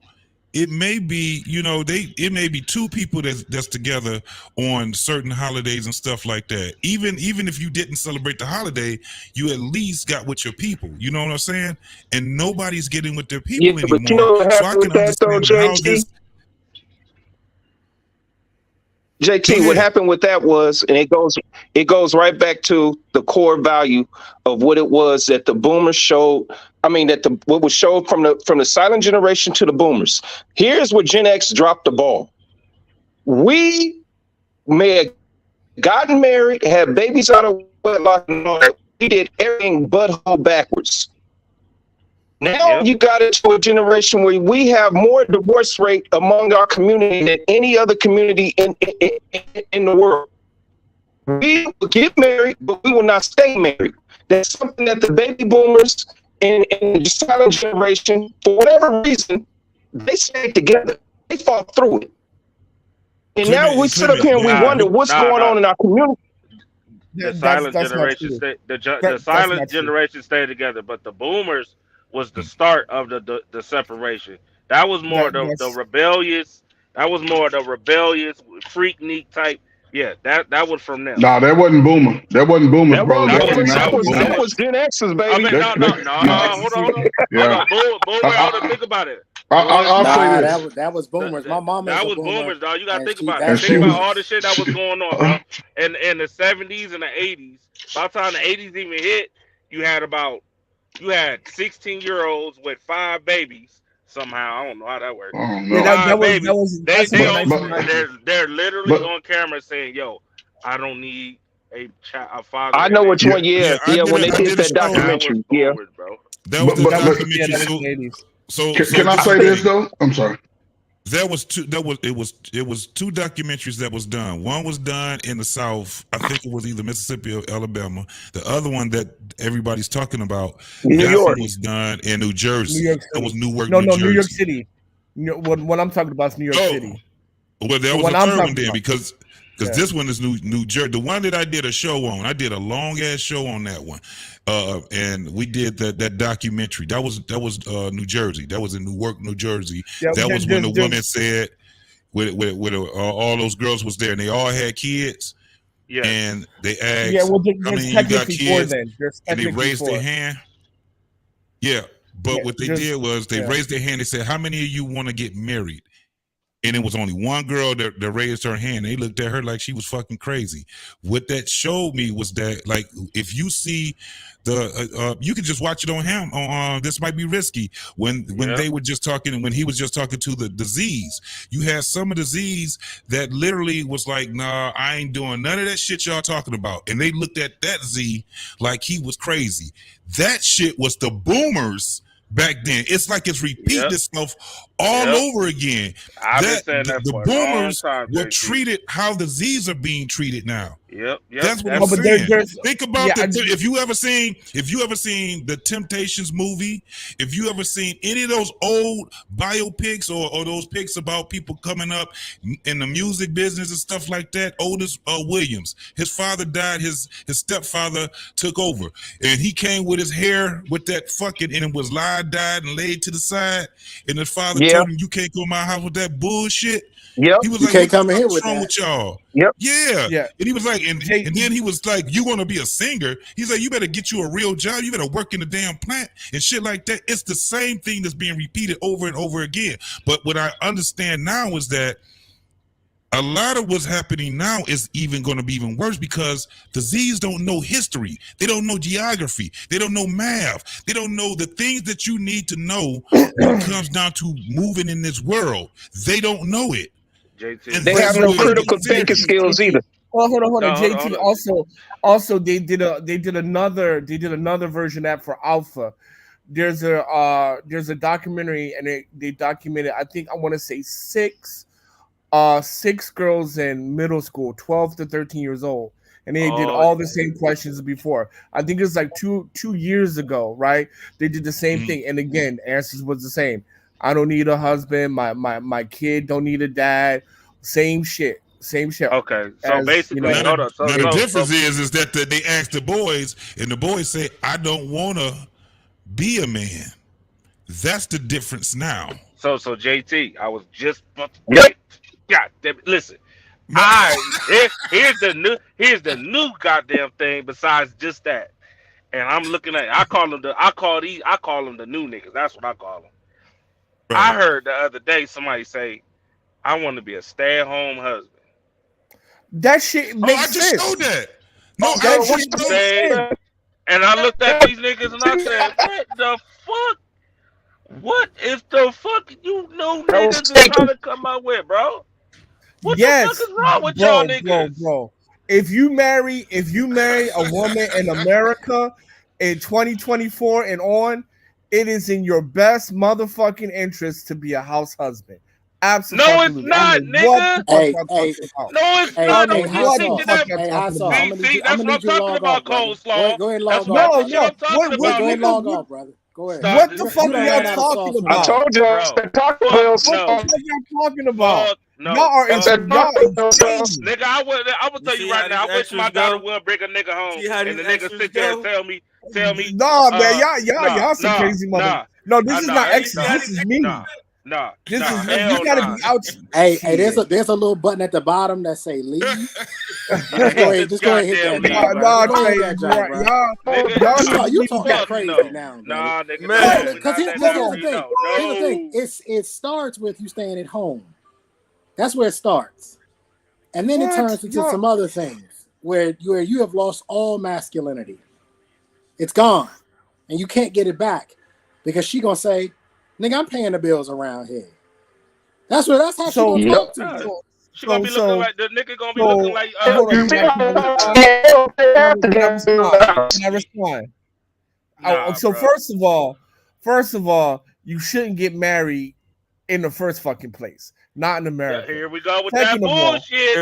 It may be, it may be 2 people that's together on certain holidays and stuff like that. Even if you didn't celebrate the holiday, you at least got with your people. You know what I'm saying? And nobody's getting with their people anymore. But you know what happened with that though, JT? JT, what happened with that was, and it goes right back to the core value of what it was that the boomers showed. What was showed from the silent generation to the boomers. Here's where Gen X dropped the ball. We may have gotten married, had babies out of wedlock, and all that. We did everything butthole backwards. Now you got into a generation where we have more divorce rate among our community than any other community in the world. We will get married, but we will not stay married. That's something that the baby boomers and the silent generation, for whatever reason, they stayed together. They fought through it. And now we sit up here and we wonder what's going on in our community. The silent generation stayed together, but the boomers was the start of the separation. That was more the rebellious. That was more the rebellious freaknik type. Yeah, that was from them. Nah, that wasn't boomer. That wasn't boomer, bro. That was Gen X's, baby. Hold on. Boomer, think about it. I'll say Nah, this. that was boomers. My mom is That a was boomer, boomers, dog. You gotta and think she about that's that. Think true. about all the shit that was going on, bro. In the 70s and the 80s. By the time the 80s even hit, you had 16-year-olds with 5 babies. Somehow, I don't know how that works. Oh, no. Yeah, Five babies. that's They about on, 1990. they're literally but- on camera saying, "Yo, I don't need a father." I know which one. Yeah, I when they did did a that show. documentary. Yeah. Boomers, bro. That was the documentary. Yeah, So Can I this say is the this thing. though? I'm sorry. It was two documentaries that was done. One was done in the South. I think it was either Mississippi or Alabama. The other one that everybody's talking about, New that York. one was done in New Jersey. New York That City. was Newark, No, New no, Jersey. New York City. What I'm talking about is New York City. Well, that The was one the I'm third one talking then about. because this one is New Jersey. The one that I did a show on, I did a long ass show on that one, and we did that documentary. That was New Jersey. That was in Newark, New Jersey. Yeah, That was when the there's- woman said, with all those girls was there, and they all had kids. Yeah. And they asked, Yeah, well, how there's many you got technically four kids? then. There's And they technically raised four. their hand. Yeah, but Yeah, what they just- did was they yeah. raised their hand. They said, "How many of you want to get married?" And it was only one girl that raised her hand. They looked at her like she was fucking crazy. What that showed me was that, like, if you see you can just watch it on him. This might be risky. When they were just talking, when he was just talking to the Z's, you had some of the Z's that literally was like, "Nah, I ain't doing none of that shit y'all talking about." And they looked at that Z like he was crazy. That shit was the boomers back then. It's like it's repeating itself all over again. I've been saying that the for a long boomers time, were JT. treated how the Z's are being treated now. Yep. That's what I'm No, but saying. there's- Think about yeah, if you ever seen the Temptations movie, if you ever seen any of those old biopics or those pics about people coming up in the music business and stuff like that. Otis Williams, his father died, his stepfather took over, and he came with his hair with that fucking, and it was dyed and laid to the side, and his father told him, "You can't go to my house with that bullshit." Yep. He was You like, can't "What come the in here fuck's with wrong that." with y'all?" Yep. Yeah. And he was like, and then he was like, "You want to be a singer?" He's like, "You better get you a real job. You better work in the damn plant and shit like that." It's the same thing that's being repeated over and over again. But what I understand now is that a lot of what's happening now is even going to be even worse because the Z's don't know history. They don't know geography. They don't know math. They don't know the things that you need to know when it comes down to moving in this world. They don't know it. JT. They have no critical thinking skills either. Oh, hold on. No, JT. hold on. Also, they did another version app for Alpha. There's a documentary, and they documented. I think I want to say six girls in middle school, 12 to 13 years old, and they did all the same questions before. I think it was like two years ago, right? They did the same thing, and again, answers was the same. I don't need a husband. My kid don't need a dad. Same shit. Okay, so basically, Now, hold on. So, now the so- difference so- is that they asked the boys, and the boys say, "I don't want to be a man." That's the difference now. So JT, I was just Yep. God damn it, listen. Here's the new goddamn thing besides just that. And I'm looking at I call them the new niggas. That's what I call them. I heard the other day somebody say, "I want to be a stay-at-home husband." That shit makes I just sense. showed that. No, that I shit just makes Say- sense. And I looked at these niggas and I said, "What the fuck? What if the fuck you know niggas is trying to come out with, bro? What the fuck is wrong with y'all niggas?" Bro. If you marry a woman in America in 2024 and on, it is in your best motherfucking interest to be a house husband. Absolutely. No, it's not, nigga. No, Hey, it's not. I'm What talking the about. fuck Hey, I'm Hassel, talking about. See, that's what I'm talking about, coleslaw. Go ahead and log That's off. what I'm talking about. Go ahead and nigga. log off, brother. Go ahead. What the fuck You are done y'all ran out of talking sauce, about? I told y'all, it's the Taco Bell What sauce. the fuck are y'all talking about? No, Y'all are It's a Taco Bell sauce. nigga, I would tell you right now. I wish my daughter would bring a nigga home, See how and the these nigga extras sit there and go? tell me. Nah, man, y'all some crazy mother. No, this is not Nah, extra. nah. This is me. Nah. Nah, This nah, is hell you gotta nah. be out. Hey, Shit. there's a little button at the bottom that say leave. Just go ahead and hit that. Goddamn Joint, leave, bro. Nah, Go ahead Trey, that joint, bro. y'all You need talking to- crazy no. now, brother. Nah, nigga, No, no. because here's the thing. Here's the thing. It starts with you staying at home. That's where it starts, and then it What? turns into No. some other things where you have lost all masculinity. It's gone, and you can't get it back because she gonna say, "Nigga, I'm paying the bills around here." That's how she So- gonna talk to Nah. you. She gonna be So- looking like the nigga gonna be so- looking like hold on, can I respond? Nah, so bro. first of all, you shouldn't get married in the first fucking place, not in America. Here we go with Second that of all- bullshit.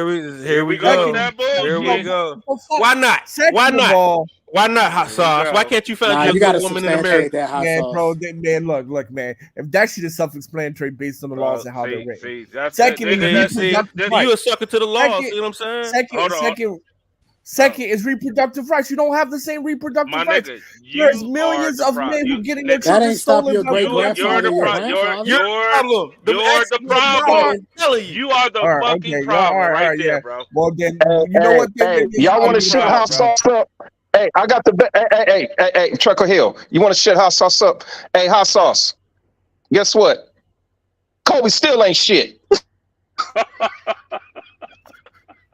Here we go go. with that bullshit. Here we go. Well, Why not? Second Why of not? all, Why not hot sauce? go. Why can't you find Nah, a you gotta woman in substantiate America? that hot man, sauce. bro, man, look, man. If that shit is self-explanatory based on the laws and how they're written. See, that's Secondly, nigga, that's- reproductive right. You a sucker to the law. Second- See what I'm saying? Hold on. Second is reproductive rights. You don't have the same reproductive My rights. nigga, There's you millions are the of pro- men you- who getting their nigga, That children ain't stop stolen your by great women. grandfather, your grandfather. You're the problem. The You are the All right, fucking okay, problem all right yeah. there, bro. Well, then you know what? Hey, y'all want to shit hot sauce up? Hey, I got the hey, Trucker Hill. You want to shit hot sauce up? Hey, hot sauce. Guess what? Kobe still ain't shit.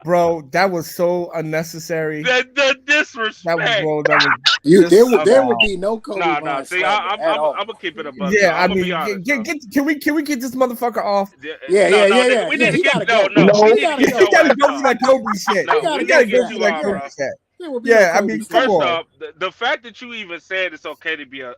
Bro, that was so unnecessary. The disrespect. That was, bro, that was There would be no Kobe Nah. Bryant See, slander I'm at all. gonna keep it a buck. yeah. I I'm gonna mean, be honest. can we get this motherfucker off? Yeah, yeah. We need to He get gotta go. no. No, We he need to gotta get go. your We gotta ass go off. through that Kobe shit. No, we we gotta gotta go get through you that off, Kobe bro. shit. There would be Yeah, no I Kobe mean, come slander. First on. off, the fact that you even said it's okay to be a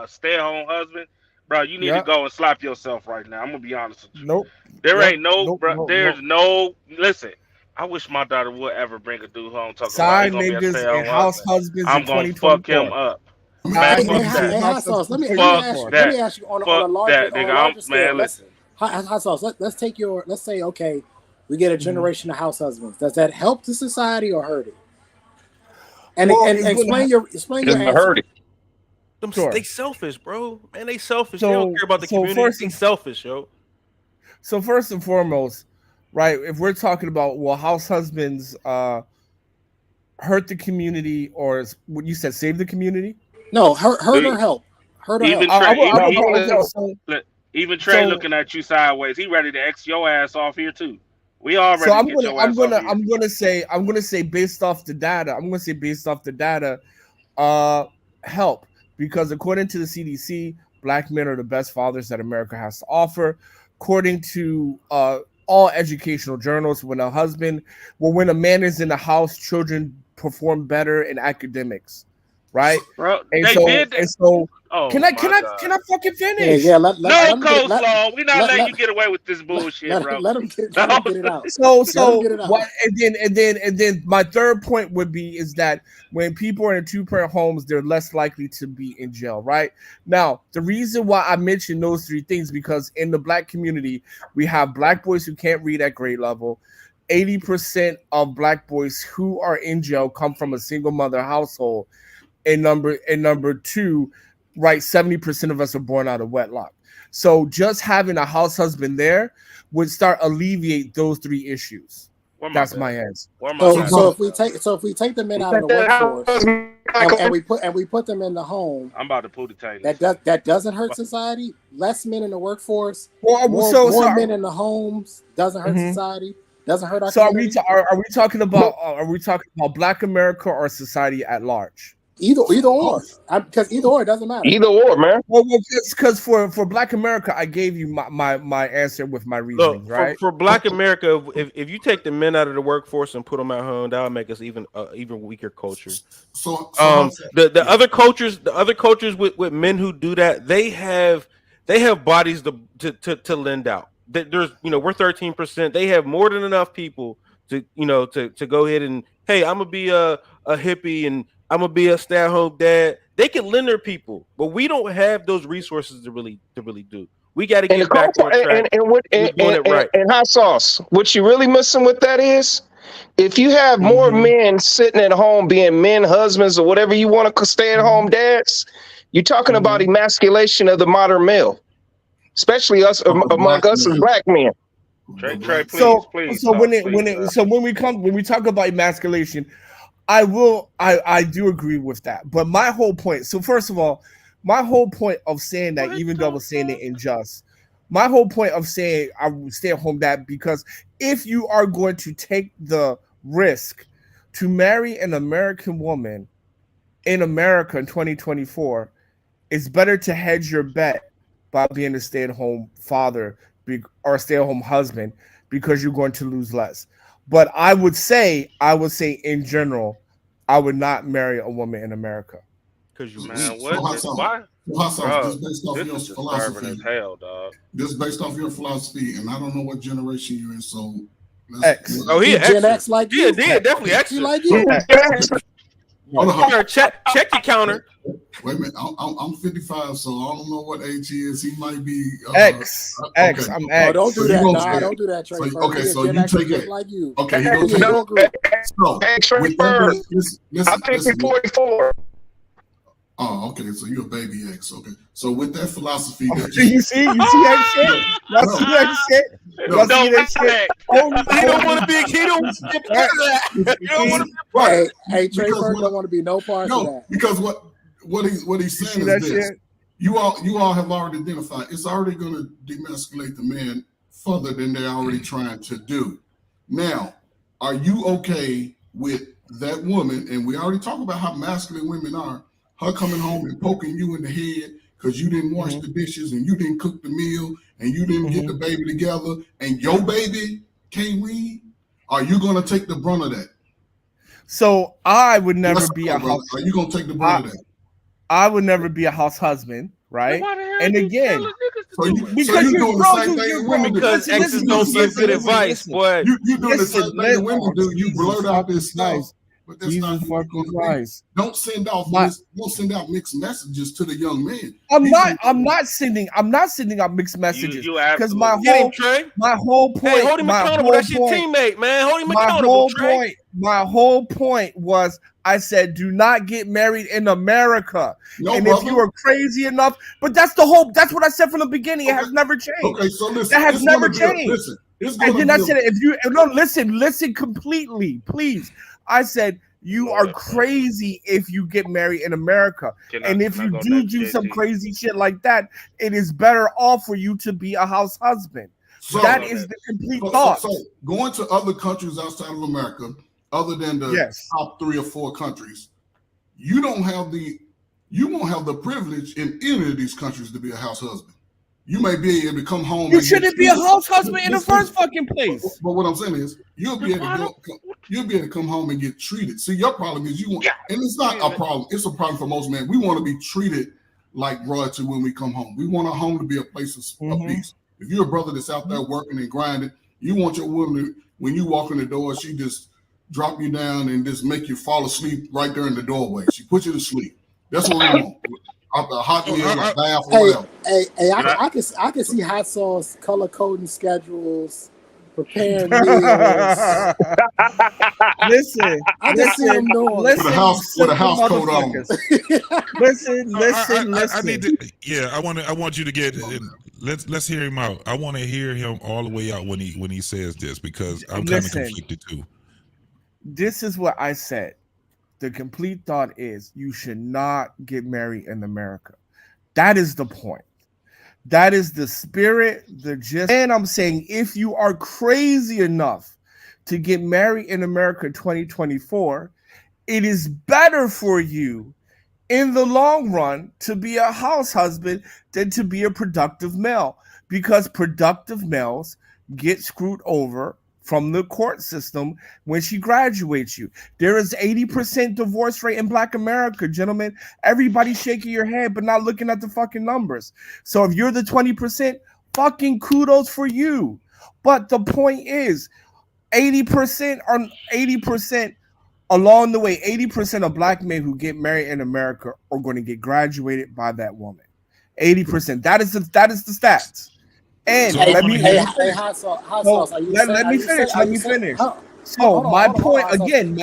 stay-at-home husband, bro, you need to Yeah. go and slap yourself right now. I'm gonna be honest with you. Nope. There Yep. ain't no, Nope, bro. nope, There's nope. no. Listen, I wish my daughter would ever bring a dude home talking about Side he's gonna be a niggas stay-at-home and house husband. husbands I'm in gonna fuck him 2024. up. Man, Hey, fuck that. hot sauce. Let me Fuck ask you on a Fuck larger that, nigga. scale. Man, listen. Hot sauce. Let's say okay, we get a generation of house husbands. Does that help the society or hurt it? And Well, and it's explain your answer. Heard it. They selfish, bro. Man, they selfish. So- they don't care about the so community. first They and- selfish, yo. So first and foremost, right? If we're talking about house husbands hurt the community, or what you said, save the community? No, hurt or help. Hurt or Even help. Trey, even Trey so- looking at you sideways. He ready to X your ass off here too. We all ready So to get your ass off here. I'm gonna say based off the data, help, because according to the CDC, Black men are the best fathers that America has to offer. According to all educational journals, when a man is in the house, children perform better in academics, right? Bro, And they so, did that. and so, Oh, can I my fucking finish? Yeah, No coleslaw. We not letting you get away with this bullshit, bro. Let him get it out. So Let him get it out. what? And then my third point would be is that when people are in two-parent homes, they're less likely to be in jail, right? Now, the reason why I mentioned those three things, because in the Black community, we have Black boys who can't read at grade level. 80% of Black boys who are in jail come from a single mother household. And number two, right, 70% of us are born out of wedlock. So just having a house husband there would start alleviate those three issues. That's my answer. So if we take the men out of the workforce and we put them in the home, I'm about to pull the tape. that doesn't hurt society. Less men in the workforce, Well, more men in the homes doesn't hurt society. Doesn't hurt our So community. are we talking about Black America or society at large? Either or, because either or, it doesn't matter. Either or, man. Well, because for Black America, I gave you my answer with my reasoning, Look, right? for Black America, if you take the men out of the workforce and put them at home, that would make us even weaker culture. The other cultures with men who do that, they have bodies to lend out. There's we're 13%. They have more than enough people to go ahead and, hey, I'm gonna be a hippie and I'm gonna be a stay-at-home dad. They can lend their people, but we don't have those resources to really do. We got to get back on track. And hot sauce. What you really missing with that is, if you have more men sitting at home being men, husbands, or whatever you want to stay at home dads, you're talking about emasculation of the modern male. especially us among us as black men. Trey, please, So please. when we talk about emasculation, I do agree with that. But my whole point, so first of all, my whole point of saying that, even though I was saying it unjust, my whole point of saying I would stay at home, that because if you are going to take the risk to marry an American woman in America in 2024, it's better to hedge your bet by being a stay-at-home father or stay-at-home husband, because you're going to lose less. But I would say in general, I would not marry a woman in America. Because you, man, what? Why? Just based off This your is disturbing philosophy, as hell, dog. just based off your philosophy, and I don't know what generation you're in, so X. Oh, he Gen extra. X like Yeah, you. yeah, definitely He extra. like you. Hold on. Here, check your counter. Wait a minute, I'm 55, so I don't know what age he is. He might be X. I'm X. Oh, don't do So that, you gonna nah, say- don't do that, Trey. so- First. okay, He a so Gen you X take just it. like you. Okay, he Yeah, goes he to agree. So, Hey, Trey with Bird, that, I'm thinking 44. Oh, okay, so you're a baby X. Okay, so with that philosophy, that You see that shit? Y'all see that shit? Y'all see that shit? He don't want to be. He don't want to be a part of that. He don't want to be a part of Hey, that. hey, Trey Because Bird what- don't want to be no part of no, that. because what he's see saying that is this: shit? you all have already identified it's already going to demasculate the man further than they're already trying to do. Now, are you okay with that woman? And we already talked about how masculine women are. Her coming home and poking you in the head because you didn't wash the dishes and you didn't cook the meal and you didn't get the baby together and your baby can't read. Are you going to take the brunt of that? So I would never Yes or be no, a brother? house. Are you going to take the brunt of that? I would never be a house husband, right? And again, So you because you're you're doing the bro, same thing you're women do. Because listen, exes listen, don't listen, give good listen, advice, listen. boy. You're doing the same Listen, thing that women do. You Jesus blurt out this stuff, Christ. but that's Jesus not who you're fucking going to be. Christ. Don't send out mixed messages to the young man. I'm not sending out mixed messages You because my absolutely- Get him, whole Trey. my whole point. Hey, hold him my accountable. whole That's your point- teammate, man. Hold him My accountable, whole Trey. point. My whole point was I said, do not get married in America. No, and brother. if you are crazy enough, but that's the whole. That's what I said from the beginning. It has never changed. Okay, so listen. That has it's never gonna be a- changed. listen, it's And gonna then be I a- said, if you no, listen completely, please. I said you are crazy if you get married in America, and if you do some crazy shit like that, it is better off for you to be a house husband. So- that is the complete so- thought. So going to other countries outside of America, other than the Yes. top 3 or 4 countries, you won't have the privilege in any of these countries to be a house husband. You may be able to come home. You and shouldn't get be a treated. house husband in the Listen, first fucking place. But what I'm saying is, you'll be able to come home and get treated. See, your problem is you want, and it's not a problem. It's a problem for most men. We want to be treated like royalty when we come home. We want our home to be a place of peace. If you're a brother that's out there working and grinding, you want your woman to, when you walk in the door, she just drop you down and just make you fall asleep right there in the doorway. She puts you to sleep. That's what we want. A hot meal, a bath, whatever. Hey, I can see hot sauce color coding schedules, preparing meals. Listen, I can see them doing. listen, With a house coat on. Listen. I need to. Yeah, I want you to get. Let's hear him out. I want to hear him all the way out when he says this, because I'm kind of Listen. conflicted too. This is what I said. The complete thought is you should not get married in America. That is the point. That is the spirit, the gist. And I'm saying if you are crazy enough to get married in America 2024, it is better for you in the long run to be a house husband than to be a productive male, because productive males get screwed over from the court system when she graduates you. There is 80% divorce rate in Black America, gentlemen. Everybody shaking your head but not looking at the fucking numbers. So if you're the 20%, fucking kudos for you. But the point is, 80% along the way, 80% of Black men who get married in America are going to get graduated by that woman. 80%. That is the stats. And let me finish. So my point again,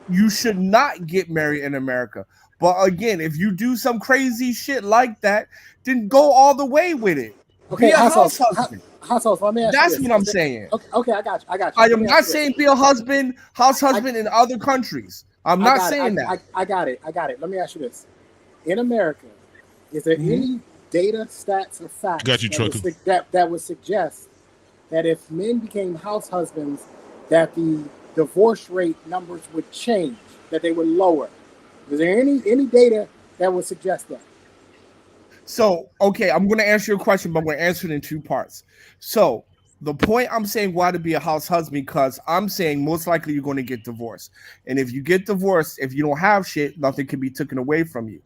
you should not get married in America. But again, if you do some crazy shit like that, then go all the way with it. Okay, Be a hot house sauce. husband. Hot sauce. Let me ask That's you this. what I'm saying. Okay, I got you. I got you. I Let am me not ask you saying this. be a house husband in other countries. I'm not saying that. I got it. Let me ask you this. In America, is there any data, stats, or facts Got you, that would suggest that if men became house husbands, that the divorce rate numbers would change, that they would lower? Is there any data that would suggest that? So, okay, I'm going to answer your question, but I'm going to answer it in two parts. So, the point I'm saying why to be a house husband, because I'm saying most likely you're going to get divorced. And if you get divorced, if you don't have shit, nothing can be taken away from you.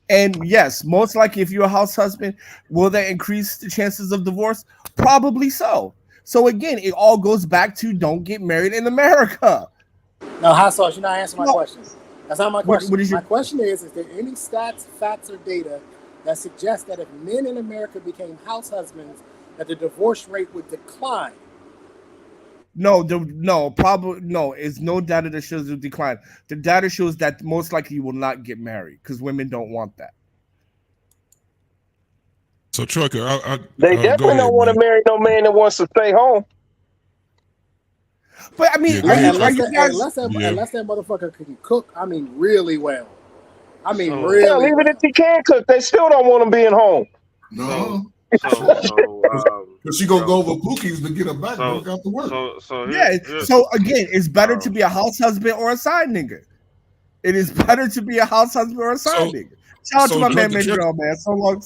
And yes, most likely if you're a house husband, will that increase the chances of divorce? Probably so. So again, it all goes back to don't get married in America. No, hot sauce, you're not answering my question. That's not my question. What is your my question is there any stats, facts, or data that suggest that if men in America became house husbands, that the divorce rate would decline? No, probably no. It's no data that shows a decline. The data shows that most likely you will not get married because women don't want that. So, Trucker, They go definitely ahead, don't want man. to marry no man that wants to stay home. But I mean, unless that motherfucker can cook, I mean, really well. I mean, really Hell, even if he can cook, they still don't want him being home. No. So she gonna go over Pookie's to get her back, work out the work. So again, it's better to be a house husband or a side nigga. It is better to be a house husband or a side nigga. Shout out to my man Mandrell, man. So long.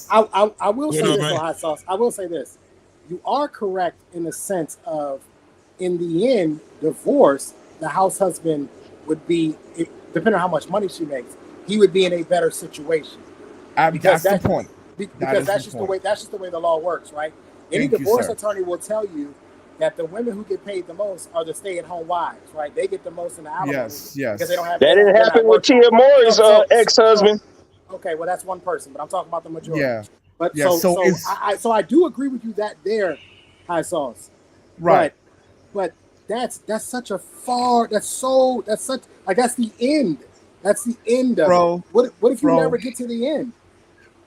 I will say this, though, hot sauce. I will say this. You are correct in the sense of, in the end, divorce, the house husband would be, depending on how much money she makes, he would be in a better situation. That's the point. Because that's just the way the law works, right? Any divorce attorney will tell you that the women who get paid the most are the stay-at-home wives, right? They get the most in the alimony. Yes. Because they don't have. That didn't happen with Tia Maury's ex-husband. Okay, well that's one person, but I'm talking about the majority. Yeah. But Yeah, so I do agree with you that there, high sauce. Right. But that's such a that's the end. That's the end of it. What if you never get to the end?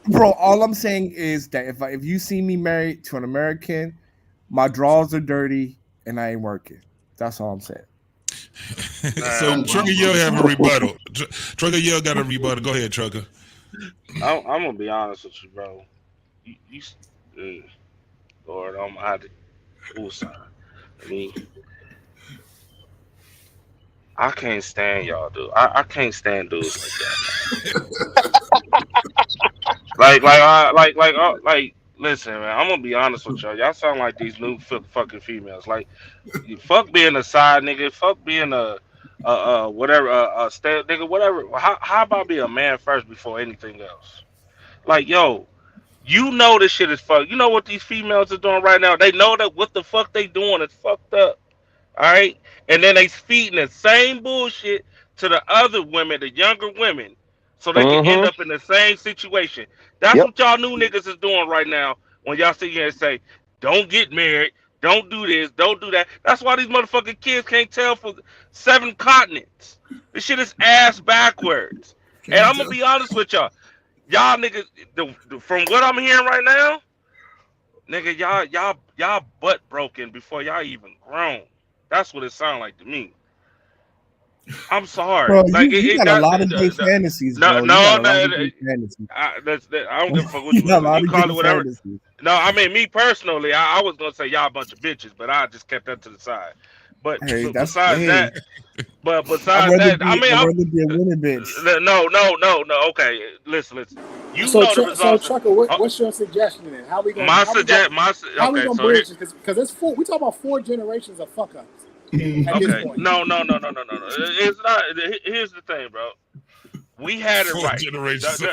Bro, all I'm saying is that if you see me married to an American, my drawers are dirty and I ain't working. That's all I'm saying. So Trucker Yell have a rebuttal. Trucker Yell got a rebuttal. Go ahead, Trucker. I'm gonna be honest with you, bro. Lord, I'm out of son. I mean, I can't stand y'all, dude. I can't stand dudes like that. Like, listen, man. I'm gonna be honest with y'all. Y'all sound like these new fucking females. Like, fuck being a side nigga. Fuck being a whatever, a stay nigga, whatever. How about be a man first before anything else? Like, yo, you know this shit is fucked. You know what these females are doing right now? They know that what the fuck they doing is fucked up. All right, and then they feeding the same bullshit to the other women, the younger women, so they can end up in the same situation. That's what y'all new niggas is doing right now. When y'all sit here and say, "Don't get married, don't do this, don't do that." That's why these motherfucking kids can't tell for 7 continents. This shit is ass backwards. And I'm gonna be honest with y'all niggas. From what I'm hearing right now, nigga, y'all butt broken before y'all even grown. That's what it sounds like to me. I'm sorry. Bro, like, you got a lot of gay fantasies, bro. I don't give a fuck what you call it, whatever. Fantasies. No, I mean, me personally, I was gonna say y'all a bunch of bitches, but I just kept that to the side. But besides that, I mean, I'd rather be a women bitch. No. Okay, listen. You So, know the results. So Trucker, what's your suggestion then? How we gonna bridge this? Because it's 4. We talk about 4 generations of fuck ups. At this point. No. It's not. Here's the thing, bro. We had it 4 right. generations. Am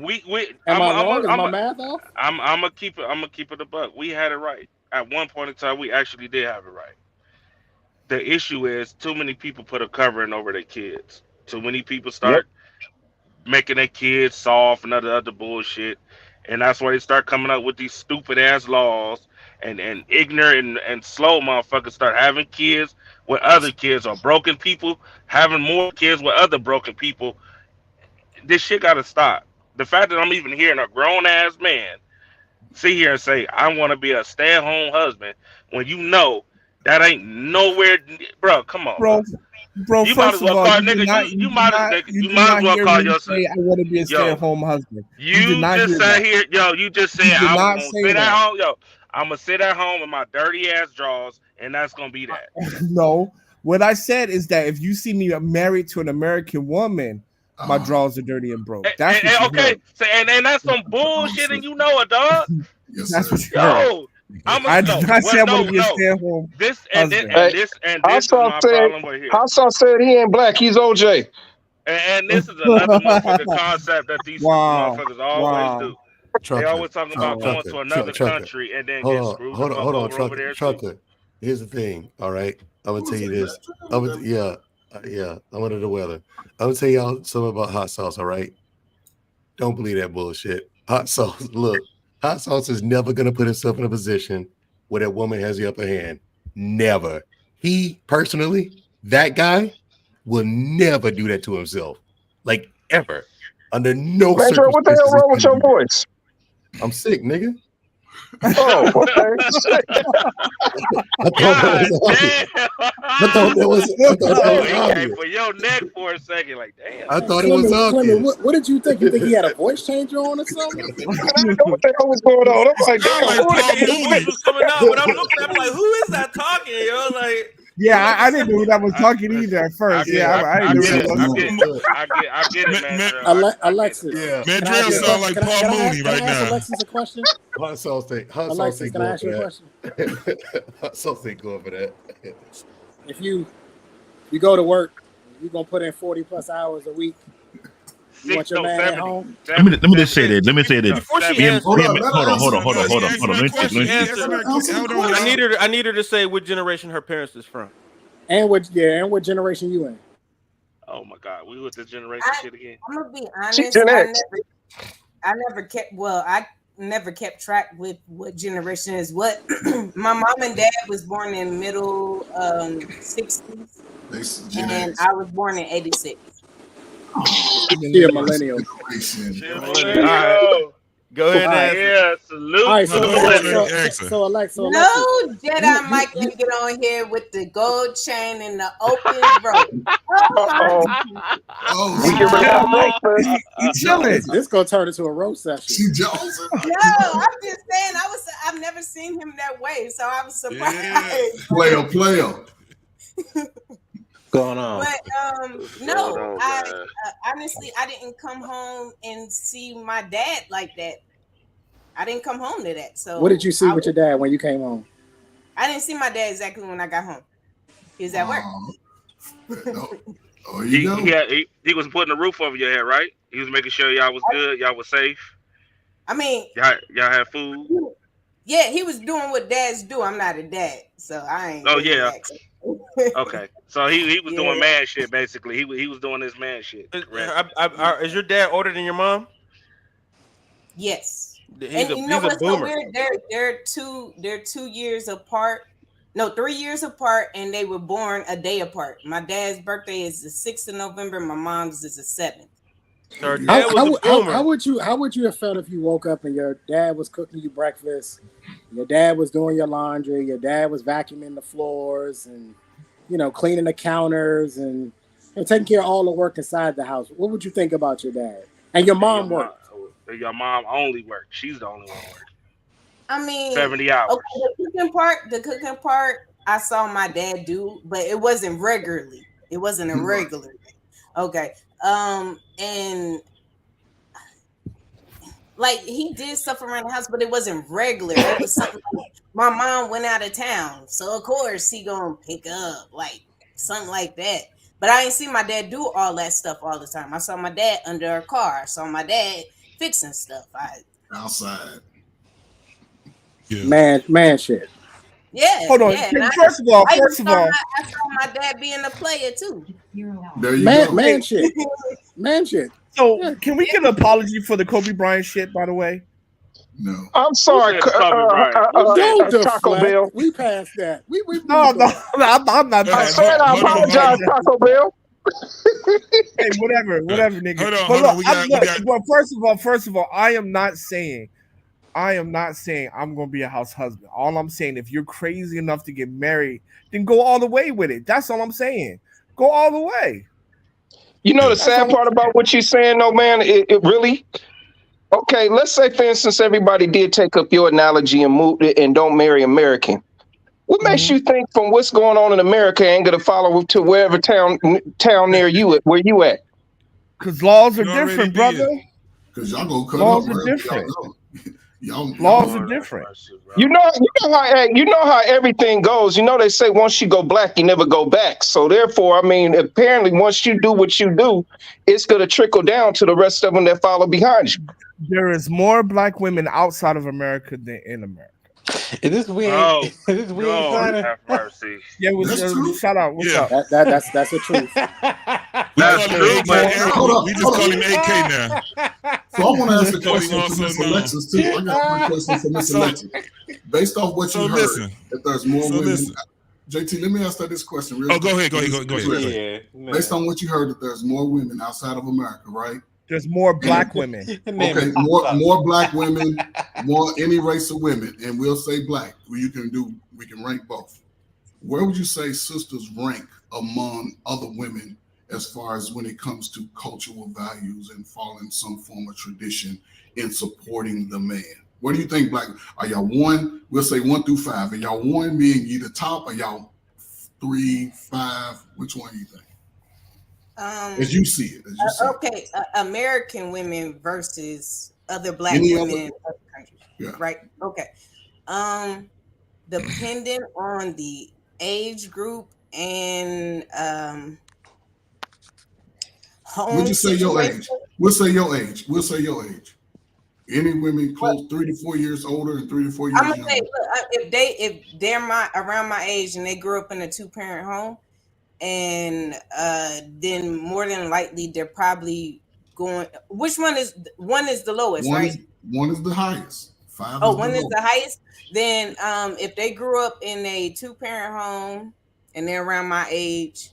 I wrong? Is my math off? I'm gonna keep it a buck. We had it right. At one point in time, we actually did have it right. The issue is too many people put a covering over their kids. Too many people start making their kids soft and other bullshit. And that's why they start coming up with these stupid ass laws. and ignorant and slow motherfuckers start having kids with other kids, or broken people having more kids with other broken people, this shit gotta stop. The fact that I'm even hearing a grown ass man sit here and say, I want to be a stay-at-home husband, when you know that ain't nowhere, bro. Come on, Bro, you might first as of well all, call you did nigga. not, You might as well hear call me yourself. say I want to be a Yo, stay-at-home husband. You did you not just hear sat that. here, yo. You just said You did I'm not gonna say sit at that. home, yo. I'm gonna sit at home in my dirty ass drawers, and that's gonna be that. No, what I said is that if you see me married to an American woman, my drawers are dirty and broke. That's what you Okay, heard. so, and that's some bullshit, and you know it, dog. That's what you heard. Yo, I did not say I want to be a stay-at-home husband. This is my problem with here. Hassan said he ain't black. He's OJ. And this is another motherfucking concept that these motherfuckers always do. They always talking about going to another country and then get screwed the fuck over there too. Trucker. Here's the thing. All right, I'm gonna tell you this. I'm under the weather. I'm gonna tell y'all something about hot sauce. All right, don't believe that bullshit. Hot sauce. Look, hot sauce is never gonna put himself in a position where that woman has the upper hand. Never. He personally, that guy, will never do that to himself. Like ever. Under no Man, circumstances. what the hell wrong with your voice? I'm sick, nigga. Oh, okay. I thought that was Came for your neck for a second, like damn. I thought it was obvious. What did you think? You think he had a voice changer on or something? I didn't know what the hell was going on. I'm like, Voice was coming out, but I'm looking at him like, who is that talking, yo? Like, Yeah, I didn't know that was talking either at first. I didn't know that was. I get it, man. Alexis. Yeah. Man, Drill sound like Paul Mooney right now. Alexis a question? Hot sauce thing. Hot sauce Alexis, thing can I going ask for you a that. question? Hot sauce thing going for that. If you go to work, you're gonna put in 40+ hours a week. You want your man at home? Let me just say that. Let me say that. Before she answers, Hold on. I need her to say what generation her parents is from. And what generation you in? Oh my God, we with this generation shit again. I'm gonna be She's honest. Gen X. I never kept track with what generation is what. My mom and dad was born in middle 60s, and I was born in 86. She a millennial. Go ahead. Yeah, salute. All right, so Alexa. No Jedi Mike can get on here with the gold chain and the open rope. He chilling. This gonna turn into a roast session. She Jones. No, I'm just saying. I've never seen him that way, so I was surprised. Player. Going on. But no, I honestly I didn't come home and see my dad like that. I didn't come home to that. So What did you see with your dad when you came home? I didn't see my dad exactly when I got home. He was at work. Oh, he was putting a roof over your head, right? He was making sure y'all was good, y'all was safe. I mean, y'all had food. Yeah, he was doing what dads do. I'm not a dad, so I ain't. Oh yeah. Okay, so he was doing man shit basically. He was doing this man shit. Is your dad older than your mom? Yes. He's you know a what's so boomer. weird? They're 2 years apart. No, 3 years apart, and they were born a day apart. My dad's birthday is the 6th of November. My mom's is the 7th. So How would you have felt if you woke up and your dad was cooking you breakfast, your dad was doing your laundry, your dad was vacuuming the floors and cleaning the counters and taking care of all the work inside the house? What would you think about your dad? And your mom worked. Your mom only worked. She's the only one working. I mean, 70 hours. Okay, the cooking part, I saw my dad do, but it wasn't regularly. It wasn't a regular thing. Okay. And like he did stuff around the house, but it wasn't regular. It was something like my mom went out of town, so of course he gonna pick up like something like that. But I didn't see my dad do all that stuff all the time. I saw my dad under a car. I saw my dad fixing stuff. Outside. Man shit. Yeah. Hold on. Yeah. First of all, I saw my dad being a player too. There you go. Man shit. Man shit. So can we get an apology for the Kobe Bryant shit, by the way? No. I'm sorry, Don't Taco deflect. Bell. We passed that. We No, moved on. I'm not. I said I apologize, Taco Bell. Hey, whatever, nigga. Hold on, But hold on. look, well, first of all, I am not saying I'm gonna be a house husband. All I'm saying, if you're crazy enough to get married, then go all the way with it. That's all I'm saying. Go all the way. You know the sad part about what you're saying, though, man. It really. Okay, let's say, for instance, everybody did take up your analogy and moved it and don't marry American. What makes you think from what's going on in America ain't gonna follow to wherever town near you at where you at? Because laws are different, brother. Because y'all gonna cut Laws up, are right? different. Y'all Laws are different. You know how everything goes. You know they say once you go black, you never go back. So therefore, I mean, apparently, once you do what you do, it's gonna trickle down to the rest of them that follow behind you. There is more black women outside of America than in America. Is this weird? Oh, Is this weird? Lord have mercy. Yeah, shout out. What's up? That's the truth. That's true, but We just call him AK now. So I want to ask a Call question him for Miss also known. Alexis too. I got one question for Miss Alexis. Based off what you heard, listen. if there's more So women, listen. JT, let me ask that this question. Real Oh, go quick. ahead. Go ahead. Yeah, Based on what you heard, that there's more women outside of America, right? There's more black women. Okay, more black women, more any race of women, and we'll say black. We can rank both. Where would you say sisters rank among other women as far as when it comes to cultural values and following some form of tradition in supporting the man? Where do you think black are y'all one? We'll say 1 through 5. Are y'all one being either top or y'all 3, 5? Which one do you think? As you see it. Okay, American women versus other black Any women other- in other countries. Yeah. Right. Okay. Depending on the age group and home We'll just say your situation. age. We'll say your age. Any women close 3 to 4 years older and 3 to 4 years I'm gonna younger. say, look, if they're around my age and they grew up in a 2-parent home, and then more than likely they're probably going. Which one is the lowest, right? One is the highest. 5 Oh, is one the is the lowest. highest. Then if they grew up in a 2-parent home and they're around my age,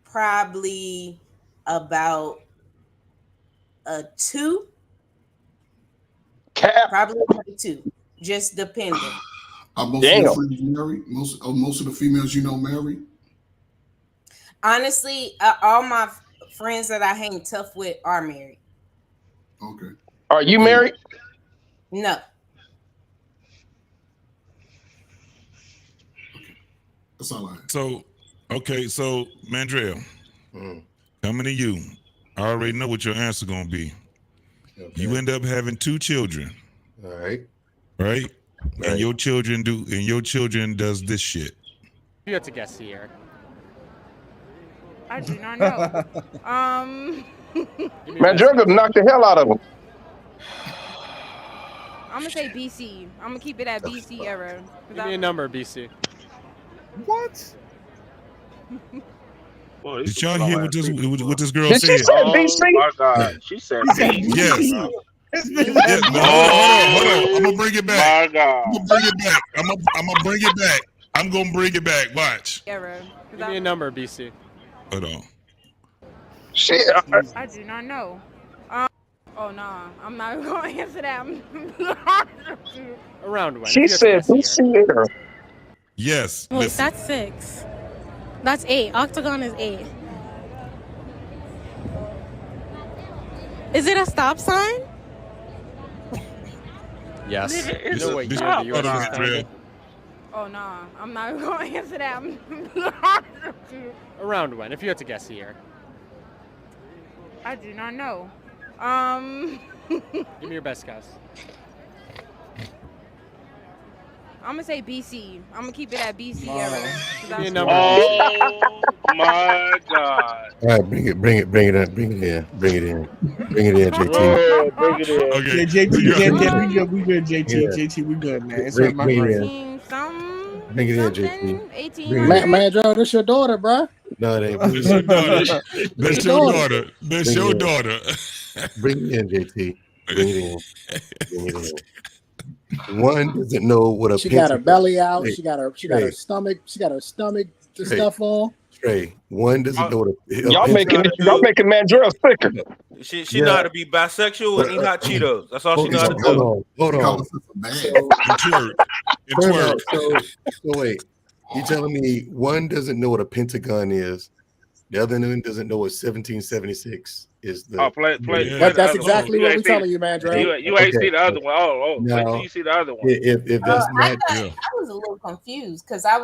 probably about a 2. Probably about a 2. Just depending. Are most of your friends married? Most of the females you know married? Honestly, all my friends that I hang tough with are married. Okay. Are you married? No. That's all I have. So, okay, so Mandrell, coming to you, I already know what your answer gonna be. You end up having 2 children. All right. Right? And your children does this shit. You have to guess here. I do not know. Man, Jugga knocked the hell out of him. I'm gonna say BC. I'm gonna keep it at BC era. Give me a number, BC. What? Did y'all hear what this girl Did said? she say BC? Oh my God, she said BC. Yes. bro. Yes. No, hold on. I'm gonna bring it back. My God. I'm gonna bring it back. I'm gonna bring it back. I'm gonna bring it back. Watch. Era. Give me a number, BC. Hold on. Shit. I do not know. Oh nah, I'm not gonna answer that. Around one. She said BC era. Yes. Wait, Listen. that's 6. That's 8. Octagon is 8. Is it a stop sign? Yes. This- No way, this- you're the hold on, US Andrea. Oh nah, I'm not gonna answer that. Around one, if you had to guess here. I do not know. Give me your best guess. I'm gonna say BC. I'm gonna keep it at BC era. Give me a number. Oh my God. All right, bring it in, bring it in, JT. Oh, bring it in. Okay. Yeah, JT, we good, JT. Yeah. JT, we good, man. It's Bring my it friend. in. Bring it in, JT. 18. Bring it in. Man, Joe, this your daughter, bro. No, it ain't. That's your daughter. That's your daughter. That's your daughter. Bring it in, JT. Bring it in. Bring it in. One doesn't know what a She got her belly out. Hey, She got her Trey, stomach. She got her stomach Trey, stuff on. Trey. One doesn't know what a Y'all making Mandrell sicker. She know how to be bisexual and eat hot Cheetos. That's all she know how to do. Hold on. So wait, you telling me one doesn't know what a pentagon is, the other one doesn't know what 1776 is? The That's exactly what we're telling you, man. You ain't see the other one. Oh, wait No. till you see the other one. If that's not, I was a little confused because I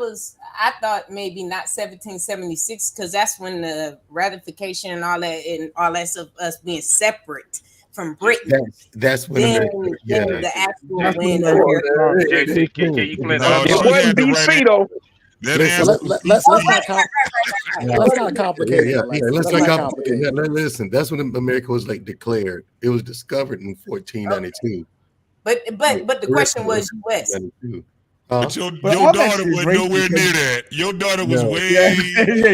thought maybe not 1776 because that's when the ratification and all that stuff, us being separate from Britain. that's when America, yeah. The actual That's win. when America- JT, can you play that? It wasn't BC though. Let's not complicate it. Let's not complicate it. Listen, that's when America was like declared. It was discovered in 1492. But the question was US. But your daughter was nowhere near that. Your daughter was way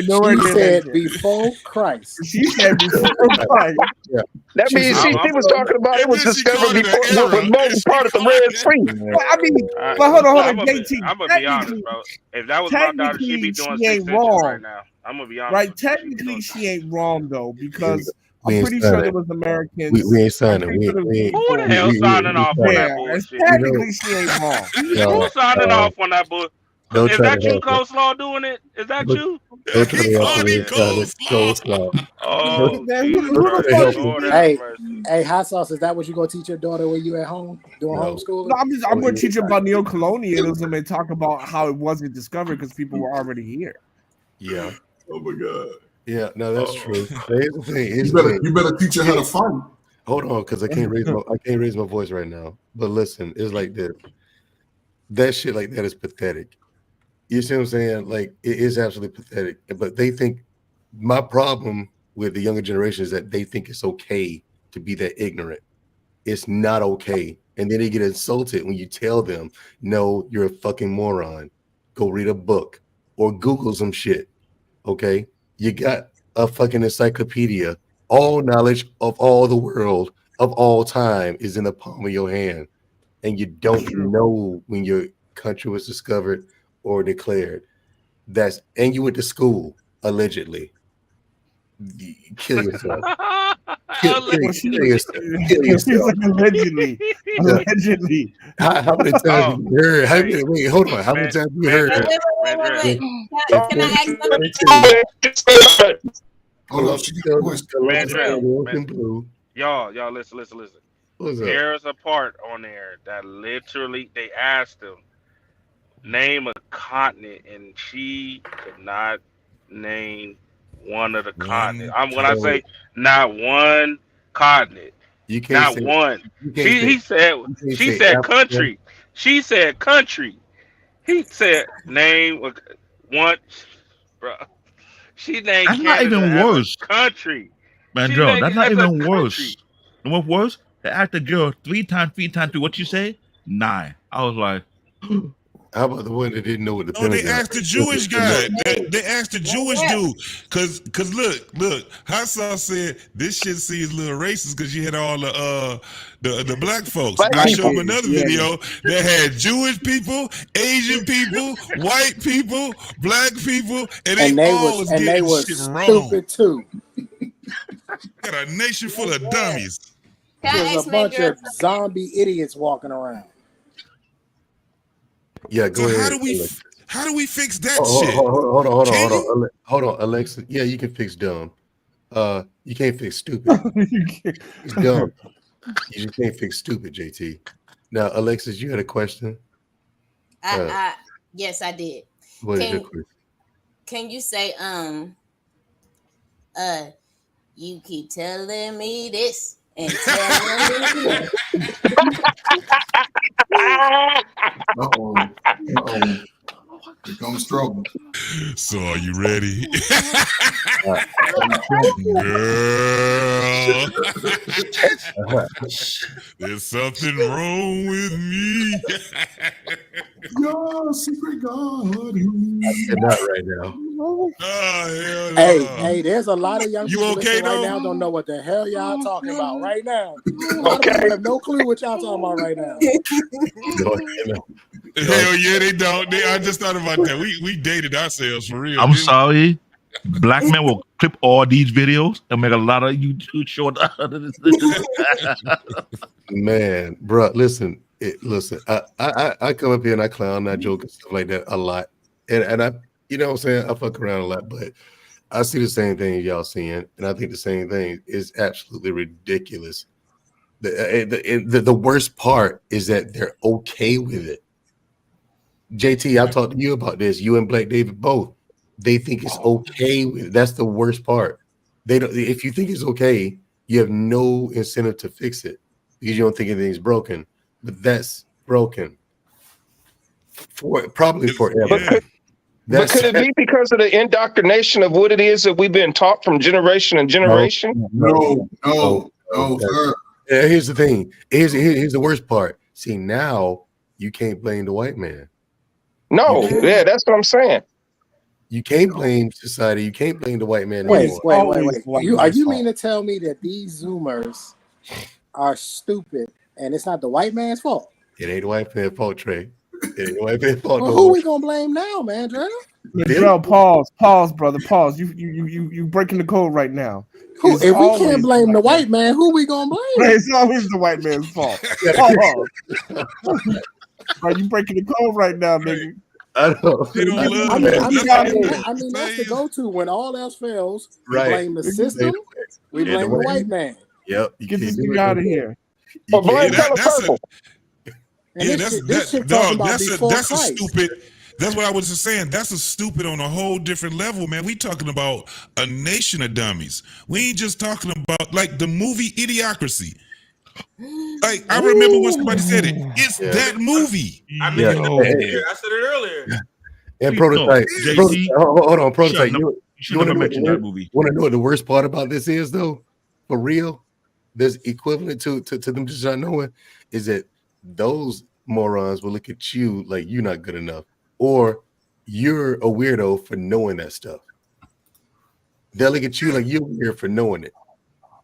nowhere near that. Before Christ. She said before Christ. Yeah. That means she was talking about it was discovered before when Moses parted the Red Sea. I mean, but hold on, JT. I'm gonna be honest, bro. If that was my daughter, she'd be doing she 6 ain't inches wrong right now. I'm gonna be honest. Right? Technically, she ain't wrong though because We I'm ain't pretty sure signing. there was Americans. We ain't signing. I'm pretty We sure Who the hell signing off on that Yeah, bullshit? technically she ain't wrong. Who's signing off on that bullshit? Don't Is try that to you, help Coleslaw, doing it? Is that you? Don't try to help me. Coleslaw. Oh, Hey, hot sauce. Is that what you gonna teach your daughter when you at home doing homeschooling? No, I'm going to teach her about neocolonialism and talk about how it wasn't discovered because people were already here. Yeah. Oh my God. Yeah, no, that's true. Here's the thing. You better teach her how to fight. Hold on, because I can't raise my voice right now. But listen, it's like this. That shit like that is pathetic. You see what I'm saying? Like it is absolutely pathetic. But they think my problem with the younger generation is that they think it's okay to be that ignorant. It's not okay. And then they get insulted when you tell them, no, you're a fucking moron. Go read a book or Google some shit. Okay. You got a fucking encyclopedia. All knowledge of all the world of all time is in the palm of your hand. And you don't know when your country was discovered or declared. And you went to school, allegedly. Kill yourself. Kill yourself. Allegedly. Allegedly. How many times have you heard? Wait, hold on. How many times have you heard? Wait. Can I ask something? Hold on. She got a question. Y'all, listen. What's up? There's a part on there that literally they asked him name a continent, and she could not name one of the continents. When I say not one continent, you can't not one. She said country. She said country. He said name one, bro. She named That's Canada not even as a worse. country. Man, She Joe, named that's it not as a even country. worse. And what worse? They asked the girl 3 times, 3. What you say? 9. I was like, how about the one that didn't know what the No, they asked the Jewish guy. They asked the Jewish dude. Cause look, Hot Sauce said this shit seems a little racist because you had all the black folks. I showed him another video that had Jewish people, Asian people, white people, black people, and they all was getting shit wrong. Stupid too. Got a nation full of dummies. There's a bunch of zombie idiots walking around. Yeah, go So ahead. how do we fix that Hold shit? Hold on, Alexa. Yeah, you can fix dumb. You can't fix stupid. It's dumb. You just can't fix stupid, JT. Now, Alexis, you had a question? Yes, I did. What is your question? Can you say you keep telling me this and telling me that. Here comes trouble. So are you ready? Girl, there's something wrong with me. Your secret garden. I cannot right now. Hey, there's a lot of young You people okay, listening right though? now don't know what the hell y'all talking about right now. A lot of people have no clue what y'all talking about right now. Hell yeah, they don't. I just thought about that. We dated ourselves for real. I'm didn't we? sorry. Black men will clip all these videos and make a lot of YouTube short. Man, bro, listen. I come up here and I clown, I joke and stuff like that a lot, and I, you know what I'm saying, I fuck around a lot, but I see the same thing y'all seeing, and I think the same thing is absolutely ridiculous. The worst part is that they're okay with it. JT, I talked to you about this. You and Black David both. They think it's okay with it. That's the worst part. They don't. If you think it's okay, you have no incentive to fix it because you don't think anything's broken. But that's broken probably forever. But could it be because of the indoctrination of what it is that we've been taught from generation and generation? No, sir. Here's the thing. Here's the worst part. See, now you can't blame the white man. No, yeah, that's what I'm saying. You can't blame society. You can't blame the white man Wait. anymore. Are you mean to tell me that these Zoomers are stupid and it's not the white man's fault? It ain't the white man's fault, Trey. It ain't the white man's fault. Well, who we gonna blame now, man, Dre? Bro, pause, brother, pause. You breaking the code right now. If we can't blame the white man, who we gonna blame? It's always the white man's fault. Bro, you breaking the code right now, nigga. I know. I mean, that's the go-to when all else fails. We blame the system. We blame the white man. Yep. Get this nigga out of here. But blame Color Purple. Yeah, that's a stupid. That's what I was just saying. That's a stupid on a whole different level, man. We talking about a nation of dummies. We ain't just talking about like the movie Idiocracy. Like I remember when somebody said it. It's that movie. I mentioned it. I said it earlier. And Prototype. Hold on, Prototype. You should have mentioned that movie. Want to know what the worst part about this is, though? For real, there's equivalent to them just not knowing is that those morons will look at you like you're not good enough, or you're a weirdo for knowing that stuff. They'll look at you like you're weird for knowing it.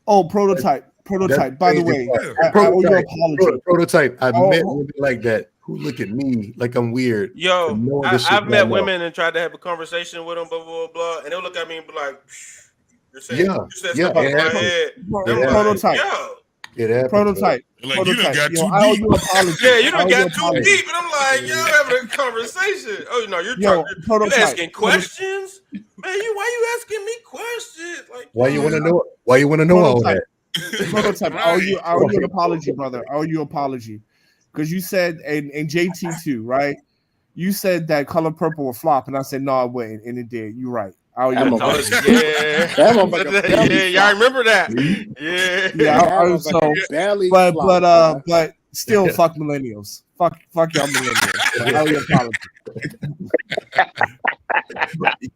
Oh, Prototype. By the way, I owe you an apology. Prototype. I met women like that who look at me like I'm weird. Yo, I've met women and tried to have a conversation with them, blah blah blah, and they'll look at me and be like, "You're saying, you said stuff in my head." Prototype. Prototype. Like you done got too I owe deep. you an apology. Yeah, you done got too deep, and I'm like, y'all having a conversation. Oh no, you're asking questions, man. Why you asking me questions? Like, why you want to know? Why you want to know all that? Prototype. I owe you an apology, brother. I owe you an apology because you said and JT too, right? You said that Color Purple would flop, and I said no, it wouldn't, and it did. You're right. I owe you an apology. Yeah, I remember that. But still, fuck millennials. Fuck y'all millennials. I owe you an apology.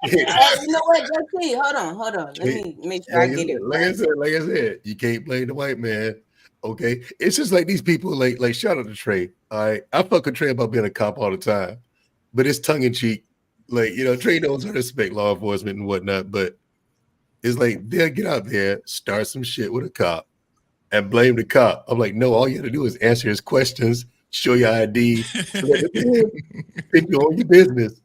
You know what, JT? Hold on. Let me make sure I get it. Like I said, you can't blame the white man. Okay, it's just like these people. Like shout out to Trey. All right, I fuck with Trey about being a cop all the time, but it's tongue in cheek. Like Trey knows how to respect law enforcement and whatnot, but it's like they'll get out there, start some shit with a cop, and blame the cop. I'm like, no, all you have to do is answer his questions, show your ID, think you own your business.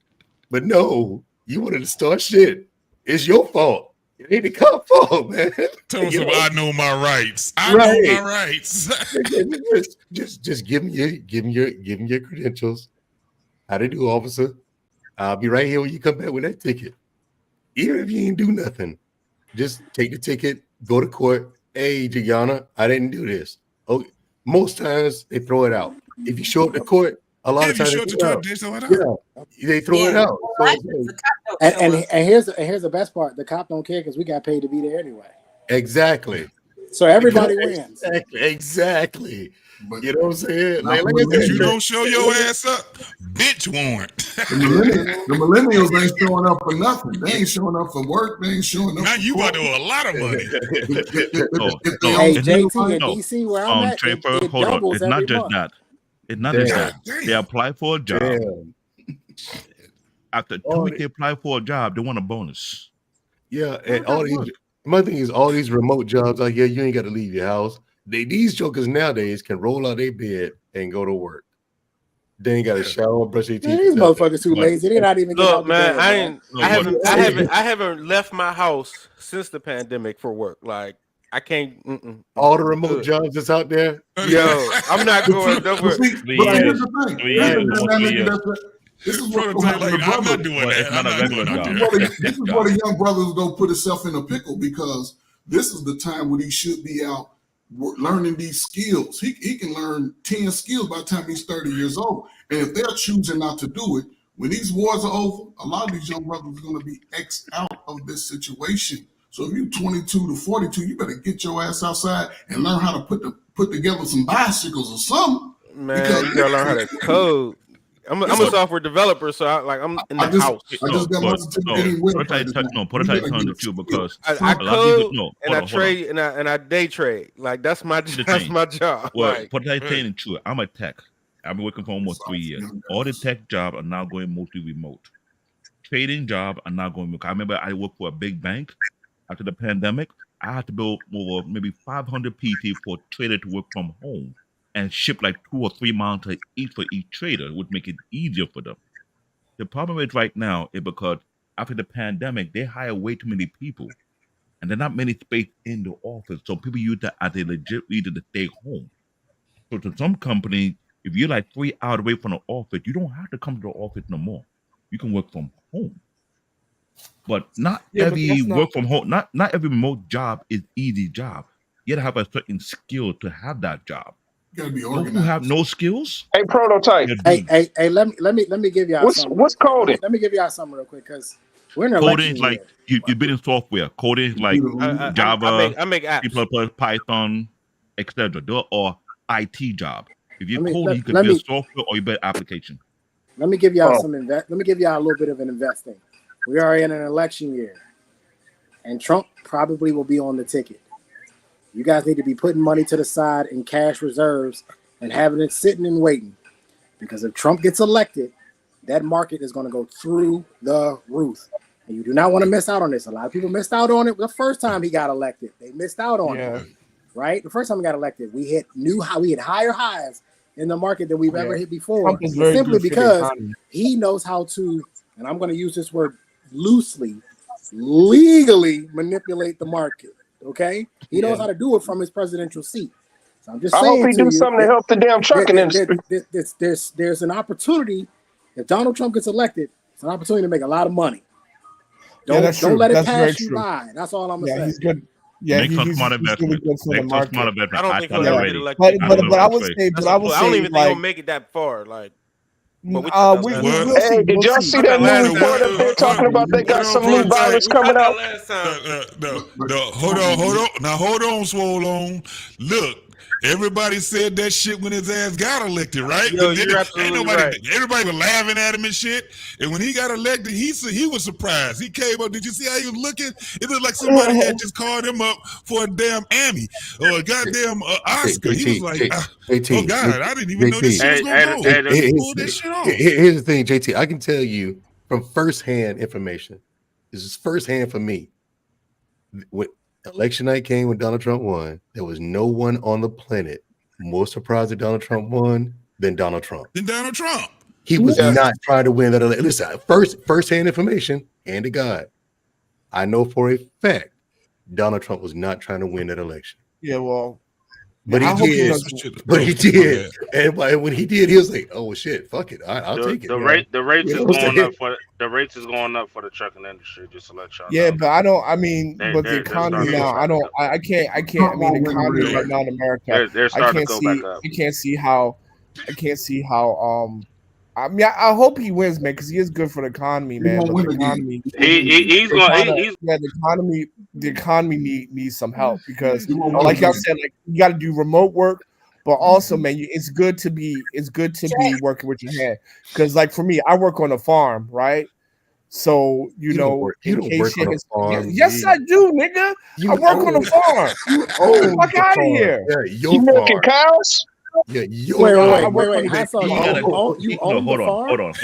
But no, you wanted to start shit. It's your fault. It ain't the cop fault, man. Tell us I know my rights. I know my rights. just give him your credentials. How to do, officer? I'll be right here when you come back with that ticket. Even if you ain't do nothing, just take the ticket, go to court. Hey, Gianna, I didn't do this. Okay. Most times they throw it out. If you show up to court, a lot of times they throw it out. So, and here's the best part: the cop don't care because we got paid to be there anyway. Exactly. So everybody wins. Exactly. But, you know what I'm saying? Like if you don't show your ass up, bitch warrant. The millennials ain't showing up for nothing. They ain't showing up for work. They ain't showing up. Now you about to owe a lot of money. Hey, JT in DC, where I'm at, hold on. It's not just that. It's not just that. Damn. They apply for a job. Damn. After 2 Oh, weeks they apply for a job, they want a bonus. Yeah, and all these. My thing is, all these remote jobs out here, you ain't got to leave your house. These jokers nowadays can roll out their bed and go to work. They ain't got to shower, brush their teeth. Man, these motherfuckers too lazy. They're not even getting out Look, the man, bed, I haven't left my house since the pandemic for work. Like I can't. All the remote jobs that's out there. Yo, I'm not going nowhere. This is what I'm not doing that. It's not a regular job. This is where the young brothers go put himself in a pickle, because this is the time when he should be out learning these skills. He can learn 10 skills by the time he's 30 years old. And if they're choosing not to do it, when these wars are over, a lot of these young brothers are going to be X'd out of this situation. So if you're 22 to 42, you better get your ass outside and learn how to put together some bicycles or something. Man, you gotta learn how to code. I'm a software developer, so I'm in the house. Prototype turned too, because I code and I trade and I day trade. Like that's my job. Well, Like, prototype training too. I'm a tech. I've been working for almost 3 years. All the tech jobs are now going mostly remote. Trading jobs are now going remote. I remember I worked for a big bank after the pandemic. I had to build over maybe 500 PT for a trader to work from home and ship like 2 or 3 miles to each for each trader, would make it easier for them. The problem is right now is because after the pandemic, they hire way too many people, and there's not many space in the office. So people use that as a legit reason to stay home. So to some companies, if you're like 3 hours away from the office, you don't have to come to the office no more. You can work from home. But not every work from home, not every remote job is easy job. You gotta have a certain skill to have that job. You gotta be Those who organized. have no skills. Hey, Prototype. Hey, let me give y'all something. What's coding? Let me give y'all something real quick, because we're in an Coding election is like year. you've been in software. Coding is like Java, I make apps. C++, Python, etc. Or IT job. If you're Let me- coding, let- you can let build me- software or you build application. Let me give y'all Let me give y'all a little bit of an investing. We are in an election year, and Trump probably will be on the ticket. You guys need to be putting money to the side in cash reserves and having it sitting and waiting, because if Trump gets elected, that market is going to go through the roof. And you do not want to miss out on this. A lot of people missed out on it the first time he got elected. They missed out on it, right? The first time he got elected, we hit higher highs in the market than we've ever hit before, Trump is very simply good for the because economy. he knows how to, and I'm going to use this word loosely, legally manipulate the market. Okay, he knows how to do it from his presidential seat. So I'm just I saying hope he do something to help the damn trucking industry. There's an opportunity. If Donald Trump gets elected, it's an opportunity to make a lot of money. Don't let it pass you by. That's all I'm gonna say. He's good. Yeah, Make some he's smart really investment. good for the Make some market. smart investment. I don't think thought he'll ever already. get elected. But I would say, That's but I would cool. say, I don't even think like, he'll make it that far. Like, but we Hey, did y'all see that new report up there talking about they got some new virus coming out? Hold on. Now hold on, Swole on. Look, everybody said that shit when his ass got elected, right? Yo, But then you're absolutely right. Everybody was laughing at him and shit. And when he got elected, he was surprised. He came up. Did you see how he was looking? It looked like somebody had just called him up for a damn Emmy or a goddamn Oscar. He was like, oh God, I didn't even know this shit was going on. Pull this shit off. Here's the thing, JT. I can tell you from firsthand information. This is firsthand for me. When election night came, when Donald Trump won, there was no one on the planet more surprised that Donald Trump won than Donald Trump. He was not trying to win that election. Listen, firsthand information, and to God, I know for a fact Donald Trump was not trying to win that election. Yeah, well, But I he hope he did. does- But he did. And when he did, he was like, "Oh shit, fuck it, I'll take it." The man." rates You is know what I'm going saying? up for the rates is going up for the trucking industry. Just to let y'all know. Yeah, but I don't. I mean, They're- with the they're economy starting to now, go I don't. I can't. I mean, the economy right now in America, They're I starting to can't go see. back up. I can't see how. I can't see how. I mean, I hope he wins, man, because he is good for the economy, man. But the economy, He's going. the economy needs some help because, like y'all said, like you got to do remote work, but also, man, it's good to be working with your hand because, like for me, I work on a farm, right? So you know, you in don't case work shit on a is- farm, yes, G. I do, nigga. I work on a farm. own Fuck the out of farm. here. Yeah, You milking cows? Yeah, Wait. Hot sauce. You own the farm? Hold on.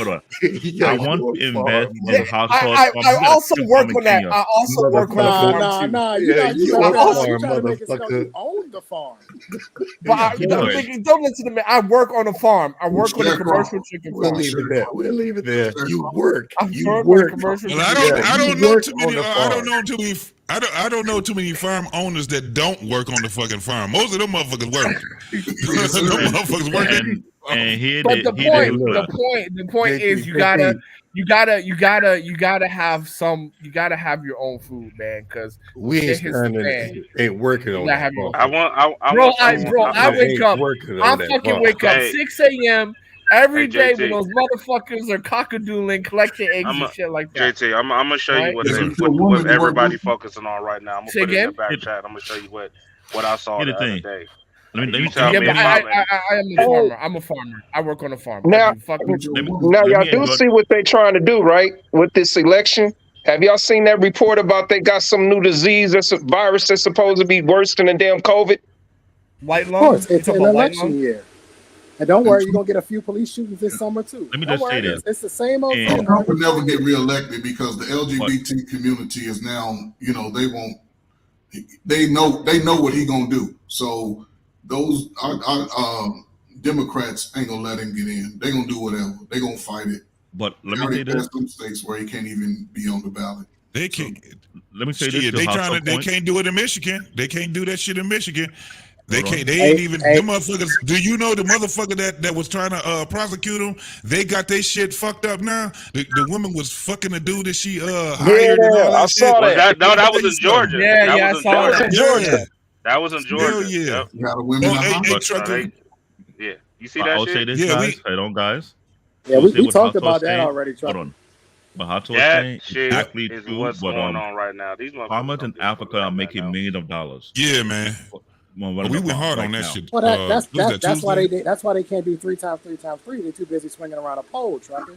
I want to invest in hot sauce. I also work on that. I also work on the farm too. Nah. You trying to make it sound like you own the farm. But don't listen to me. I work on a farm. I work on a commercial chicken farm. We'll leave it there. You work. I work on a commercial. Well, I don't know too many. I don't know too many farm owners that don't work on the fucking farm. Most of them motherfuckers work. Them motherfuckers working. And here but the point is you gotta have your own food, man, because we ain't working on that. I wake up. I fucking wake up 6 a.m. every day when those motherfuckers are cockadoodling, collecting eggs and shit like that. JT, I'm gonna show you what everybody focusing on right now. I'm gonna put it in the back chat. I'm gonna show you what I saw the other day. Let me I am a farmer. I'm a farmer. I work on a farm. Now y'all do see what they're trying to do, right? With this election. Have y'all seen that report about they got some new disease, that's a virus that's supposed to be worse than the damn COVID? White lung? Of course, it's an election year. And don't worry, you're going to get a few police shootings this summer, too. Let me just say this. It's the same old thing. Trump will never get reelected because the LGBT community is now, they know what he going to do. So those Democrats ain't going to let him get in. They're going to do whatever. They're going to fight it. But let me say this. Some states where he can't even be on the ballot. They can't. Let me say this. They can't do it in Michigan. They can't do that shit in Michigan. They can't. They ain't even. Them motherfuckers. Do you know the motherfucker that was trying to prosecute him? They got their shit fucked up now. The woman was fucking a dude that she hired. I saw that. No, that was in Georgia. I saw that. That was in Georgia. Yeah. You got a women Yeah. You see that I'll shit? say this, guys. Hold on, guys. Yeah, we talked about that already. Hold on. But hot sauce that shit exactly is true, what's but, going on right now. These farmers in Africa are making millions of dollars. Yeah, man. We went hard on that shit. Well, that's why they can't do 3 times 3 times 3. They're too busy swinging around a pole, trucker.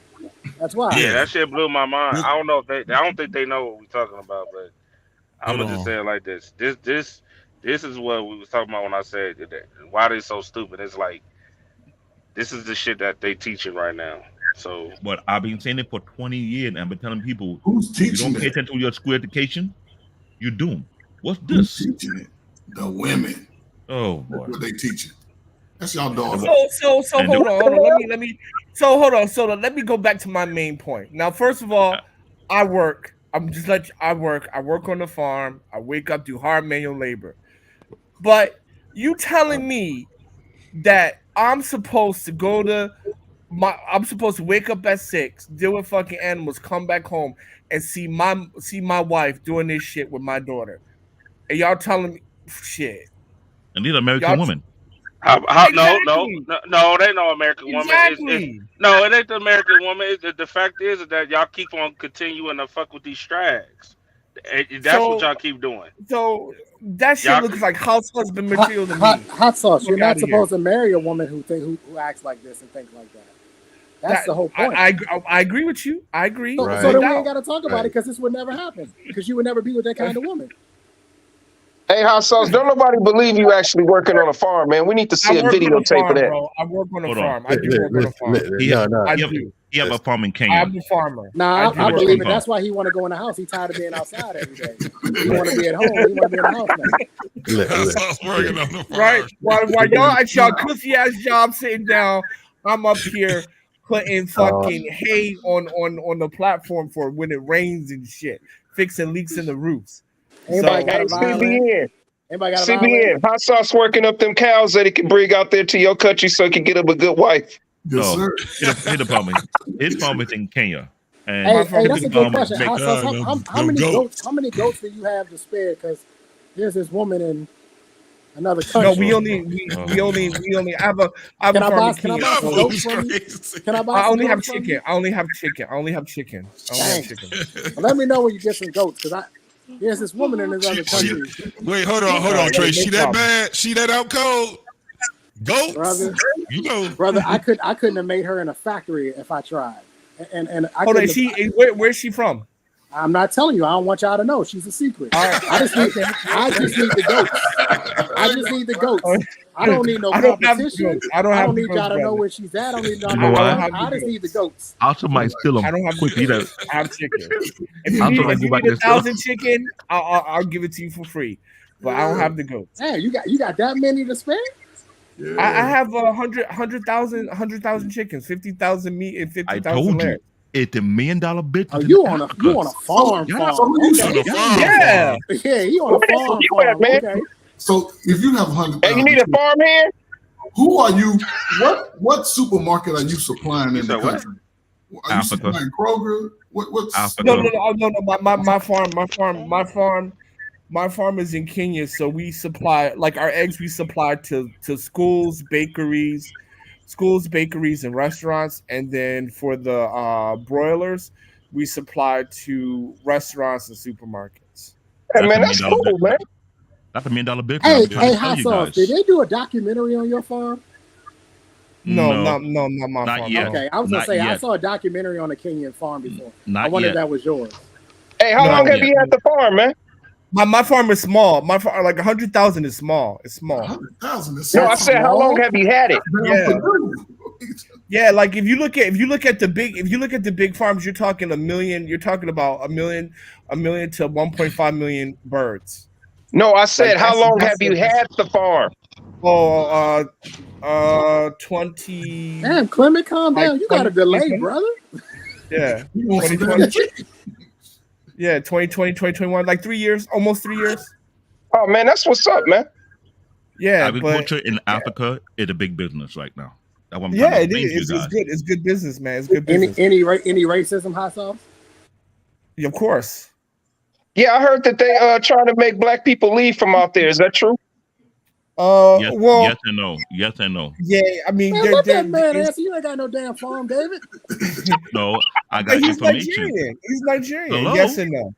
That's why. Yeah, that shit blew my mind. I don't know if I don't think they know what we're talking about, but I'm gonna just say it like this. This is what we was talking about when I said that why they so stupid. It's like this is the shit that they teaching right now. So, but I've been saying it for 20 years, and I've been telling people, who's teaching? You don't pay attention to your school education, you're doomed. What's this? Who's teaching it? The women. Oh boy, that's what they teaching. That's y'all dog. So hold on. Let me. So hold on. So let me go back to my main point. Now, first of all, I work. I work on the farm. I wake up, do hard manual labor. But you telling me that I'm supposed to wake up at 6, deal with fucking animals, come back home, and see my wife doing this shit with my daughter, and y'all telling me shit. And these are American women. Exactly. No, they know American woman. No, it ain't the American woman. The fact is that y'all keep on continuing to fuck with these strags. That's what y'all keep doing. So that shit looks like house husband material to me. Hot sauce. You're not supposed to marry a woman who acts like this and think like that. That's the whole point. I agree with you. I agree. So then we ain't got to talk about it because this would never happen. Because you would never be with that kind of woman. Hey, Hot Sauce, don't nobody believe you actually working on a farm, man. We need to see a videotape of that. Bro. I work on a farm. I do work on a farm. He have a farm in Kenya. I'm a farmer. Nah, I believe it. That's why he want to go in the house. He tired of being outside every day. He want to be at home. He want to be in the house now. Right? While y'all at y'all pussy ass job sitting down, I'm up here putting fucking hay on the platform for when it rains and shit, fixing leaks in the roofs. Anybody got CBN. Hot Sauce working up them cows that he can bring out there to your country so he can get him a good wife. Yes, sir. Here's the problem. His farm is in Kenya. And hey, that's a good question. Hot Sauce, how many goats? How many goats do you have to spare? Because there's this woman in another country. No, we only have a. Can I buy some goats from you? Can I buy? I only have chicken. I only have chicken. Well, let me know when you get some goats, because there's this woman in this other country. Wait, hold on, Trey. She that bad? She that out cold? Goats, brother. You know, brother. I couldn't have made her in a factory if I tried. And I hold on. Where's she from? I'm not telling you. I don't want y'all to know. She's a secret. I just need the goats. I just need the goats. I don't need no competition. I don't need y'all to know where she's at. I don't need y'all to know. I just need the goats. Also might steal them. I don't have quickly. I have chicken. If you need 1,000 chicken, I'll give it to you for free. But I don't have the goats. Hey, you got that many to spare? I have 100,000 chickens, 50,000 meat, and I 50,000 told layers. you. It's $1 million business. Oh, you on a farm? Yeah. Okay. Yeah, you on a farm? You at, man? Okay. So if you have 100,000, Hey, you need a farm hand? who are you? What supermarket are you supplying in the country? Are you supplying Kroger? What's No. My farm is in Kenya, so we supply like our eggs. We supply to schools, bakeries, and restaurants, and then for the broilers, we supply to restaurants and supermarkets. Hey, man, that's cool, man. That's $1 million business. Hey, I'm trying to tell hot you sauce. guys. Did they do a documentary on your farm? No, not my Not farm. yet. Okay, I was gonna Not say I yet. saw a documentary on a Kenyan farm before. Not I wondered if yet. that was yours. Hey, how long have you had the farm, man? My farm is small. My farm, like 100,000 is small. It's small. 100,000 is No, I said, how long have you had it? Yeah, like if you look at the big farms, you're talking $1 million. You're talking about $1 million to 1.5 million birds. No, I said, Like, how that's- long that's have you the- had the farm? 20. Damn, Clement, calm down. You got a delay, brother. Yeah, You want some 2020. chicken? Yeah, 2020, 2021, like 3 years, almost 3 years. Oh, man, that's what's up, man. Yeah, but Agriculture in Africa is a big business right now. That's what I'm yeah, trying it to explain to you is. guys. It's good. It's good business, man. It's good Any business. any racism, hot sauce? Yeah, of course. Yeah, I heard that they trying to make black people leave from out there. Is that true? Yes, well, yes and no. Yes and no. yeah. I mean, Man, let that man answer. You ain't got no damn farm, David. No, I got he's information. Nigerian. He's Nigerian. Hello? Yes and no.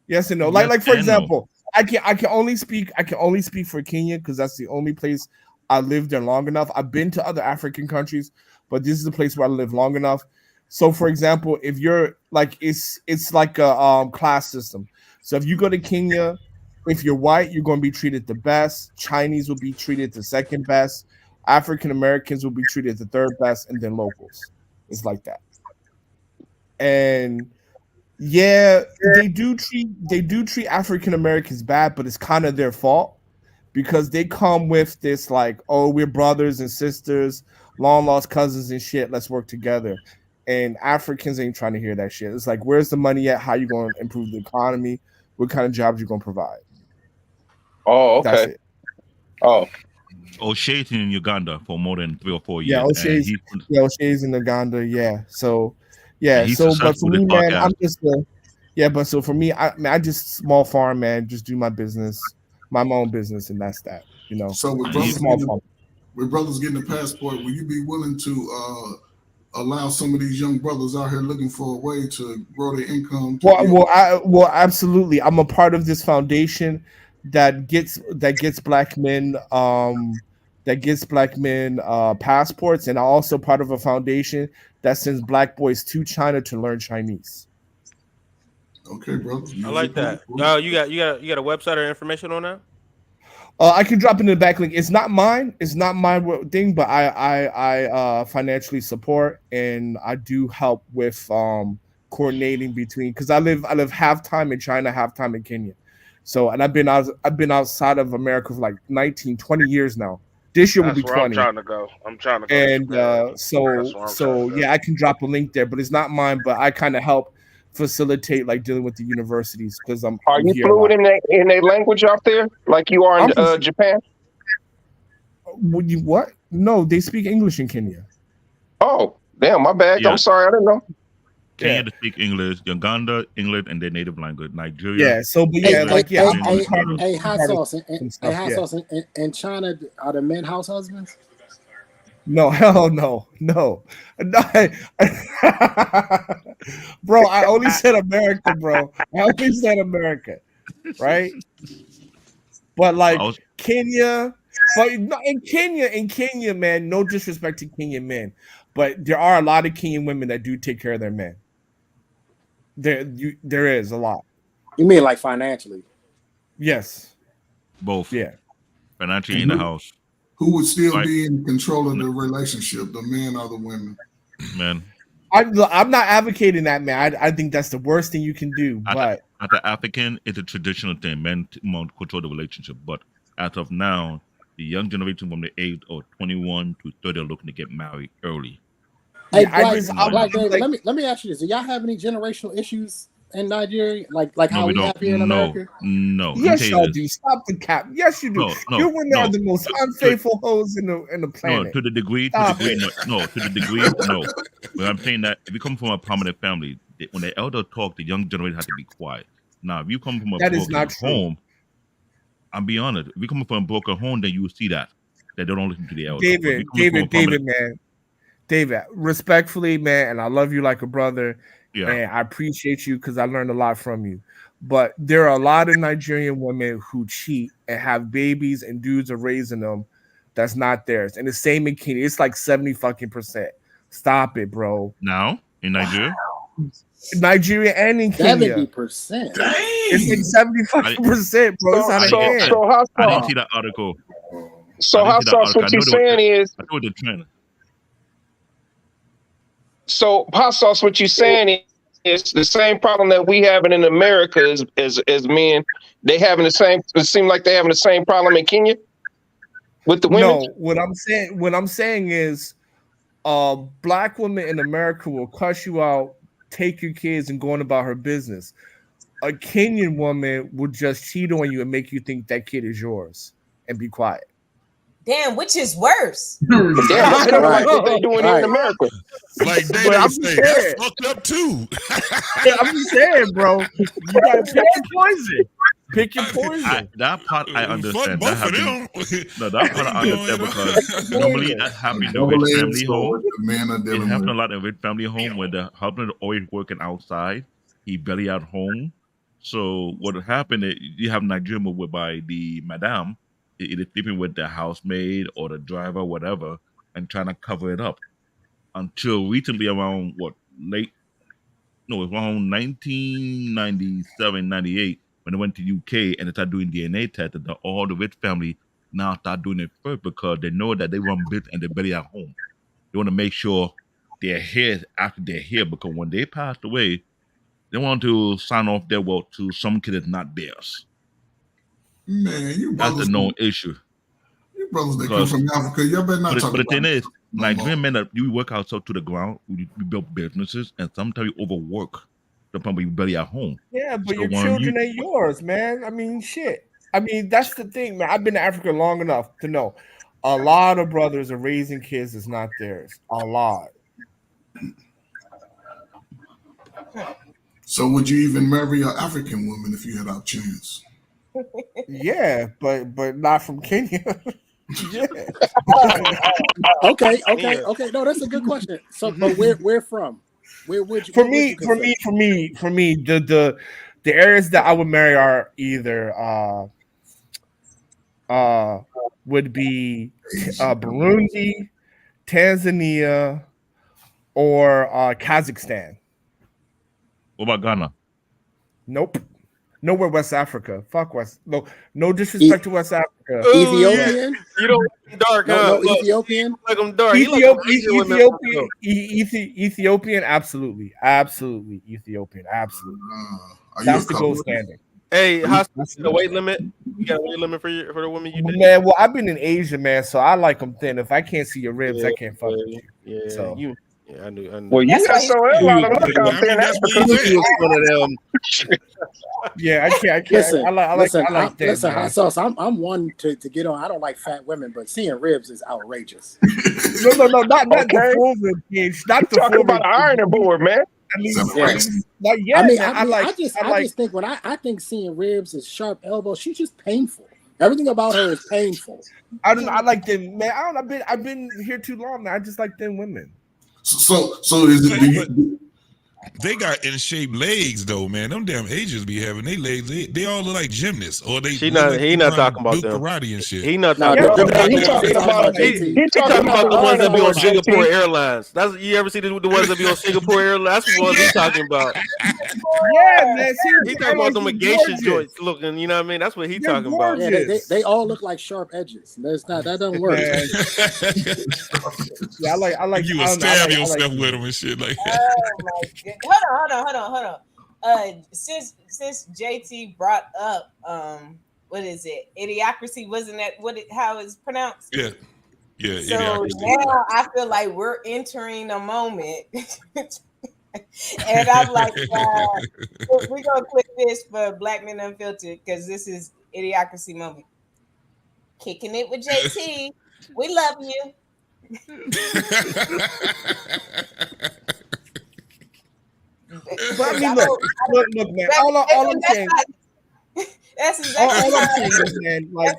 Yes and no. Yes Like for and no. example, I can only speak for Kenya because that's the only place I lived there long enough. I've been to other African countries, but this is the place where I live long enough. So, for example, if you're like, it's like a class system. So if you go to Kenya, if you're white, you're going to be treated the best. Chinese will be treated the second best. African Americans will be treated the third best, and then locals. It's like that. And yeah, they do treat African Americans bad, but it's kind of their fault because they come with this like, oh, we're brothers and sisters, long lost cousins and shit. Let's work together. And Africans ain't trying to hear that shit. It's like, where's the money at? How you going to improve the economy? What kind of jobs you going to provide? Oh, That's okay. it. Oh, O'Shea's in Uganda for more than 3 or 4 years. Yeah, and O'Shea's in Uganda. Yeah. So, yeah. And he's So, but successful for with me, his man, podcast. I'm just but so for me, I just small farm, man. Just do my business, my own business, and that's that. You know. So with Just brothers, small farm. getting a passport, will you be willing to allow some of these young brothers out here looking for a way to grow their income? Well, absolutely. I'm a part of this foundation that gets black men passports, and I'm also part of a foundation that sends black boys to China to learn Chinese. Okay, brother. I like that. No, you got a website or information on that? I can drop it in the back link. It's not mine. It's not my thing, but I financially support, and I do help with coordinating between, because I live half time in China, half time in Kenya. So, and I've been outside of America for like 19, 20 years now. This year will That's be where 20. I'm trying to go. I'm trying to go. And That's where I'm trying so to go. yeah, I can drop a link there, but it's not mine. But I kind of help facilitate like dealing with the universities because I'm you here a lot. fluent in their language out there, like you are in Japan? Would you what? No, they speak English in Kenya. Oh, damn, my bad. Yeah. I'm sorry, I didn't know. Kenya to speak English, Uganda, English, and their native language. Nigeria. Yeah, so but yeah, like yeah, I'm part of- Hey, hot part of sauce. some stuff, yeah. In China, are the men house husbands? No, hell no. Bro, I only said America, bro. I only said America, right? But like Kenya, but no, in Kenya, man, no disrespect to Kenyan men, but there are a lot of Kenyan women that do take care of their men. There is a lot. You mean like financially? Yes. Both. Yeah. Financially in the house. Who would still Like- be in control of the relationship, the men or the women? Man. I'm not advocating that, man. I think that's the worst thing you can do. But As an African, it's a traditional thing. Men control the relationship. But as of now, the young generation from the age of 21 to 30 are looking to get married early. Hey, I Black David, let me ask you this: do y'all have any generational issues in Nigeria, like how we have here in America? No. yes, y'all do. Stop the cap. Yes, you do. Your women are the most unfaithful hoes in the planet. No, to the degree, Stop no. To the degree, no. But I'm saying that if you come from a prominent family, when the elder talk, the young generation has to be quiet. Now, if you come from a That is broken not true. home, I'll be honest. If you come from a broken home, then you will see that they don't listen to the elder. But if you come from a prominent- man. David, respectfully, man, and I love you like a brother. Yeah. And I appreciate you because I learned a lot from you. But there are a lot of Nigerian women who cheat and have babies, and dudes are raising them that's not theirs. And the same in Kenya. It's like 70% Stop it, bro. Now in Nigeria, Nigeria and in Kenya. 70%. It's like 75%, bro. It's out of hand. I didn't see that article. So I how didn't see that sauce? What article. you saying is? I know the trend. So hot sauce, what you saying is the same problem that we having in America as men. They having the same. It seems like they having the same problem in Kenya with the women. No, what I'm saying is, black women in America will cuss you out, take your kids, and go on about her business. A Kenyan woman will just cheat on you and make you think that kid is yours and be quiet. Damn, which is worse? Damn, that's kind of like what they doing here in America. Like they But I'm say, saying- that's fucked up too. Yeah, I'm just saying, bro. You gotta pick your poison. Pick your poison. That part I understand. both That of happens. No, that part I understand because normally that happens in a rich family home. It happens a lot in a rich family home where the husband is always working outside. He barely at home. So what happened is you have Nigerian whereby the madam is sleeping with the housemaid or the driver, whatever, and trying to cover it up. Until recently, around around 1997, 98, when they went to UK and they started doing DNA tests, and all the rich family now start doing it first because they know that they run bits and they're barely at home. They want to make sure they're here after they're here, because when they passed away, they want to sign off their wealth to some kid that's not theirs. Man, you That's brothers, the known issue. you brothers that come Because- from Africa, y'all better not talk But the about thing is, no Nigerian men that you work outside to the ground, we build businesses, and sometimes you overwork the problem you barely at home. Yeah, but So your when children you- ain't yours, man. I mean, shit. I mean, that's the thing, man. I've been to Africa long enough to know a lot of brothers are raising kids that's not theirs. A lot. So would you even marry an African woman if you had a chance? Yeah, but not from Kenya. Yeah. Okay. No, that's a good question. So, but where from? Where would you? For where would me, you for me, consider? the areas that I would marry are either would be Burundi, Tanzania, or Kazakhstan. What about Ghana? Nope. Nowhere West Africa. Fuck West. No disrespect to West Africa. Ethiopian? You don't like dark, No, huh? no, Look, Ethiopian? like them dark. You like them Asian women. Ethiopian, absolutely, Ethiopian, absolutely. Are That's you the a gold couple? standard. Hey, how's the weight limit? You got a weight limit for the women you date? Man, well, I've been in Asia, man, so I like them thin. If I can't see your ribs, I can't fuck with you. Yeah, So. I knew. Well, you got so a lot of luck out there in that's Africa. what he one of them. Yeah, I can't. Listen, I like thin. listen, man. hot sauce. I'm one to get on. I don't like fat women, but seeing ribs is outrageous. No, not Okay. the full rib cage, not the Talking full about rib an ironing board, man. I mean, Yes. like, yeah, I mean, man, I just think when I think seeing ribs is sharp elbows, she's just painful. Everything about her is painful. I like them, man. I've been here too long, man. I just like thin women. So is it? They got in shape legs though, man. Them damn Asians be having they legs. They all look like gymnasts, or they. He look not. like He they not trying to talking about do them. karate and shit. He not No, talking they're- about they're- them. he talking about He talking about the ones that be on Singapore Airlines. That's you ever see the ones that be on Singapore Airlines? That's the ones he talking about. Yeah, man. See, He talking about them Grandma's geisha gorgeous. joints looking. You know what I mean? That's what he They're talking about. Yeah, they all look like sharp edges. That doesn't work. Man. Yeah, I like. You I will don't know, I stab like- I yourself like- with them and shit like Oh that. my god. Hold on. Since JT brought up what is it? Idiocracy, wasn't that how it's pronounced? Yeah. Yeah. So Idiocracy. now I feel like we're entering a moment. And I'm like, we're gonna click this for Black Men Unfiltered because this is Idiocracy moment. Kicking it with JT. We love you. But I mean, look, man. All I'm saying. That's All exactly I'm how saying it is, is. man, like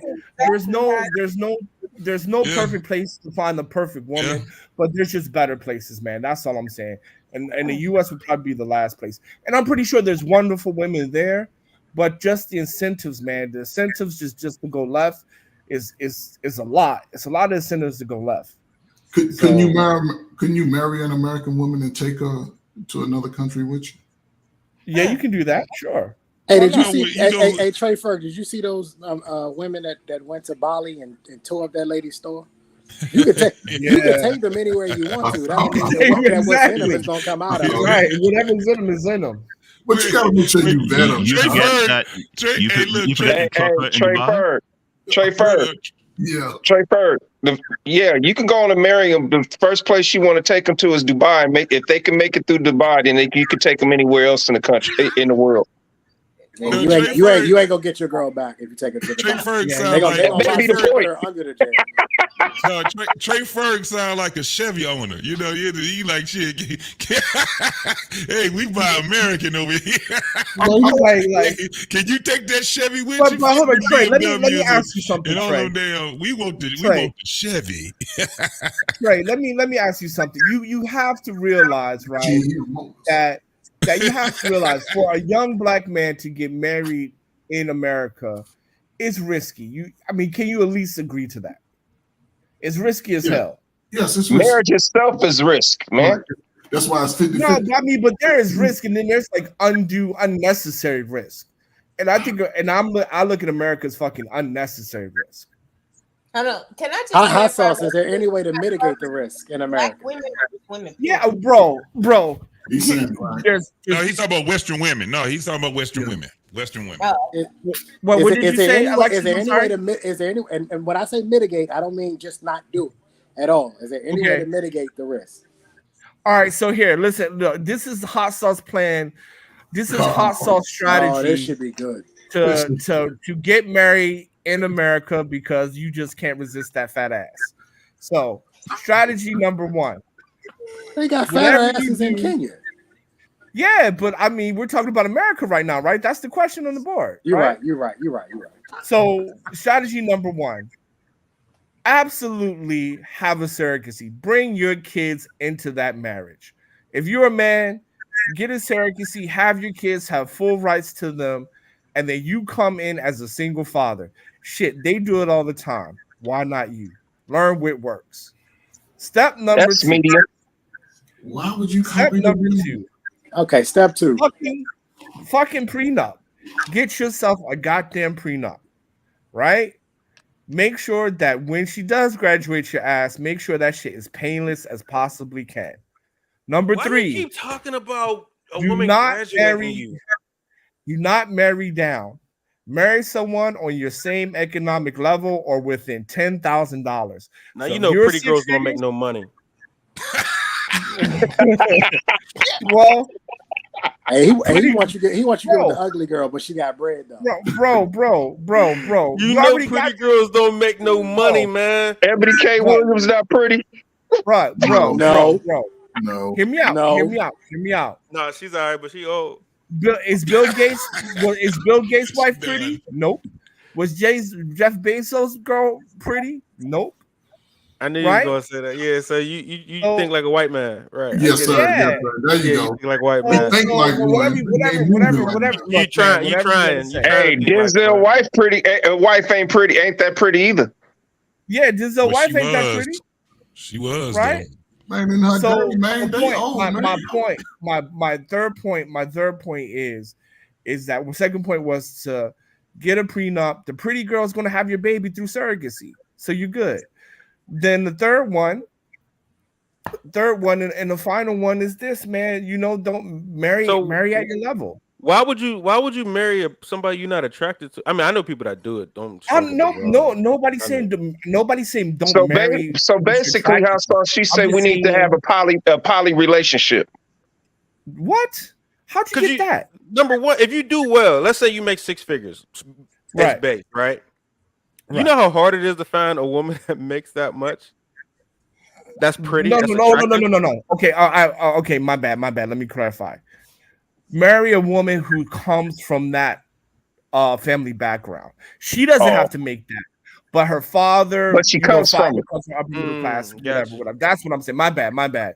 there's no perfect place to find the perfect woman, but there's just better places, man. That's all I'm saying. And the U.S. would probably be the last place. And I'm pretty sure there's wonderful women there, but just the incentives, man. The incentives just to go left is a lot. It's a lot of incentives to go left. Couldn't you marry an American woman and take her to another country with you? Yeah, you can do that. Sure. Hey, did you No, see? you know- Hey, Trey Ferg, did you see those women that went to Bali and tore up that lady's store? You can take you can take them anywhere you want to. That don't mean that what's in them is gonna come out of them. Right. Whatever's in them is in them. But you gotta make sure you vet them. You can get that. You can get chocolate in Trey Dubai. Ferg. Trey Ferg. Yeah. Trey Ferg. Yeah, you can go on and marry them. The first place you want to take them to is Dubai. If they can make it through Dubai, then you can take them anywhere else in the country, in the world. And you ain't gonna get your girl back if you take her to the Trey Ferg yeah, sound they gonna, like they gonna put her under the jail. No, Trey Ferg sound like a Chevy owner. You know, he like shit. Hey, we buy American over here. Can you take that Chevy with you? But hold on, Trey. Let me BMWs ask you something, and all Trey. them damn, we want the Trey. Chevy. Trey, let me ask you something. You have to realize, right, that you have to realize for a young black man to get married in America, it's risky. Can you at least agree to that? It's risky as hell. Yes, it's risky. Marriage itself is risk, man. That's why it's 50-50. No, but there is risk, and then there's like unnecessary risk. And I think, I look at America as fucking unnecessary risk. I don't. Can I just Hot sauce. Is there any way to mitigate the risk in America? Women. Yeah, bro. He's saying, No, he's talking about Western women. No, he's talking about Western women. Western women. What did you say, Alexis? Is there I'm any sorry? way to is there any and when I say mitigate, I don't mean just not do it at all. Is there any way to mitigate the risk? All right, so here, listen. Look, this is the hot sauce plan. This is hot sauce strategy. Oh, this should be good. To get married in America because you just can't resist that fat ass. So, strategy number one. They got fat Whatever you asses in do- Kenya. Yeah, but I mean, we're talking about America right now, right? That's the question on the board. You're right. You're right. So, strategy number one, absolutely have a surrogacy. Bring your kids into that marriage. If you're a man, get a surrogacy, have your kids have full rights to them, and then you come in as a single father. Shit, they do it all the time. Why not you? Learn what works. Step number That's two. media. Why would you Step copy the number video? two. Okay, step two. Fucking prenup. Get yourself a goddamn prenup, right? Make sure that when she does graduate your ass, make sure that shit is painless as possibly can. Number Why do three, you keep talking about a do woman not graduating marry. you? Do not marry down. Marry someone on your same economic level or within $10,000. Now So you know if you're pretty girls don't 6 make no money. Well, Hey, he wants you to get with the ugly girl, but she got bread though. bro. You know pretty girls don't make no money, man. Ebony K. Williams not pretty. Bro. No. No. Hear me out. No. Hear me out. No, she's all right, but she old. Is Bill Gates' wife pretty? Nope. Was Jeff Bezos' girl pretty? Nope. I knew you Right? was gonna say that. Yeah, so you So- think like a white man, right? I Yes, get sir. it. Yeah. Yes, sir. There you Yeah, go. you think like a white So- man. Think like so one. whatever. You Look, trying? man, You whatever trying? wanna You say. trying Hey, to be like Denzel that. wife ain't pretty. Ain't that pretty either? Yeah, Denzel's Well, wife she ain't that was. pretty, She was right? Man, in her So day, man, the they point, old, man. my third point is that the second point was to get a prenup. The pretty girl's going to have your baby through surrogacy, so you're good. Then the third one, and the final one is this, man. Don't marry at your level. Why would you marry somebody you're not attracted to? I mean, I know people that do it. Nobody's saying don't So, marry. so basically, how she say we need to have a poly relationship. What? How'd you get that? Number one, if you do well, let's say you make 6 figures, Right. base, right? You know how hard it is to find a woman that makes that much. That's pretty. No. that's No. Okay, okay. My bad. Let me clarify. Marry a woman who comes from that family background. She doesn't have to make that, but her father. But she comes from it. upper middle class, whatever. That's what I'm saying. My bad.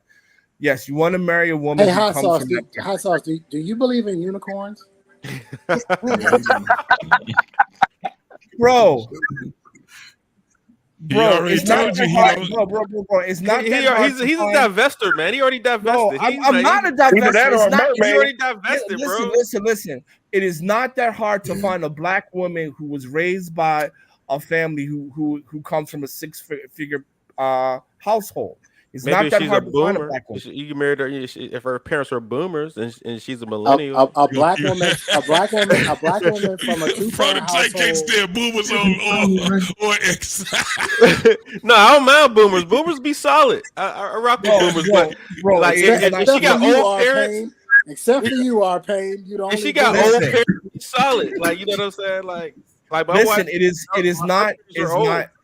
Yes, you want to marry a woman Hey, who hot comes sauce. from Do, that. hot sauce. Do you believe in unicorns? Bro, He already it's not told you that he hard. don't. Bro, it's not that hard. He's a divester, man. He already divested. No, I'm not a divester. He already divested, bro. Listen. It is not that hard to find a black woman who was raised by a family who comes from a 6-figure household. It's Maybe not that she's hard a to find a boomer. black woman. You can marry her if her parents are boomers and she's a millennial. A black woman from a two-parent household. Can't stand boomers or X. No, I don't mind boomers. Boomers be solid. I rock with boomers, but like if she got old parents, except for you, R-Pain, you don't. If she got old parents, solid. Like, you know what I'm saying? Like my Listen, wife,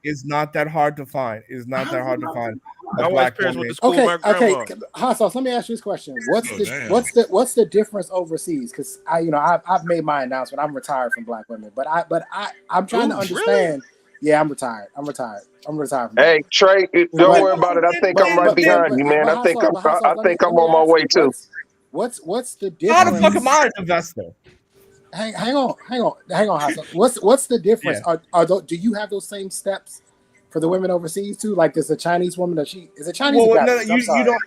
it's not that hard to find. It's not that hard to find my a wife's black parents woman. went to school with my grandma. Okay, hot sauce. Let me ask you this question: What's the difference overseas? Because I've made my announcement. I'm retired from black women, but I'm trying to understand. Really? Yeah, I'm retired. I'm retired. Hey, Trey, don't worry about it. I think I'm right behind you, man. I think I'm on my way too. What's the difference? How the fuck am I an investor? Hang on, hot sauce. What's the difference? Yeah. Do you have those same steps for the women overseas too? Like, there's a Chinese woman that is a Chinese. Well, no, you don't.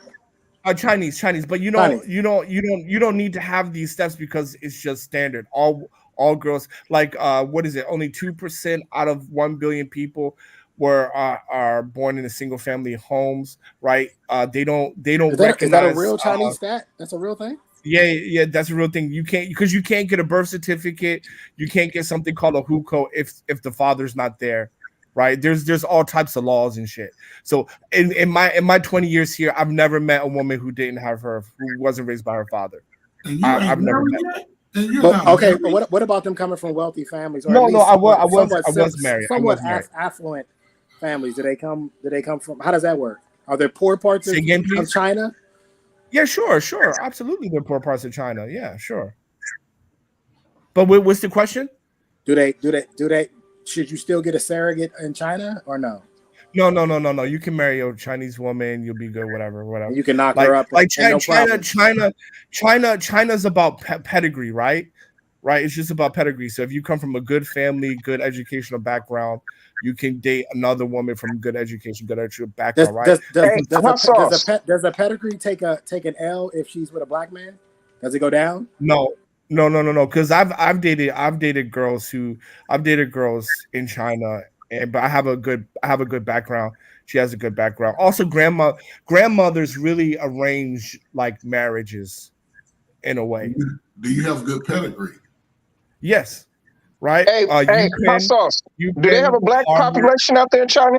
Chinese, but you don't need to have these steps because it's just standard. All girls, like what is it? Only 2% out of 1 billion people are born in single family homes, right? They don't recognize. Is that a real Chinese stat? That's a real thing. Yeah, that's a real thing. You can't get a birth certificate. You can't get something called a hukou if the father's not there, right? There's all types of laws and shit. So in my 20 years here, I've never met a woman who wasn't raised by her father. I've never met. But what about them coming from wealthy families? Or I was married. Somewhat affluent families. Do they come from? How does that work? Are there poor parts of China? Yeah, sure, absolutely. They're poor parts of China. Yeah, sure. But what's the question? Do they? Should you still get a surrogate in China or no? No. You can marry a Chinese woman. You'll be good. Whatever. You can knock her up. Like China's about pedigree, right? Right. It's just about pedigree. So if you come from a good family, good educational background, you can date another woman from good education, good background, right? Does a pedigree take an L if she's with a black man? Does it go down? No. Because I've dated girls in China, but I have a good background. She has a good background. Also, grandmothers really arrange like marriages, in a way. Do you have good pedigree? Lot right? Hey, hot sauce. Do they have a black population out there in China?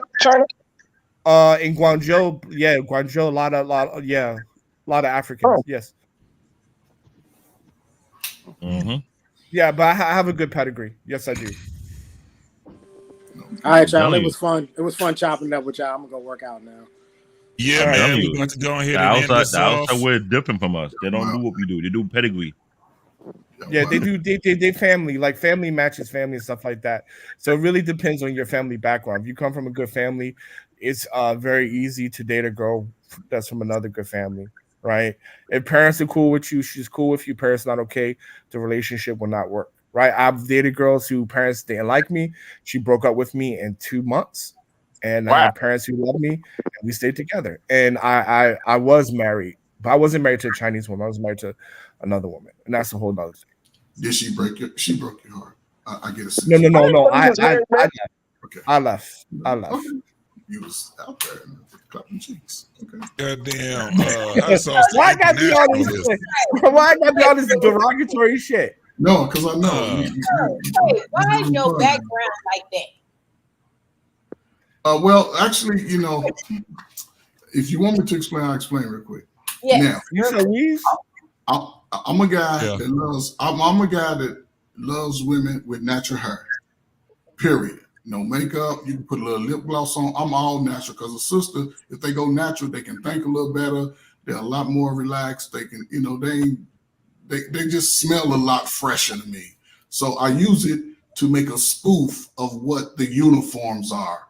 In Guangzhou, a lot of Africans. Oh. Yes. Mm-hmm. Yeah, but I have a good pedigree. Yes, I do. All right, y'all. It was fun. It was fun chopping it up with y'all. I'm gonna go work out now. Yeah, All man. right. We're going to go ahead The and end this outside off. we're different from us. They don't do what we do. They do pedigree. Yeah, they do. They family, like family matches, family and stuff like that. So it really depends on your family background. If you come from a good family, it's very easy to date a girl that's from another good family, right? If parents are cool with you, she's cool with you. Parents not okay, the relationship will not work, right? I've dated girls who parents didn't like me. She broke up with me in 2 months, and I had parents who loved me, and we stayed together. And I was married, but I wasn't married to a Chinese woman. I was married to another woman, and that's a whole other thing. Did she break your? She broke your heart. I get a No. I left. Okay. You was out there clapping cheeks. Okay. Goddamn. Why I gotta be all this? Why I gotta be all this derogatory shit? No, because I know. Hey, why is your background like that? Well, actually, you know, if you want me to explain, I'll explain real quick. Yes. Now, I'm a guy that loves. I'm a guy that loves women with natural hair. Period. No makeup. You can put a little lip gloss on. I'm all natural because a sister, if they go natural, they can think a little better. They're a lot more relaxed. They can, you know, they just smell a lot fresher to me. So I use it to make a spoof of what the uniforms are.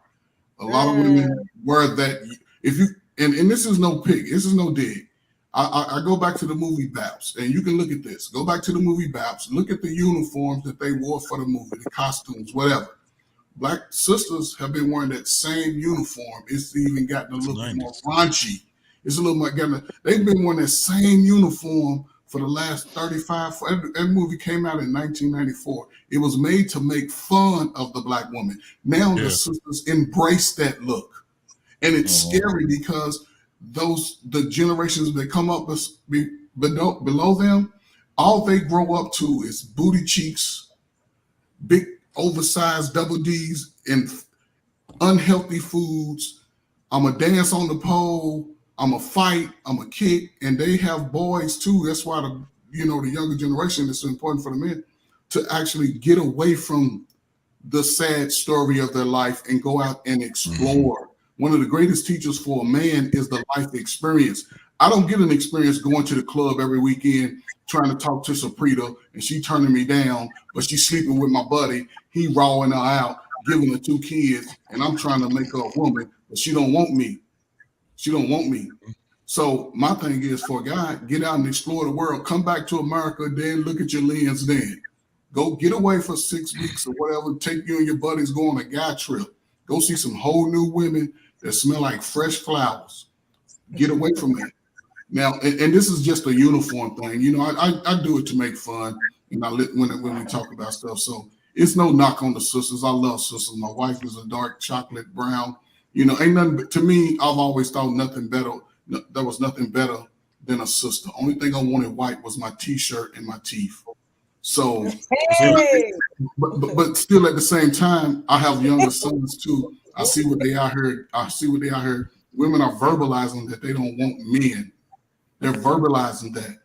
A lot of women wear that. If you and this is no pig. This is no dig. I go back to the movie Babs, and you can look at this. Go back to the movie Babs. Look at the uniforms that they wore for the movie, the costumes, whatever. Black sisters have been wearing that same uniform. It's even gotten a little bit more raunchy. It's a little more they've been wearing that same uniform for the last 35. That movie came out in 1994. It was made to make fun of the Black woman. Now the sisters embrace that look. And it's scary because the generations that come up below them, all they grow up to is booty cheeks, big oversized double D's, and unhealthy foods. I'm a dance on the pole. I'm a fight. I'm a kick, and they have boys too. That's why the younger generation is so important for the men to actually get away from the sad story of their life and go out and explore. One of the greatest teachers for a man is the life experience. I don't get an experience going to the club every weekend trying to talk to Saprita and she turning me down, but she's sleeping with my buddy. He rawing her out, giving her 2 kids, and I'm trying to make her a woman, but she don't want me. She don't want me. So my thing is, for a guy, get out and explore the world. Come back to America, then look at your lens then. Go get away for 6 weeks or whatever. Take you and your buddies, go on a guy trip. Go see some whole new women that smell like fresh flowers. Get away from that. Now, and this is just a uniform thing. You know, I do it to make fun, and when we talk about stuff. So it's no knock on the sisters. I love sisters. My wife is a dark chocolate brown. You know, ain't nothing. But to me, I've always thought nothing better. There was nothing better than a sister. Only thing I wanted white was my T-shirt and my teeth. So, but still at the same time, I have younger sons too. I see what they out here. Women are verbalizing that they don't want men. They're verbalizing that,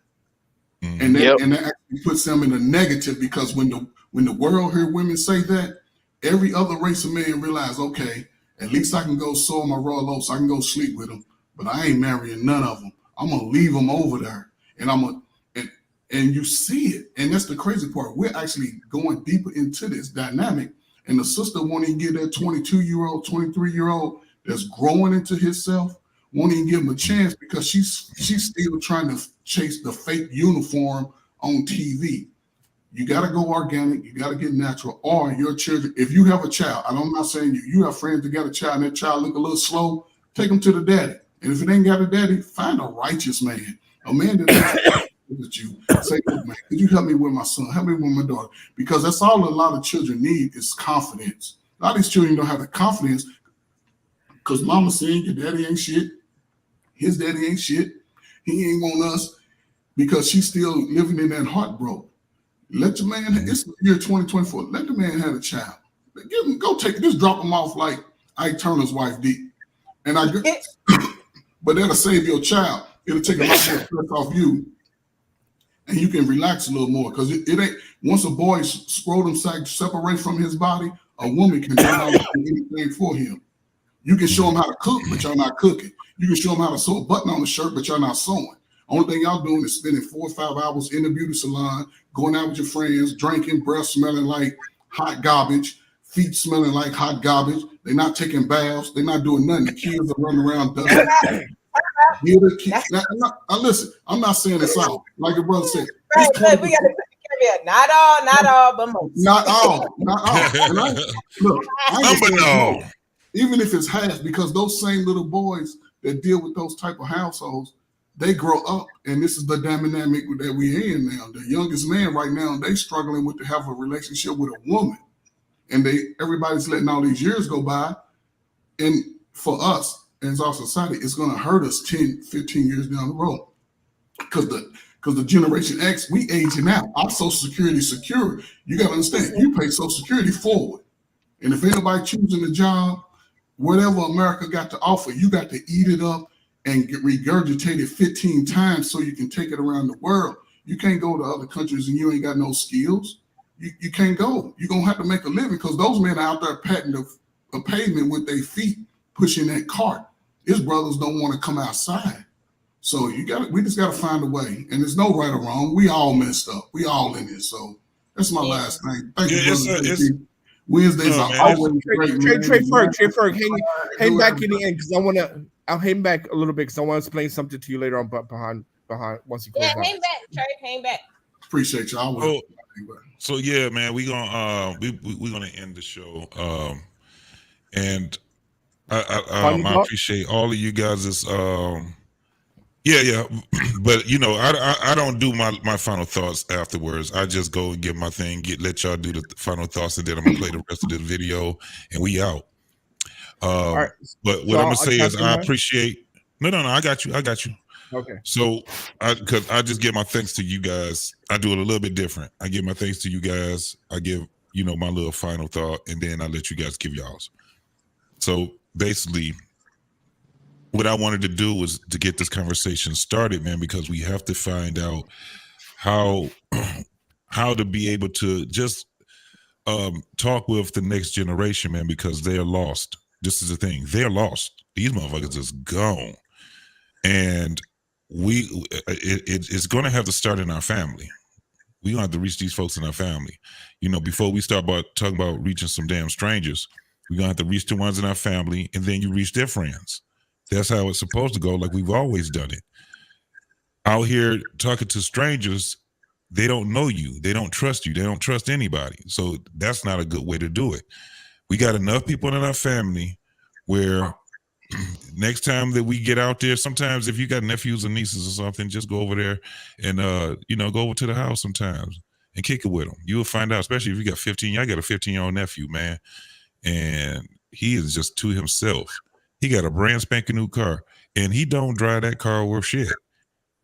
and that actually puts them in a negative, because when the world hear women say that, every other race of men realize, okay, at least I can go sow my royal oats. I can go sleep with them, but I ain't marrying none of them. I'm gonna leave them over there, and and you see it, and that's the crazy part. We're actually going deeper into this dynamic, and the sister won't even give that 22-year-old, 23-year-old that's growing into himself, won't even give him a chance, because she's still trying to chase the fake uniform on TV. You got to go organic. You got to get natural. Or your children, if you have a child, I'm not saying you have friends that got a child and that child look a little slow, take them to the daddy. And if it ain't got a daddy, find a righteous man, a man that at you, say, look, man, could you help me with my son? Help me with my daughter? Because that's all a lot of children need is confidence. A lot of these children don't have the confidence because mama saying your daddy ain't shit. His daddy ain't shit. He ain't want us, because she's still living in that heartbroken. Let the man, it's the year 2024. Let the man have a child. Give him, just drop him off like Ike Turner's wife did. And but that'll save your child. It'll take a lot more stress off you. And you can relax a little more, because it ain't, once a boy's scrotum sac separate from his body, a woman can do anything for him. You can show him how to cook, but you're not cooking. You can show him how to sew a button on the shirt, but you're not sewing. Only thing y'all doing is spending 4 or 5 hours in the beauty salon, going out with your friends, drinking, breath smelling like hot garbage, feet smelling like hot garbage. They're not taking baths. They're not doing nothing. The kids are running around dusty. Now, listen, I'm not saying it's all. Like your brother said. Right, we got to put the caveat. Not all, but most. Not all. And look, I ain't gonna say it's most. even if it's half, because those same little boys that deal with those type of households, they grow up, and this is the dynamic that we're in now. The youngest man right now, they struggling with to have a relationship with a woman, and everybody's letting all these years go by, and for us as our society, it's going to hurt us 10, 15 years down the road, because the Generation X, we aging out. Our Social Security is secure. You got to understand, you pay Social Security forward, and if anybody choosing a job, whatever America got to offer, you got to eat it up and regurgitate it 15 times so you can take it around the world. You can't go to other countries and you ain't got no skills. You can't go. You're going to have to make a living, because those men are out there patting the pavement with their feet, pushing that cart. His brothers don't want to come outside. So we just got to find a way. And there's no right or wrong. We all messed up. We all in it. So that's my last thing. Thank you, brother. Wednesdays are always great. Trey Ferg, hang back in the end, because I'll hang back a little bit because I want to explain something to you later on, but behind once you close out. Hang back, Trey, hang back. Appreciate y'all. So yeah, man, we're gonna end the show. And I appreciate all of you guys' yeah, but you know, I don't do my final thoughts afterwards. I just go and get my thing, let y'all do the final thoughts, and then I'm gonna play the rest of the video, and we out. Right. But what I'm gonna say is, I appreciate. No, I got you. Okay. So, because I just give my thanks to you guys. I do it a little bit different. I give my thanks to you guys. I give my little final thought, and then I let you guys give y'all's. So basically, what I wanted to do was to get this conversation started, man, because we have to find out how to be able to just talk with the next generation, man, because they're lost. This is the thing. They're lost. These motherfuckers is gone. And it's going to have to start in our family. We're going to have to reach these folks in our family. You know, before we start talking about reaching some damn strangers, we're going to have to reach the ones in our family, and then you reach their friends. That's how it's supposed to go, like we've always done it. Out here talking to strangers, they don't know you. They don't trust you. They don't trust anybody. So that's not a good way to do it. We got enough people in our family where next time that we get out there, sometimes if you got nephews or nieces or something, just go over there and, go over to the house sometimes and kick it with them. You will find out, especially if you got 15. I got a 15-year-old nephew, man, and he is just to himself. He got a brand spanking new car, and he don't drive that car worth shit.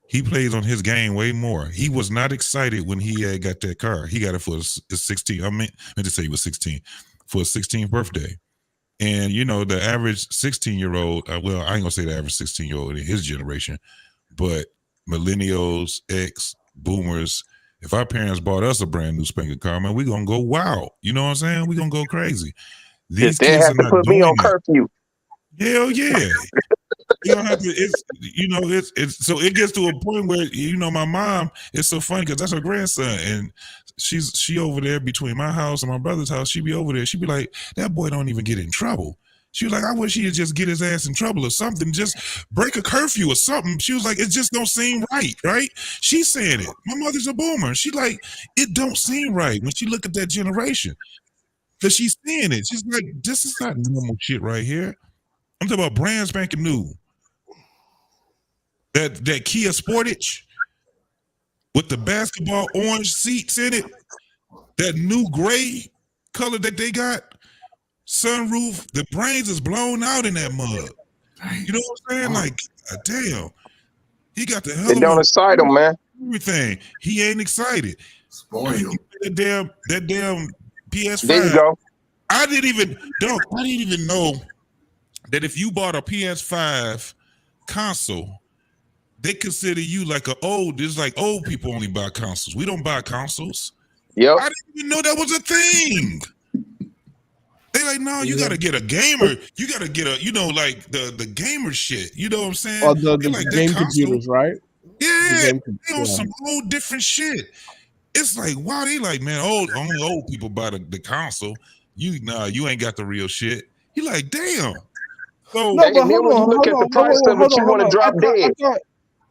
He plays on his game way more. He was not excited when he had got that car. He got it for his 16. I meant to say he was 16 for his 16th birthday. And you know, the average 16-year-old, well, I ain't gonna say the average 16-year-old in his generation, but millennials, X, boomers, if our parents bought us a brand new spanking car, man, we gonna go wild. You know what I'm saying? We gonna go crazy. These they kids have are to not put me doing on that. curfew. Hell yeah. You don't have to, it's so it gets to a point where, my mom, it's so funny because that's her grandson, and she over there between my house and my brother's house. She be over there, she be like, that boy don't even get in trouble. She was like, I wish he'd just get his ass in trouble or something, just break a curfew or something. She was like, it just don't seem right? She's saying it. My mother's a boomer. She like, it don't seem right when she look at that generation. Because she's seeing it. She's like, this is not normal shit right here. I'm talking about brand spanking new. That Kia Sportage with the basketball orange seats in it, that new gray color that they got, sunroof, the brains is blown out in that mug. You know what I'm saying? Like, damn. He got the hell. It don't excite him, man. Everything. He ain't excited. Spoiled. That damn PS5. There you go. I didn't even know that if you bought a PS5 console, they consider you like it's like old people only buy consoles. We don't buy consoles. Yep. I didn't even know that was a thing. They like, no, you gotta get a gamer. You gotta get like the gamer shit. You know what I'm saying? Or the like game computers, right? Yeah, they on some whole different shit. It's like, wow, they like, man, only old people buy the console. You ain't got the real shit. You like, damn. So, No, but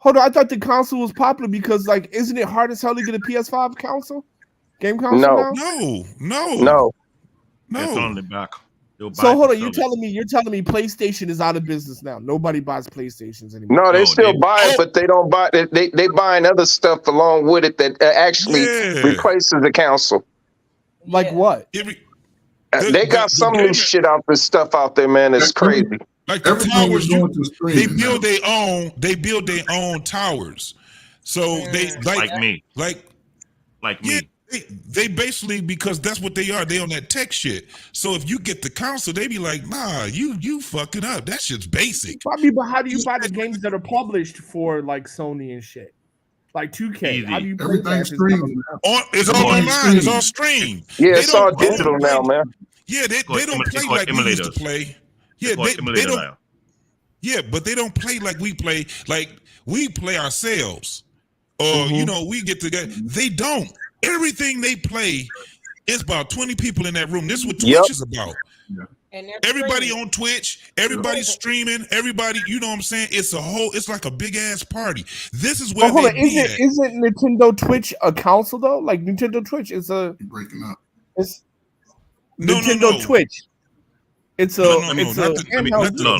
hold on. I thought the console was popular because, like, isn't it hard as hell to get a PS5 console? Game console now? No. It's only back. They'll buy So it hold to on, you're sell telling me PlayStation is out of business now. Nobody buys PlayStations anymore. No, they No, still they buy it, but they don't buy it. They buying other stuff along with it that actually Yeah. replaces the console. Like what? They got some new shit out. This stuff out there, man. It's crazy. Like the Everything towers, is going to they streaming build now. their own. They build their own towers. So they like me. like me. They basically, because that's what they are. They on that tech shit. So if you get the console, they be like, nah, you fucking up. That shit's basic. I mean, but how do you buy the games that are published for like Sony and shit? Like 2K. How do you play that? Everything's streaming. It's all online. It's all streamed. Yeah, They it's all don't- they digital don't now, play- man. Yeah, they don't play called like we used to emulators. play. They're Yeah, called they emulators don't. now. Yeah, but they don't play like we play. Like we play ourselves, or you know, we get together. They don't. Everything they play is about 20 people in that room. This is what Twitch is about. Everybody on Twitch, everybody streaming, everybody. You know what I'm saying? It's a whole. It's like a big ass party. This is where Oh, hold they on. be at. Isn't Nintendo Twitch a console though? Like Nintendo Twitch is a breaking up. It's No, Nintendo Twitch. It's a it's a handheld game.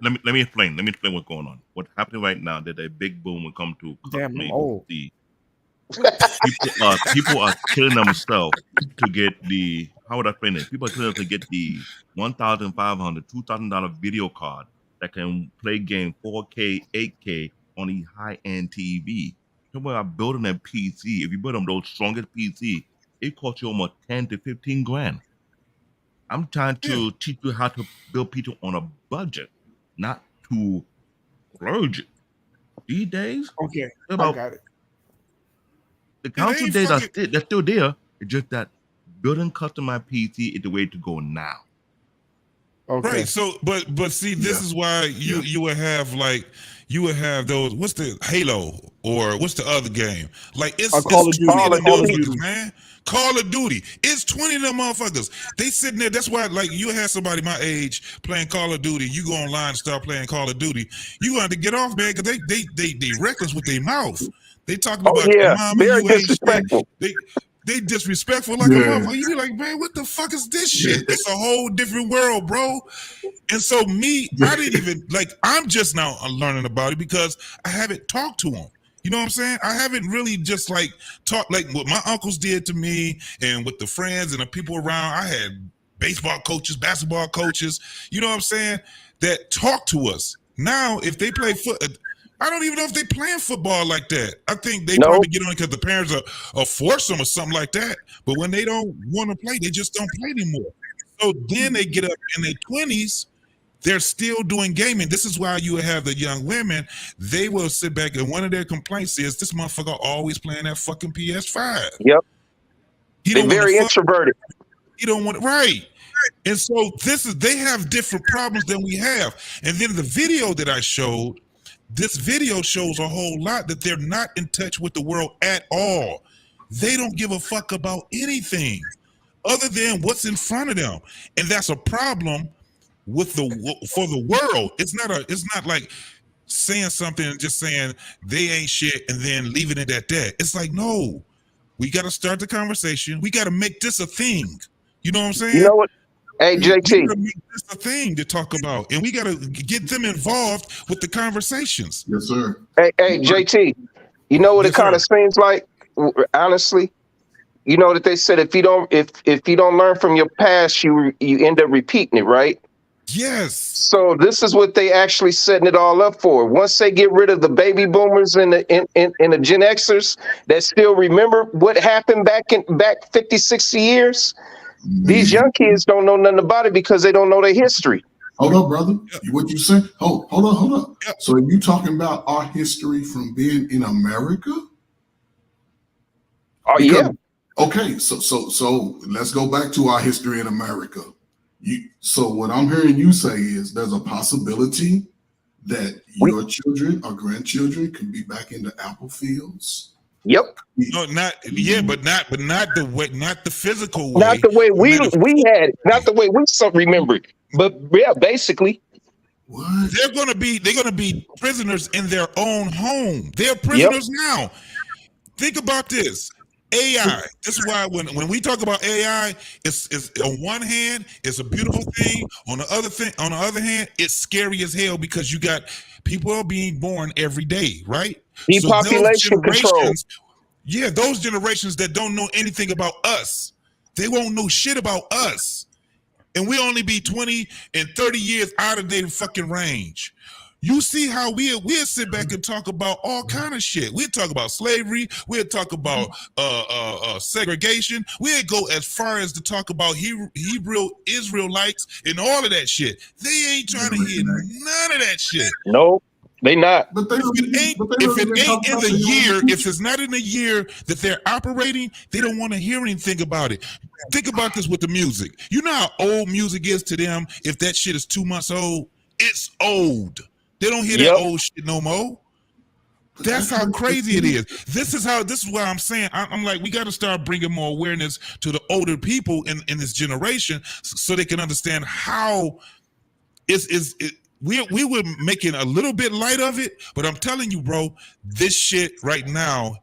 Let me explain. Let me explain what's going on. What's happening right now? That a big boom will come to Damn, company. I'm old. People are killing themselves to get the. How would I explain it? People are killing to get the $1,500, $2,000 video card that can play game 4K, 8K on a high-end TV. People are building a PC. If you build them those strongest PC, it costs you almost 10 to 15 grand. I'm trying to teach you how to build PC on a budget, not to splurge it. These days, Okay, I about got it. the console days are they're still there. It's just that building customized PC is the way to go now. Okay. Right. So, but see, this is why you would have like you would have those. What's the Halo or what's the other game? Like it's Call of 20 Duty. of them Call of motherfuckers, Duty. man. Call of Duty. It's 20 of them motherfuckers. They sitting there. That's why, like, you have somebody my age playing Call of Duty. You go online and start playing Call of Duty. You got to get off, man, because they reckless with their mouth. They talking about your mama. Very You ain't disrespectful. shit. They disrespectful like a Yeah. motherfucker. You be like, man, what the fuck is this shit? It's a whole different world, bro. And so I didn't even like. I'm just now learning about it because I haven't talked to them. You know what I'm saying? I haven't really just like talked like what my uncles did to me and with the friends and the people around. I had baseball coaches, basketball coaches. You know what I'm saying? That talk to us. Now, if they play foot. I don't even know if they playing football like that. I think they probably get on because the parents are force them or something like that. But when they don't want to play, they just don't play anymore. So then they get up in their 20s, they're still doing gaming. This is why you have the young women. They will sit back and one of their complaints is this motherfucker always playing that fucking PS5. Yep. He They're don't wanna very fuck- introverted. He don't want it right. And so they have different problems than we have. And then the video that I showed, this video shows a whole lot that they're not in touch with the world at all. They don't give a fuck about anything other than what's in front of them. And that's a problem with for the world. It's not like saying something and just saying they ain't shit and then leaving it at that. It's like, no, we got to start the conversation. We got to make this a thing. You know what I'm saying? You know what? Hey, We JT. gotta make this a thing to talk about, and we got to get them involved with the conversations. Yes, sir. Hey, JT. You know what it kind of seems like? Honestly, you know that they said if you don't learn from your past, you end up repeating it, right? Yes. So this is what they actually setting it all up for. Once they get rid of the baby boomers and the Gen Xers that still remember what happened back 50, 60 years, these young kids don't know nothing about it because they don't know their history. Hold up, brother. What you say? Hold up. So are you talking about our history from being in America? Oh, yeah. Okay, so let's go back to our history in America. So what I'm hearing you say is there's a possibility that your children or grandchildren can be back in the apple fields. Yep. No, not the way, not the physical way. Not the way we had it, not the way we remembered. But yeah, basically. They're gonna be prisoners in their own home. They're prisoners now. Think about this. AI. This is why when we talk about AI, it's on one hand, it's a beautiful thing. On the other hand, it's scary as hell because you got people are being born every day, right? Depopulation control. Yeah, those generations that don't know anything about us, they won't know shit about us. And we only be 20 and 30 years out of their fucking range. You see how we'll sit back and talk about all kind of shit. We'll talk about slavery. We'll talk about segregation. We'll go as far as to talk about Hebrew Israelites and all of that shit. They ain't trying to hear none of that shit. Nope, they not. If it ain't in the year, if it's not in the year that they're operating, they don't want to hear anything about it. Think about this with the music. You know how old music is to them. If that shit is 2 months old, it's old. They don't hear that old shit no more. That's how crazy it is. This is why I'm saying I'm like, we got to start bringing more awareness to the older people in this generation so they can understand how we were making a little bit light of it, but I'm telling you, bro, this shit right now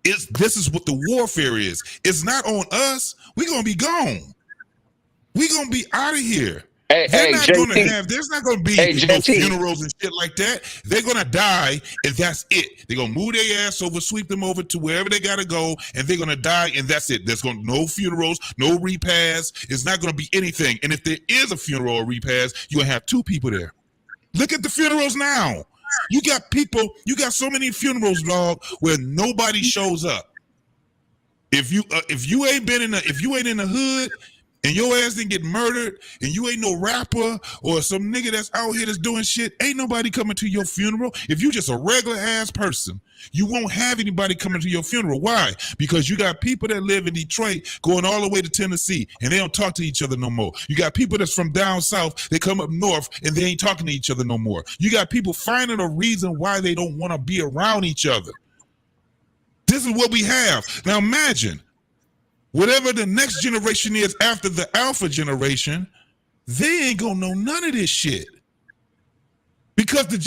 this is what the warfare is. It's not on us. We're gonna be gone. We're gonna be out of here. There's not gonna be no funerals and shit like that. They're gonna die, and that's it. They're gonna move their ass over, sweep them over to wherever they gotta go, and they're gonna die, and that's it. There's gonna no funerals, no repast. It's not gonna be anything. And if there is a funeral or repast, you're gonna have 2 people there. Look at the funerals now. You got so many funerals, dog, where nobody shows up. If you ain't in the hood and your ass didn't get murdered and you ain't no rapper or some nigga that's out here that's doing shit, ain't nobody coming to your funeral. If you just a regular ass person, you won't have anybody coming to your funeral. Why? Because you got people that live in Detroit going all the way to Tennessee and they don't talk to each other no more. You got people that's from down south, they come up north and they ain't talking to each other no more. You got people finding a reason why they don't want to be around each other. This is what we have. Now imagine, whatever the next generation is after the alpha generation, they ain't gonna know none of this shit. Because the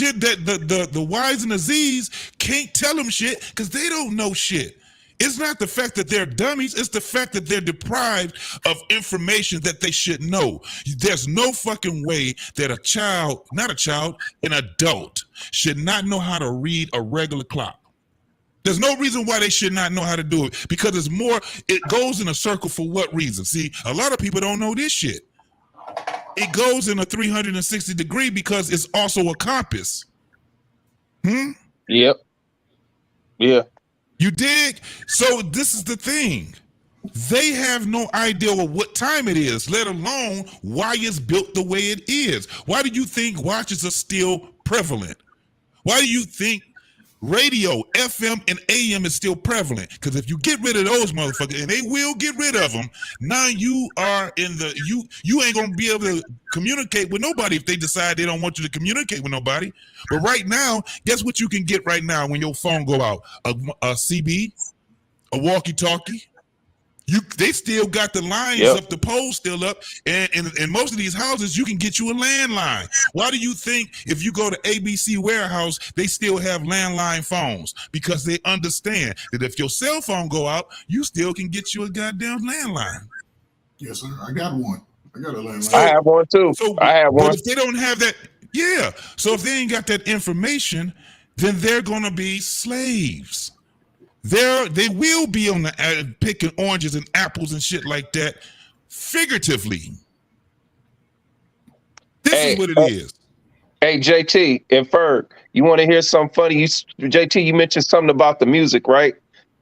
Y's and the Z's can't tell them shit because they don't know shit. It's not the fact that they're dummies, it's the fact that they're deprived of information that they should know. There's no fucking way that an adult should not know how to read a regular clock. There's no reason why they should not know how to do it because it goes in a circle for what reason? See, a lot of people don't know this shit. It goes in a 360 degree because it's also a compass. Yep. Yeah. You dig? So this is the thing. They have no idea of what time it is, let alone why it's built the way it is. Why do you think watches are still prevalent? Why do you think radio, FM, and AM is still prevalent? Because if you get rid of those motherfuckers, and they will get rid of them, now you are you ain't gonna be able to communicate with nobody if they decide they don't want you to communicate with nobody. But right now, guess what you can get right now when your phone go out? A CB, a walkie-talkie. They still got the lines up, the poles still up, and in most of these houses, you can get you a landline. Why do you think if you go to ABC Warehouse, they still have landline phones? Because they understand that if your cell phone go out, you still can get you a goddamn landline. Yes, sir. I got one. I got a landline. I have one too. I have one. But if they don't have that, so if they ain't got that information, then they're gonna be slaves. They will be on the picking oranges and apples and shit like that, figuratively. This is what it is. Hey, JT and Ferg, you want to hear something funny? JT, you mentioned something about the music, right?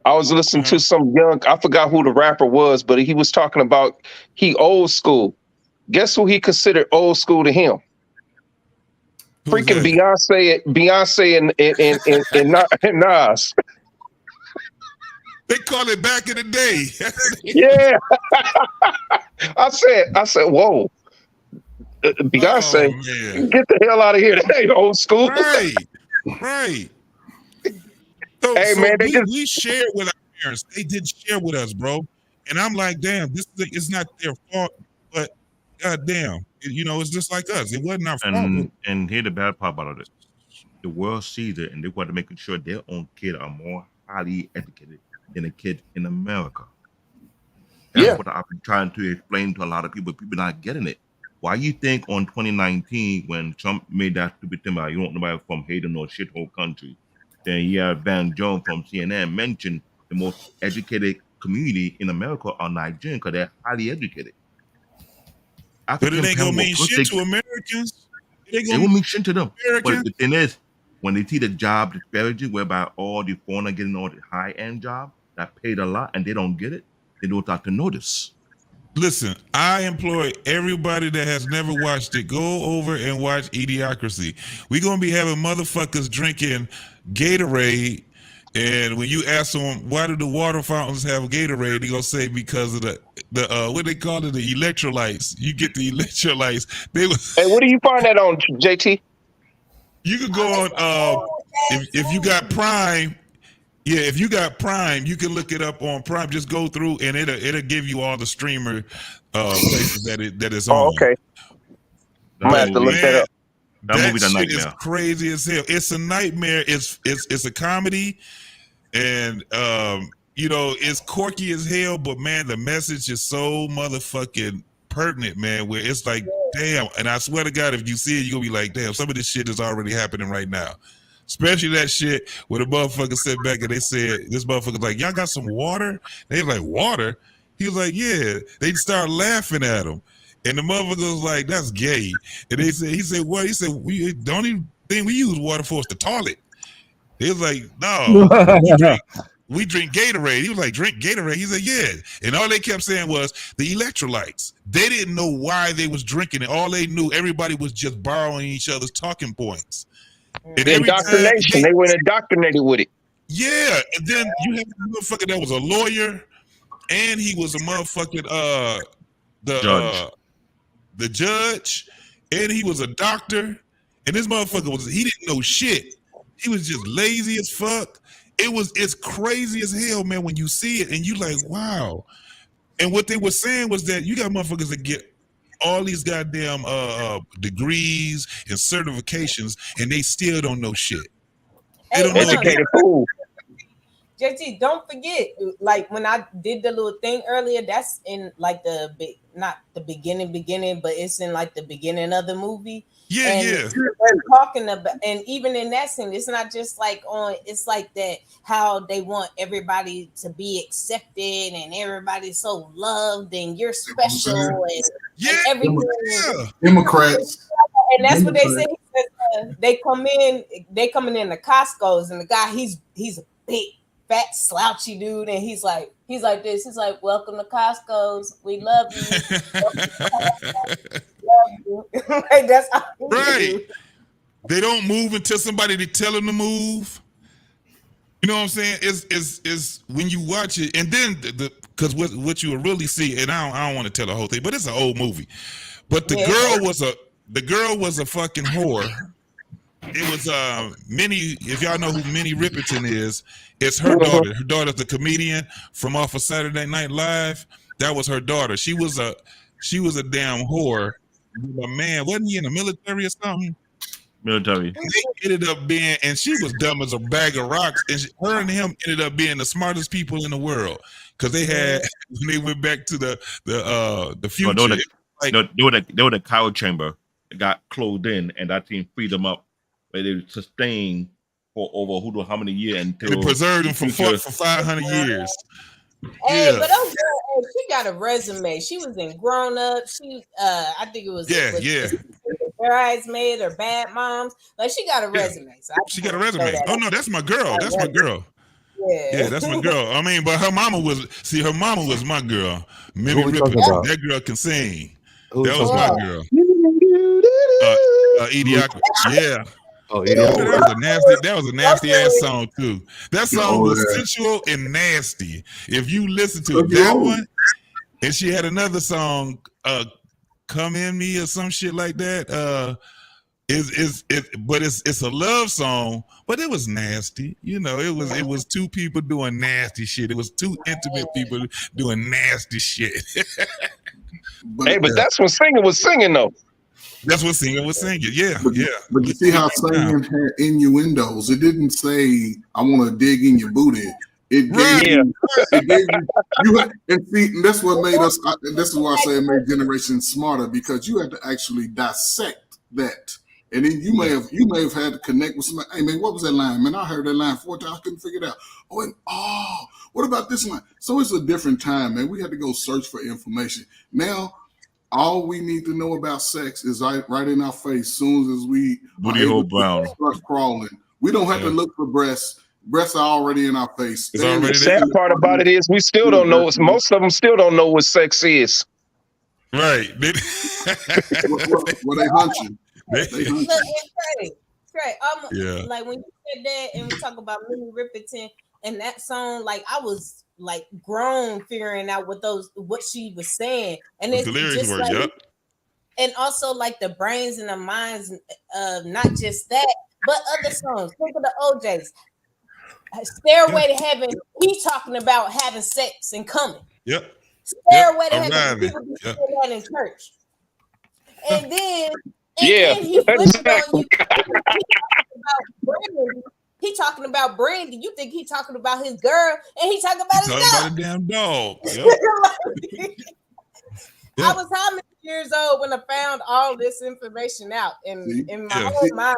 I was listening to some I forgot who the rapper was, but he was talking about he old school. Guess who he considered old school to him? Freaking Beyonce and Nas. They call it back in the day. Yeah. I said, whoa. Beyonce, get the hell out of here. That ain't old school. Right. We shared with our parents. They did share with us, bro. And I'm like, damn, this is not their fault, but goddamn, it's just like us. It wasn't our fault. And here's the bad part about it. The world sees it, and they want to make sure their own kids are more highly educated than a kid in America. That's Yeah. what I've been trying to explain to a lot of people. People not getting it. Why you think on 2019 when Trump made that stupid thing about you don't nobody from Haiti or shithole country, then Van Jones from CNN mentioned the most educated community in America are Nigerian because they're highly educated. But it ain't gonna mean shit to Americans. It won't mean shit to them. But the thing is, when they see the job disparity, whereby all the foreigners getting all the high-end job that paid a lot and they don't get it, they don't start to notice. Listen, I employ everybody that has never watched it. Go over and watch Idiocracy. We're gonna be having motherfuckers drinking Gatorade, and when you ask them why do the water fountains have Gatorade, they gonna say because of the what they call it, the electrolytes. You get the electrolytes. Hey, what do you find that on, JT? You could go on if you got Prime. Yeah, if you got Prime, you can look it up on Prime. Just go through and it'll give you all the streamer places that is on. Oh, okay. I'm gonna have to look that up. That shit is crazy as hell. It's a nightmare. It's a comedy, and you know, it's quirky as hell. But man, the message is so motherfucking pertinent, man. Where it's like, damn. And I swear to God, if you see it, you're gonna be like, damn. Some of this shit is already happening right now. Especially that shit where the motherfucker sat back and they said, this motherfucker's like, y'all got some water? They like, water? He was like, yeah. They start laughing at him. And the motherfucker was like, that's gay. And he said, what? He said, the only thing we use water for is the toilet. He was like, no, we drink Gatorade. He was like, drink Gatorade. He said, yeah. And all they kept saying was the electrolytes. They didn't know why they was drinking it. All they knew, everybody was just borrowing each other's talking points. And Indoctrination. They were indoctrinated with it. Yeah, and then you have a motherfucker that was a lawyer, and he was a motherfucking the judge, and he was a doctor, and this motherfucker he didn't know shit. He was just lazy as fuck. It's crazy as hell, man, when you see it, and you like, wow. And what they were saying was that you got motherfuckers that get all these goddamn degrees and certifications, and they still don't know shit. They don't know educated fool. JT, don't forget, like when I did the little thing earlier, that's in like not the beginning, but it's in like the beginning of the movie. Yeah, and yeah. They're talking about, and even in that scene, it's not just like it's like that how they want everybody to be accepted and everybody's so loved and you're special and everything. Yeah. Democrats. And that's what they say. They coming in the Costco's, and the guy he's a big fat slouchy dude, and he's like this. He's like, welcome to Costco's. We love you. Love you. Like, that's how right. They don't move until somebody to tell them to move. You know what I'm saying? Is when you watch it, and then because what you will really see, and I don't want to tell the whole thing, but it's an old movie. But the girl was a fucking whore. It was Minnie. If y'all know who Minnie Riperton is, it's her daughter. Her daughter's the comedian from off of Saturday Night Live. That was her daughter. She was a damn whore. A man, wasn't he in the military or something? Military. And they ended up being, and she was dumb as a bag of rocks. And her and him ended up being the smartest people in the world because they had when they went back to the future. They were the cow chamber. They got closed in, and that team freed them up. Where they sustained for over who knows how many years until they preserved them for 500 years. Hey, Yeah. but she got a resume. She was in Grown Up. She, I think it was Bridesmaid or Bad Moms. Like she got a resume. So She got a resume. Oh no, that's my girl. That's my girl. Yeah, that's my girl. I mean, but her mama was my girl. Minnie Who we Riperton. talking about? That girl can sing. Who we That was talking my about? girl. Idiocracy. Yeah. Oh, That was a nasty ass song too. That song was sensual and nasty. If you listen to that one, and she had another song, "Come in Me" or some shit like that. But it's a love song, but it was nasty. You know, it was two people doing nasty shit. It was two intimate people doing nasty shit. Hey, but that's what singing was singing though. That's what singing was singing. Yeah, yeah. But you see how singing had innuendos. It didn't say, I want to dig in your booty. It gave you, it gave and see, and that's what made us. And this is why I say it made Generation smarter, because you had to actually dissect that, and then you may have had to connect with somebody. Hey man, what was that line? Man, I heard that line 4 times, I couldn't figure it out. What about this line? So it's a different time, man. We had to go search for information. Now, all we need to know about sex is right in our face. Soon as we start crawling, we don't have to look for breasts. Breasts are already in our face. The sad part about it is we still don't know. Most of them still don't know what sex is. Right. Well, they hunching. Look, it's great. Yeah. Like when you said that, and we talk about Minnie Riperton and that song, like I was like grown figuring out what she was saying, and it's the lyrics just were, like, yep. and also like the brains and the minds of not just that, but other songs. Think of the OJs. Stairway to Heaven. He's talking about having sex and coming. Yep. Stairway to Heaven. Arriving. People be Yep. saying that in church. And then, Yeah, he flipped on you. He talking about Brandy. You think he talking about his girl, and he talking about his Talking dog. about a damn dog. Yep. I was how many years old when I found all this information out in my whole mind.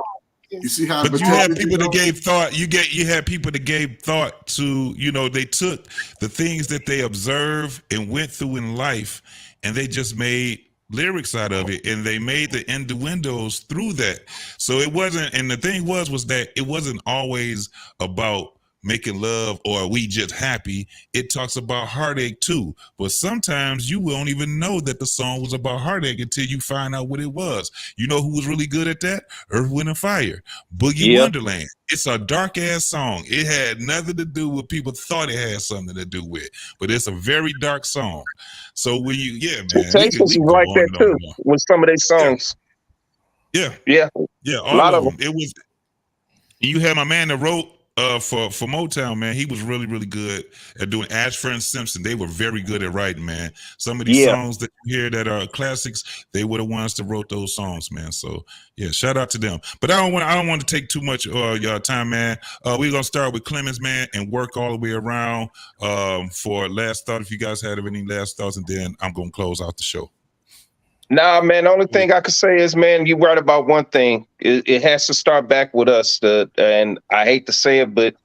You see how? But you had people that gave thought. You had people that gave thought to. They took the things that they observed and went through in life, and they just made lyrics out of it, and they made the innuendos through that. So it wasn't. And the thing was that it wasn't always about making love or we just happy. It talks about heartache too. But sometimes you won't even know that the song was about heartache until you find out what it was. You know who was really good at that? Earth, Wind and Fire. Boogie Wonderland. It's a dark ass song. It had nothing to do with people thought it had something to do with, but it's a very dark song. So when you, man, Temptations was like that too with some of their songs. Yeah. A lot of them. It was. You had my man that wrote for Motown, man. He was really, really good at doing Ashford and Simpson. They were very good at writing, man. Some of these songs that you hear that are classics, they were the ones that wrote those songs, man. So shout out to them. But I don't want to take too much your time, man. We're gonna start with Clemens, man, and work all the way around for last thought. If you guys had any last thoughts, and then I'm gonna close out the show. Nah, man. The only thing I could say is, man, you're right about one thing. It has to start back with us. And I hate to say it, but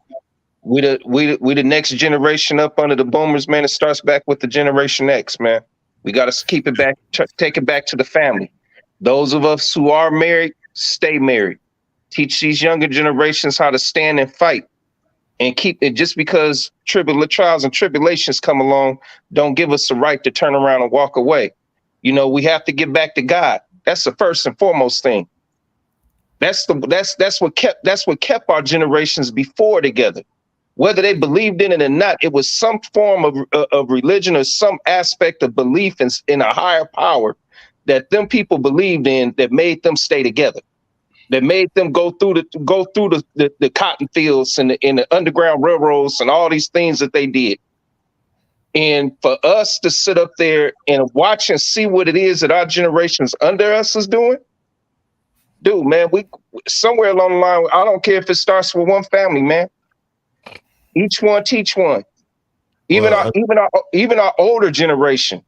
we the next generation up under the boomers, man. It starts back with the Generation X, man. We got to keep it back, take it back to the family. Those of us who are married, stay married. Teach these younger generations how to stand and fight, and keep it. Just because trials and tribulations come along, don't give us the right to turn around and walk away. We have to get back to God. That's the first and foremost thing. That's what kept our generations before together. Whether they believed in it or not, it was some form of religion or some aspect of belief in a higher power that them people believed in that made them stay together. That made them go through the cotton fields and the Underground Railroads and all these things that they did. And for us to sit up there and watch and see what it is that our generations under us is doing, dude, man, we somewhere along the line, I don't care if it starts with one family, man. Each one teach one. Even our older generation.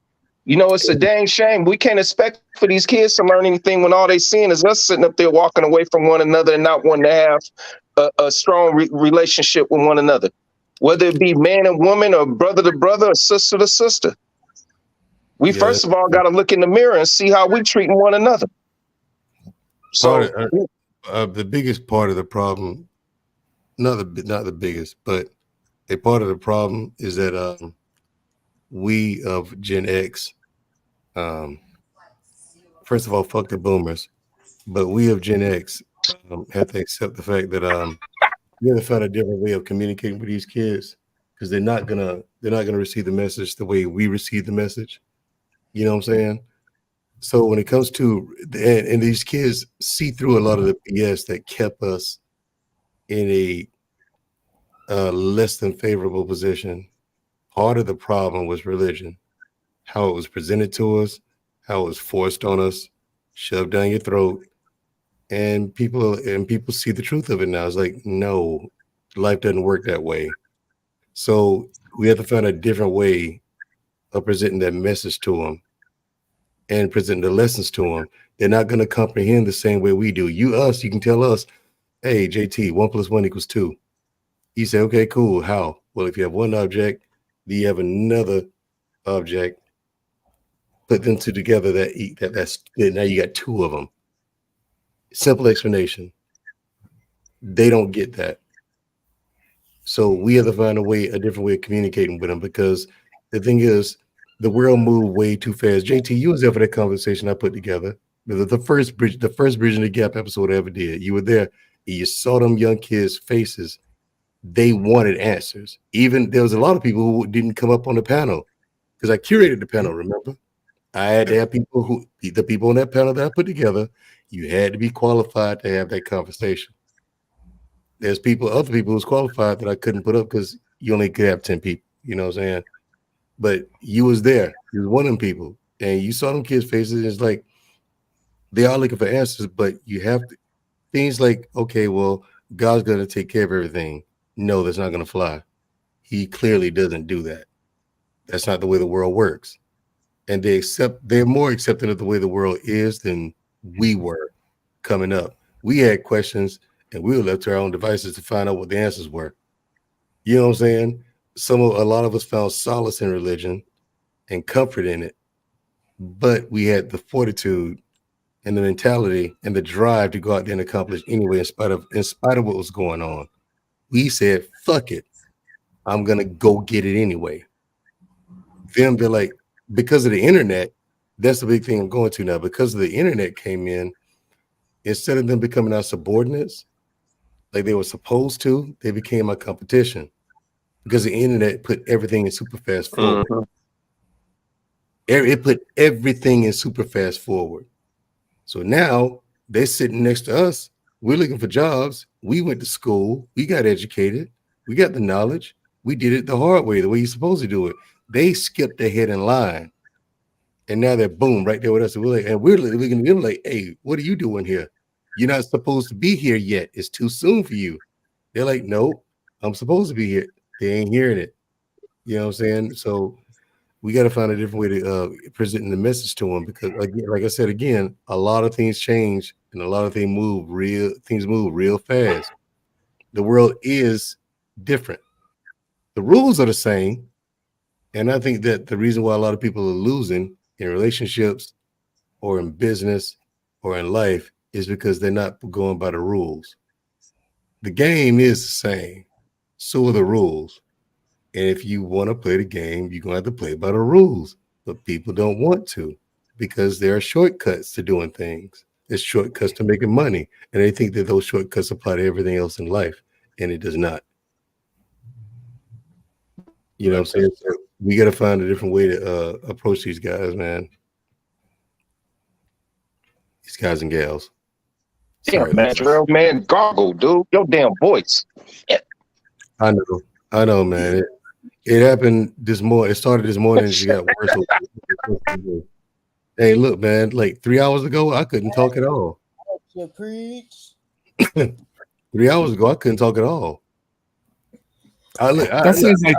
It's a dang shame. We can't expect for these kids to learn anything when all they seeing is us sitting up there walking away from one another and not wanting to have a strong relationship with one another. Whether it be man and woman or brother to brother or sister to sister. We first of all got to look in the mirror and see how we treating one another. So the biggest part of the problem, not the biggest, but a part of the problem is that we of Gen X, first of all, fuck the boomers, but we of Gen X have to accept the fact that we have to find a different way of communicating with these kids, because they're not gonna receive the message the way we receive the message. You know what I'm saying? So when it comes to and these kids see through a lot of the BS that kept us in a less than favorable position. Part of the problem was religion, how it was presented to us, how it was forced on us, shoved down your throat. And people see the truth of it now. It's like, no, life doesn't work that way. So we have to find a different way of presenting that message to them and presenting the lessons to them. They're not going to comprehend the same way we do. You can tell us, hey, JT, 1 + 1 = 2. You say, okay, cool. How? Well, if you have one object, do you have another object? Put them two together. That's now you got two of them. Simple explanation. They don't get that. So we have to find a different way of communicating with them, because the thing is, the world moved way too fast. JT, you was there for that conversation I put together. The first Bridging the Gap episode I ever did. You were there. You saw them young kids' faces. They wanted answers. Even there was a lot of people who didn't come up on the panel because I curated the panel. Remember, I had to have the people on that panel that I put together. You had to be qualified to have that conversation. There's other people who's qualified that I couldn't put up because you only could have 10 people. You know what I'm saying? But you was there. You was one of them people, and you saw them kids' faces. It's like they are looking for answers, but you have things like, okay, well, God's going to take care of everything. No, that's not going to fly. He clearly doesn't do that. That's not the way the world works. And they're more accepting of the way the world is than we were coming up. We had questions and we were left to our own devices to find out what the answers were. You know what I'm saying? A lot of us found solace in religion and comfort in it, but we had the fortitude and the mentality and the drive to go out there and accomplish anyway, in spite of what was going on. We said, fuck it. I'm going to go get it anyway. Them, they're like, because of the internet, that's the big thing I'm going to now. Because of the internet came in, instead of them becoming our subordinates, like they were supposed to, they became our competition. Because the internet put everything in super fast forward. It put everything in super fast forward. So now they're sitting next to us. We're looking for jobs. We went to school. We got educated. We got the knowledge. We did it the hard way, the way you're supposed to do it. They skipped ahead in line. And now they're boom right there with us. And we're looking at them like, hey, what are you doing here? You're not supposed to be here yet. It's too soon for you. They're like, no, I'm supposed to be here. They ain't hearing it. You know what I'm saying? So we got to find a different way to present the message to them, because, like I said again, a lot of things change and a lot of things move real fast. The world is different. The rules are the same, and I think that the reason why a lot of people are losing in relationships or in business or in life is because they're not going by the rules. The game is the same, so are the rules. And if you want to play the game, you're going to have to play by the rules. But people don't want to, because there are shortcuts to doing things. There's shortcuts to making money. And they think that those shortcuts apply to everything else in life. And it does not. You know what I'm saying? So we got to find a different way to approach these guys, man. These guys and gals. Yeah, man, Gerald, man, gargle, dude. Your damn voice. Yeah. I know, man. It happened this morning. It started this morning. It got worse. Hey, look, man. Like 3 hours ago, I couldn't talk at all. 3 hours ago, I couldn't talk at all. That sounds like.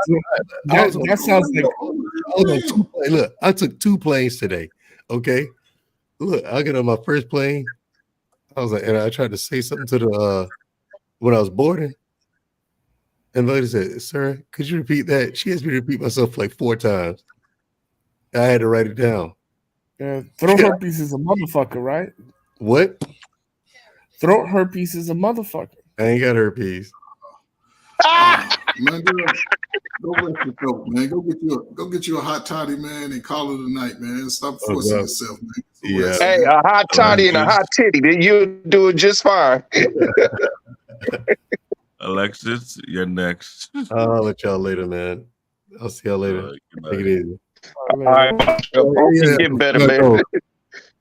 Look, I took 2 planes today. Okay, look, I got on my first plane. I was like, and I tried to say something to the when I was boarding. And the lady said, sir, could you repeat that? She asked me to repeat myself like 4 times. I had to write it down. Throat herpes is a motherfucker, right? What? Throat herpes is a motherfucker. I ain't got herpes. Man, go rest yourself, man. Go get you a hot toddy, man, and call it a night, man. Stop forcing yourself, man. Yeah. Hey, a hot toddy and a hot titty, then you'll do it just fine. Alexis, you're next. I'll let y'all later, man. I'll see y'all later. Take it easy. All right, getting better, man.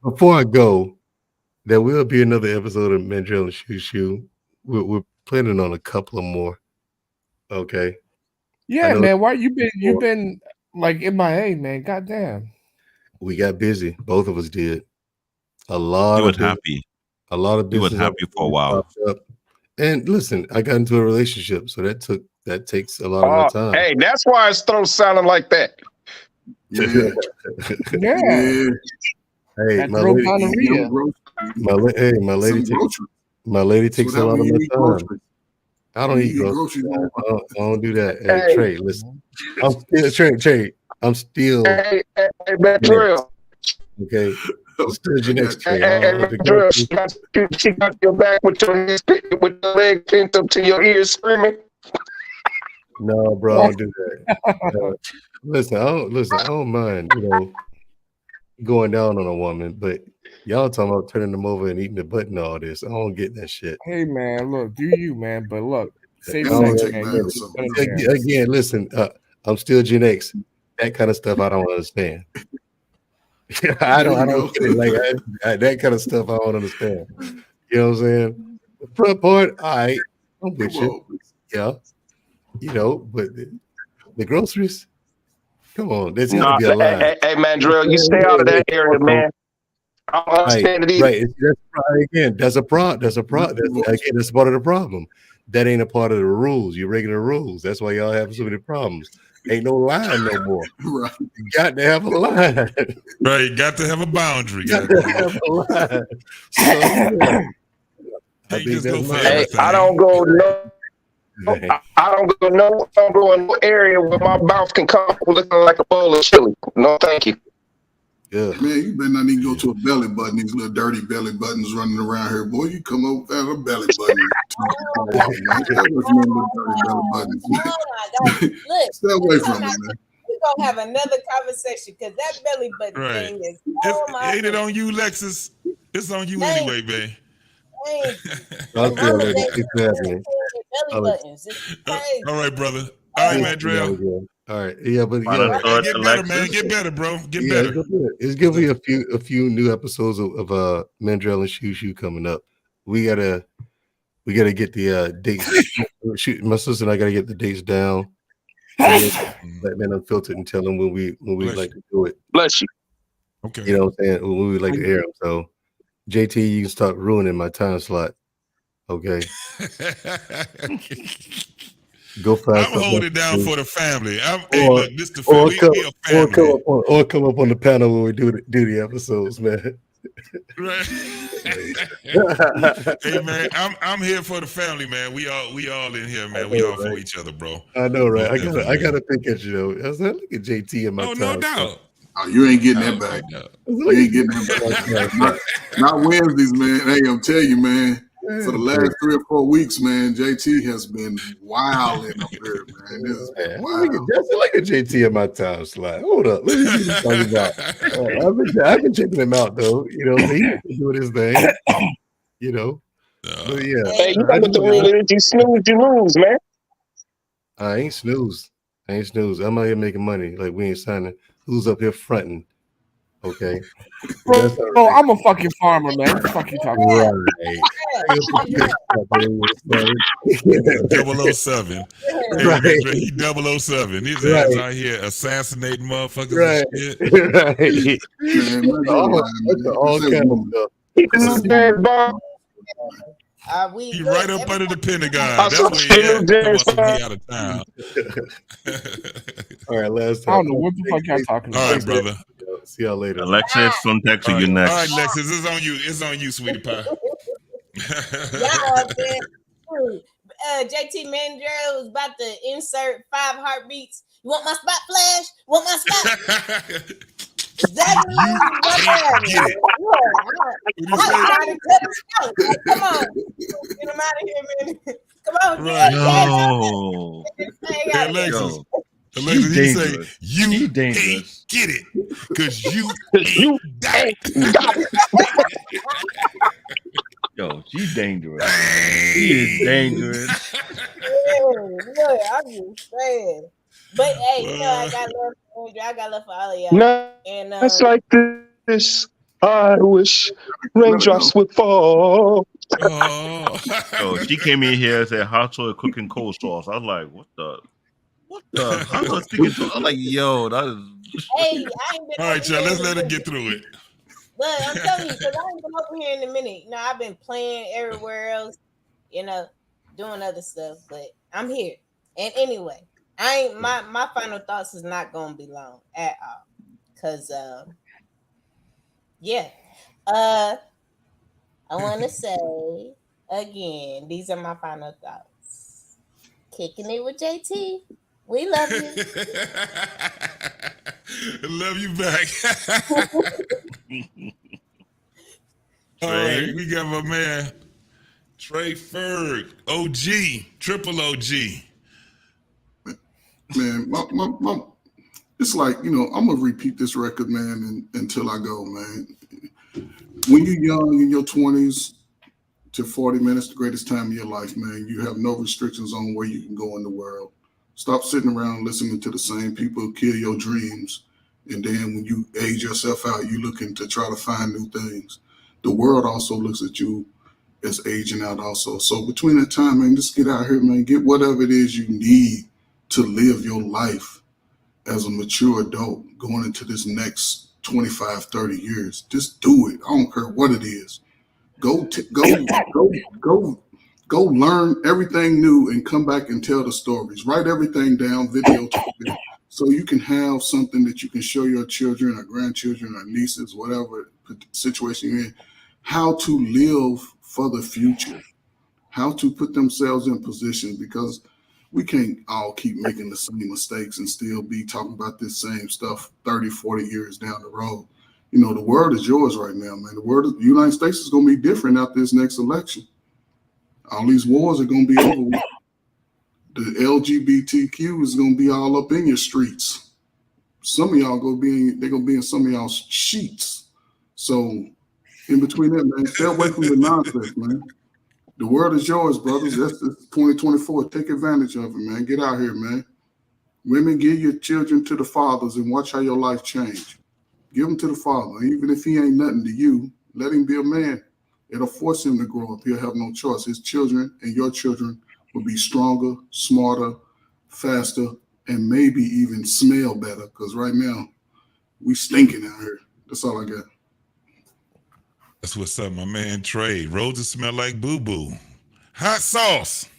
Before I go, there will be another episode of Mandrell and Shoo Shoo. We're planning on a couple of more. Okay. Yeah, man. Why you've been like MIA, man? Goddamn. We got busy. Both of us did. A lot. You was happy. A lot of business. You was happy for a while. And listen, I got into a relationship, so that took That takes a lot of my time. Hey, that's why his throat sounding like that. Yeah. Hey, That my girl lady, gonorrhea. my lady takes a lot of my time. I don't eat groceries. groceries. I don't do that. Hey, Hey. Trey, listen. I'm still Trey. I'm still Hey, man, Drill. okay. I'm still Gen X, Trey. Hey, man, Drill. She got your back with your leg pinned up to your ears screaming. No, bro, I don't do that. Listen, I don't mind, going down on a woman, but y'all talking about turning them over and eating the butt and all this. I don't get that shit. Hey man, look, do you, man? But look, safe I don't sex, get man. that. Again, listen, I'm still Gen X. That kind of stuff I don't understand. I don't get it. Like that kind of stuff I don't understand. You know what I'm saying? The front part, all right, I'm with you. Yeah. But the groceries, come on, there's gotta be a line. Hey, man, Drill, you stay out of that area, man. I don't understand it either. Right. That's a problem. That's part of the problem. That ain't a part of the rules, your regular rules. That's why y'all have so many problems. Ain't no line no more. Right. You got to have a line. Right, you got to have a boundary. You got to have a line. So, yeah. I think that's Hey, I don't go in no area where my mouth can come looking like a bowl of chili. No, thank you. Yeah. Man, you better not even go to a belly button. These little dirty belly buttons running around here. Boy, you come over at a belly button. Stay away from it, man. We're gonna have another conversation because that belly button thing is Ain't it on you, Lexus? It's on you anyway, babe. I'll tell you, it's happening. belly buttons. It's crazy. All right, brother. All right, man, Drill. All right, yeah, but Get better, man. Get better, bro. Get better. It's gonna be a few new episodes of Mandrell and Shoo coming up. We gotta get the dates. My sister and I gotta get the dates down. Let men unfiltered and tell them when we like to do it. Bless you. Okay. You know what I'm saying? When we like to air them. So JT, you can start ruining my time slot. Okay. Go find. I'm holding it down for the family. Hey, look, this the family. We a family. Or come up on the panel when we do the episodes, man. Right. Hey man, I'm here for the family, man. We all in here, man. We all for each other, bro. I know, right? I gotta pick at you though. I was like, look at JT in my time. No doubt. Oh, you ain't getting that back. You ain't getting that back. Not Wednesdays, man. Hey, I'm telling you, man. For the last 3 or 4 weeks, man, JT has been wilding up there, man. This is wild. Just like a JT in my time slot. Hold up, let me see what you're talking about. I've been checking him out though. You know, he's doing his thing. You know, but yeah. Hey, you know what the rule is? You snooze, you lose, man. I ain't snooze. I'm out here making money. Like we ain't signing. Who's up here fronting? Okay. Bro, I'm a fucking farmer, man. What the fuck you talking about? Right. 007. Right. He 007. His Right. ass out here assassinating motherfuckers Right. and shit. Right. All kind of stuff. He right up under the Pentagon. That's where he out of town. All right, last I time. don't know what the fuck y'all talking about. All right, brother. See y'all later. Alexis, Suntex, All you right, next. all right, Lexus, it's on you. It's on you, sweetie pie. JT Mandrell was about to insert 5 heartbeats. You want my spot, Flash? Want my spot? Exactly. Get it. Come on. Get him out of here, man. Come on, Right. Yo. Hey, Alexis. Yo. Alexis, He he say, dangerous. you He ain't dangerous. get it. Because you ain't got it. Yo, she's dangerous. He is dangerous. Look, I'm just saying. But hey, you know, I got love for Andrew. I got love for all of y'all. No, And it's like this. I wish raindrops would fall. Yo, she came in here and said hot soy cooking cold sauce. I was like, what the hot soy speaking to? I'm like, yo, that is. hey, I ain't been All right, y'all, let's let her get through it. But I'm telling you, because I ain't been over here in a minute. You know, I've been playing everywhere else, you know, doing other stuff. But I'm here. And anyway, I ain't my final thoughts is not gonna be long at all. Cause yeah. I wanna say again, these are my final thoughts. Kicking it with JT. We love you. Love you back. All right, we got my man Trey Ferg, OG, triple OG. Man, it's like, I'm gonna repeat this record, man, until I go, man. When you're young in your 20s to 40 minutes, the greatest time of your life, man. You have no restrictions on where you can go in the world. Stop sitting around listening to the same people kill your dreams. And then when you age yourself out, you're looking to try to find new things. The world also looks at you as aging out also. So between that time, man, just get out here, man. Get whatever it is you need to live your life as a mature adult going into this next 25, 30 years. Just do it. I don't care what it is. Go learn everything new and come back and tell the stories. Write everything down, videotape it, so you can have something that you can show your children or grandchildren or nieces, whatever situation you're in, how to live for the future, how to put themselves in position, because we can't all keep making the same mistakes and still be talking about this same stuff 30, 40 years down the road. The world is yours right now, man. The United States is going to be different after this next election. All these wars are going to be over with. The LGBTQ is going to be all up in your streets. Some of y'all they're going to be in some of y'all's sheets. So in between that, man, stay away from the nonsense, man. The world is yours, brothers. That's 2024. Take advantage of it, man. Get out here, man. Women, give your children to the fathers and watch how your life change. Give them to the father. Even if he ain't nothing to you, let him be a man. It'll force him to grow up. He'll have no choice. His children and your children will be stronger, smarter, faster, and maybe even smell better. Because right now, we stinking out here. That's all I got. That's what's up, my man Trey. Roses smell like boo-boo. Hot sauce.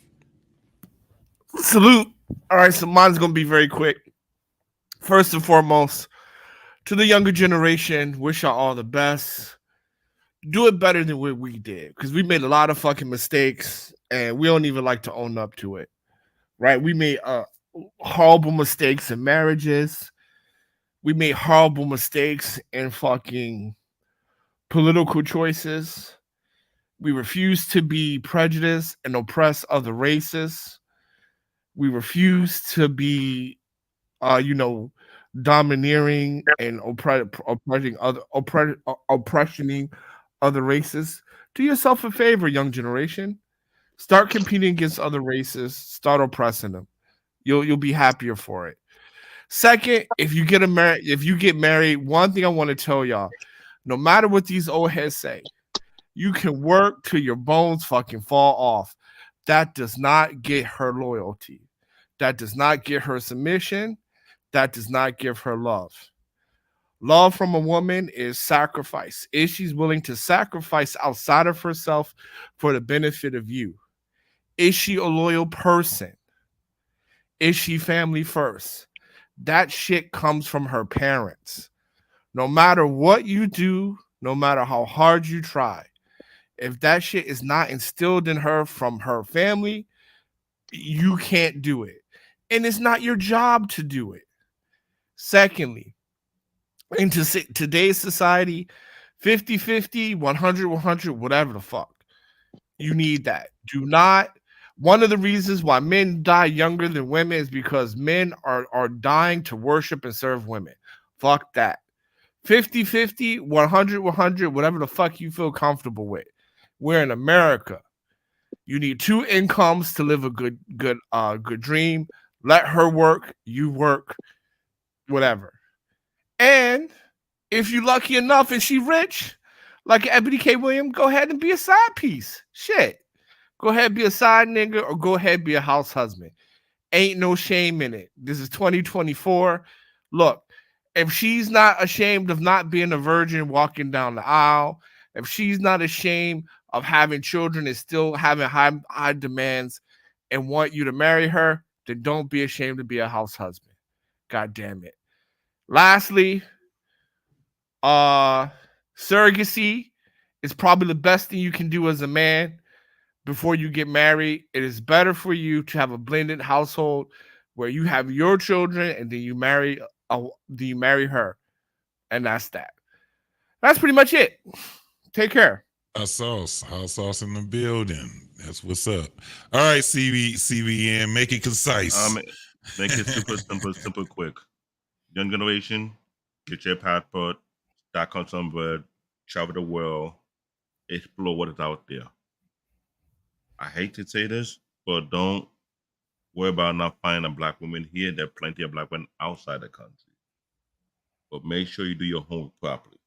Salute. All right, so mine's going to be very quick. First and foremost, to the younger generation, wish y'all all the best. Do it better than what we did, because we made a lot of fucking mistakes and we don't even like to own up to it, right? We made horrible mistakes in marriages. We made horrible mistakes in fucking political choices. We refuse to be prejudiced and oppress other races. We refuse to be, domineering and oppressing other races. Do yourself a favor, young generation. Start competing against other races. Start oppressing them. You'll be happier for it. Second, if you get married, one thing I want to tell y'all: no matter what these old heads say, you can work till your bones fucking fall off. That does not get her loyalty. That does not get her submission. That does not give her love. Love from a woman is sacrifice. If she's willing to sacrifice outside of herself for the benefit of you. Is she a loyal person? Is she family first? That shit comes from her parents. No matter what you do, no matter how hard you try, if that shit is not instilled in her from her family, you can't do it. And it's not your job to do it. Secondly, in today's society, 50-50, 100-100, whatever the fuck. You need that. One of the reasons why men die younger than women is because men are dying to worship and serve women. Fuck that. 50-50, 100-100, whatever the fuck you feel comfortable with. We're in America. You need two incomes to live a good dream. Let her work, you work, whatever. And if you're lucky enough and she rich, like Ebony K. Williams, go ahead and be a side piece. Shit. Go ahead and be a side nigga, or go ahead and be a house husband. Ain't no shame in it. This is 2024. Look, if she's not ashamed of not being a virgin walking down the aisle, if she's not ashamed of having children and still having high demands and want you to marry her, then don't be ashamed to be a house husband. God damn it. Lastly, surrogacy is probably the best thing you can do as a man before you get married. It is better for you to have a blended household where you have your children and then you marry her. And that's that. That's pretty much it. Take care. Hot sauce in the building. That's what's up. All right, CBN, make it concise. Make it super quick. Young generation, get your passport, stack on some bread, travel the world, explore what is out there. I hate to say this, but don't worry about not finding a black woman here. There are plenty of black women outside the country. But make sure you do your homework properly.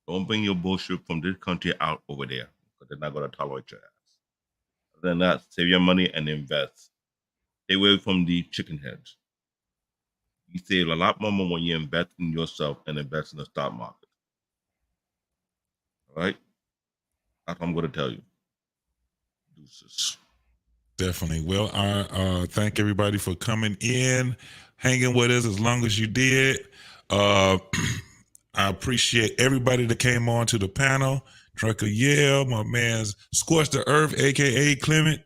Don't bring your bullshit from this country out over there, because they're not going to tolerate your ass. Other than that, save your money and invest. Stay away from the chicken heads. You save a lot more money when you invest in yourself and invest in the stock market. All right? That's what I'm going to tell you. Deuces. Definitely. Well, I thank everybody for coming in, hanging with us as long as you did. I appreciate everybody that came on to the panel. Trucker Yale, my man's Scorch the Earth, aka Clement.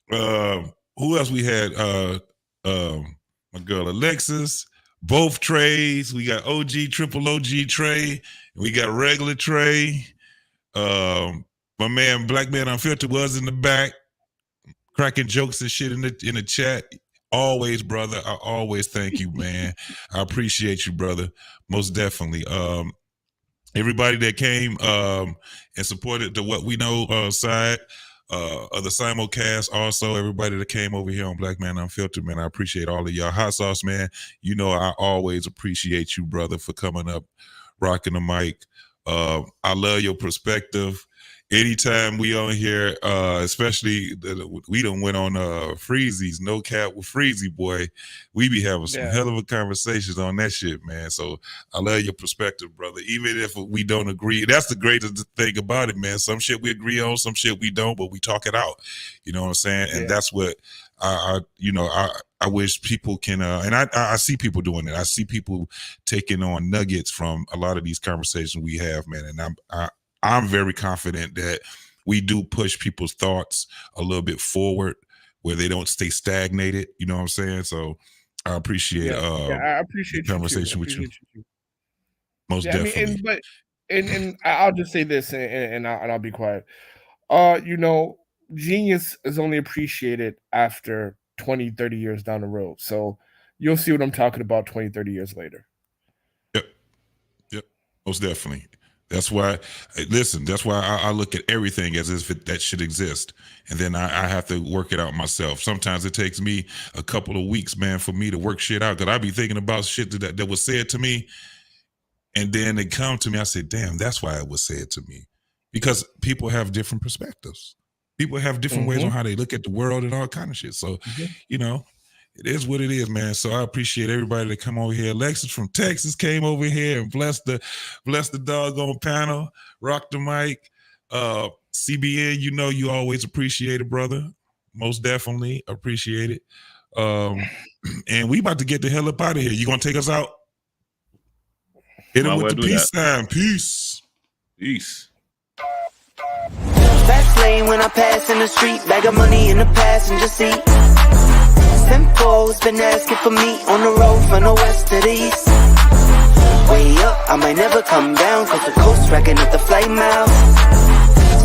Who else we had? My girl Alexis, both Trays. We got triple OG Trey. We got regular Trey. My man Black Man Unfiltered was in the back, cracking jokes and shit in the chat. Always, brother. I always thank you, man. I appreciate you, brother. Most definitely. Everybody that came and supported the What We Know side of the simulcast. Also, everybody that came over here on Black Man Unfiltered, man. I appreciate all of y'all. Hot sauce, man. You know I always appreciate you, brother, for coming up, rocking the mic. I love your perspective. Anytime we on here, especially we done went on Freezy's No Cap with Freezy boy, we be having some hell of a conversations on that shit, man. So I love your perspective, brother. Even if we don't agree, that's the greatest thing about it, man. Some shit we agree on, some shit we don't, but we talk it out. You know what I'm saying? And that's what I wish people can, and I see people doing it. I see people taking on nuggets from a lot of these conversations we have, man. And I'm very confident that we do push people's thoughts a little bit forward where they don't stay stagnated. You know what I'm saying? So I appreciate I appreciate the conversation with you. Most definitely. And I'll just say this and I'll be quiet. Genius is only appreciated after 20, 30 years down the road. So you'll see what I'm talking about 20, 30 years later. Yep. Most definitely. That's why, listen, that's why I look at everything as if that should exist. And then I have to work it out myself. Sometimes it takes me a couple of weeks, man, for me to work shit out. Because I be thinking about shit that was said to me. And then they come to me, I say, damn, that's why it was said to me. Because people have different perspectives. People have different ways on how they look at the world and all kind of shit. So, it is what it is, man. So I appreciate everybody that come over here. Alexis from Texas came over here and blessed the doggone panel, rocked the mic. CBN, you always appreciate it, brother. Most definitely appreciate it. And we about to get the hell up out of here. You gonna take us out? Hit him with the peace sign. Peace. Peace. Fast lane when I pass in the street, bag of money in the passenger seat. Simcoe's been asking for me on the road from the west to the east. Way up, I might never come down, cause the coast racking up the flight miles.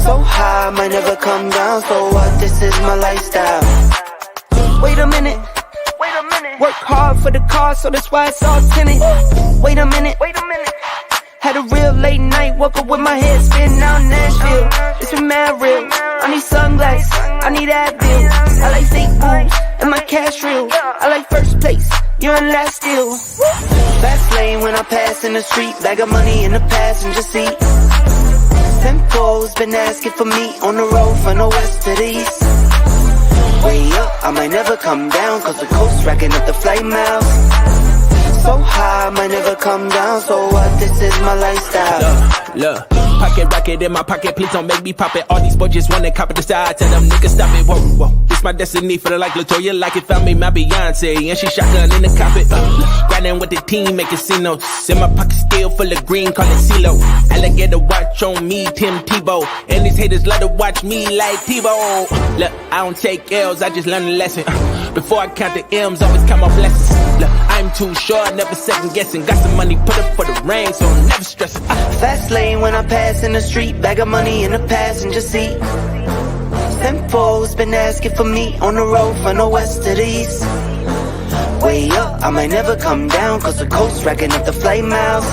So high, I might never come down, so what, this is my lifestyle. Wait a minute, work hard for the car, so that's why it's all tinted. Wait a minute, had a real late night, woke up with my head spinning out in Nashville. It's been mad real, I need sunglasses, I need Advil. I like fake boobs, and my cash real. I like first place, you're in last still. Fast lane when I pass in the street, bag of money in the passenger seat. Simcoe's been asking for me on the road from the west to the east. Way up, I might never come down, cause the coast racking up the flight miles. So high, I might never come down, so what, this is my lifestyle. Look, pocket, rocket in my pocket. Please don't make me pop it. All these boys just wanna copy the side. Tell them niggas stop it. Whoa, whoa. This my destiny. Feeling like Latoya, like it found me my Beyonce. And she shotgun in the cockpit. Grinding with the team, making C-notes. In my pocket still full of green, call it CeeLo. Alligator watch on me, Tim Tebow. And these haters love to watch me like Tebow. Look, I don't take L's, I just learn a lesson. Before I count the M's, always count my blessings. Look, I'm too sure, never second guessing. Got some money, put up for the rain, so I'm never stressing. Fast lane when I pass in the street, bag of money in the passenger seat. Simcoe's been asking for me on the road from the west to the east. Way up, I might never come down, cause the coast racking up the flight miles.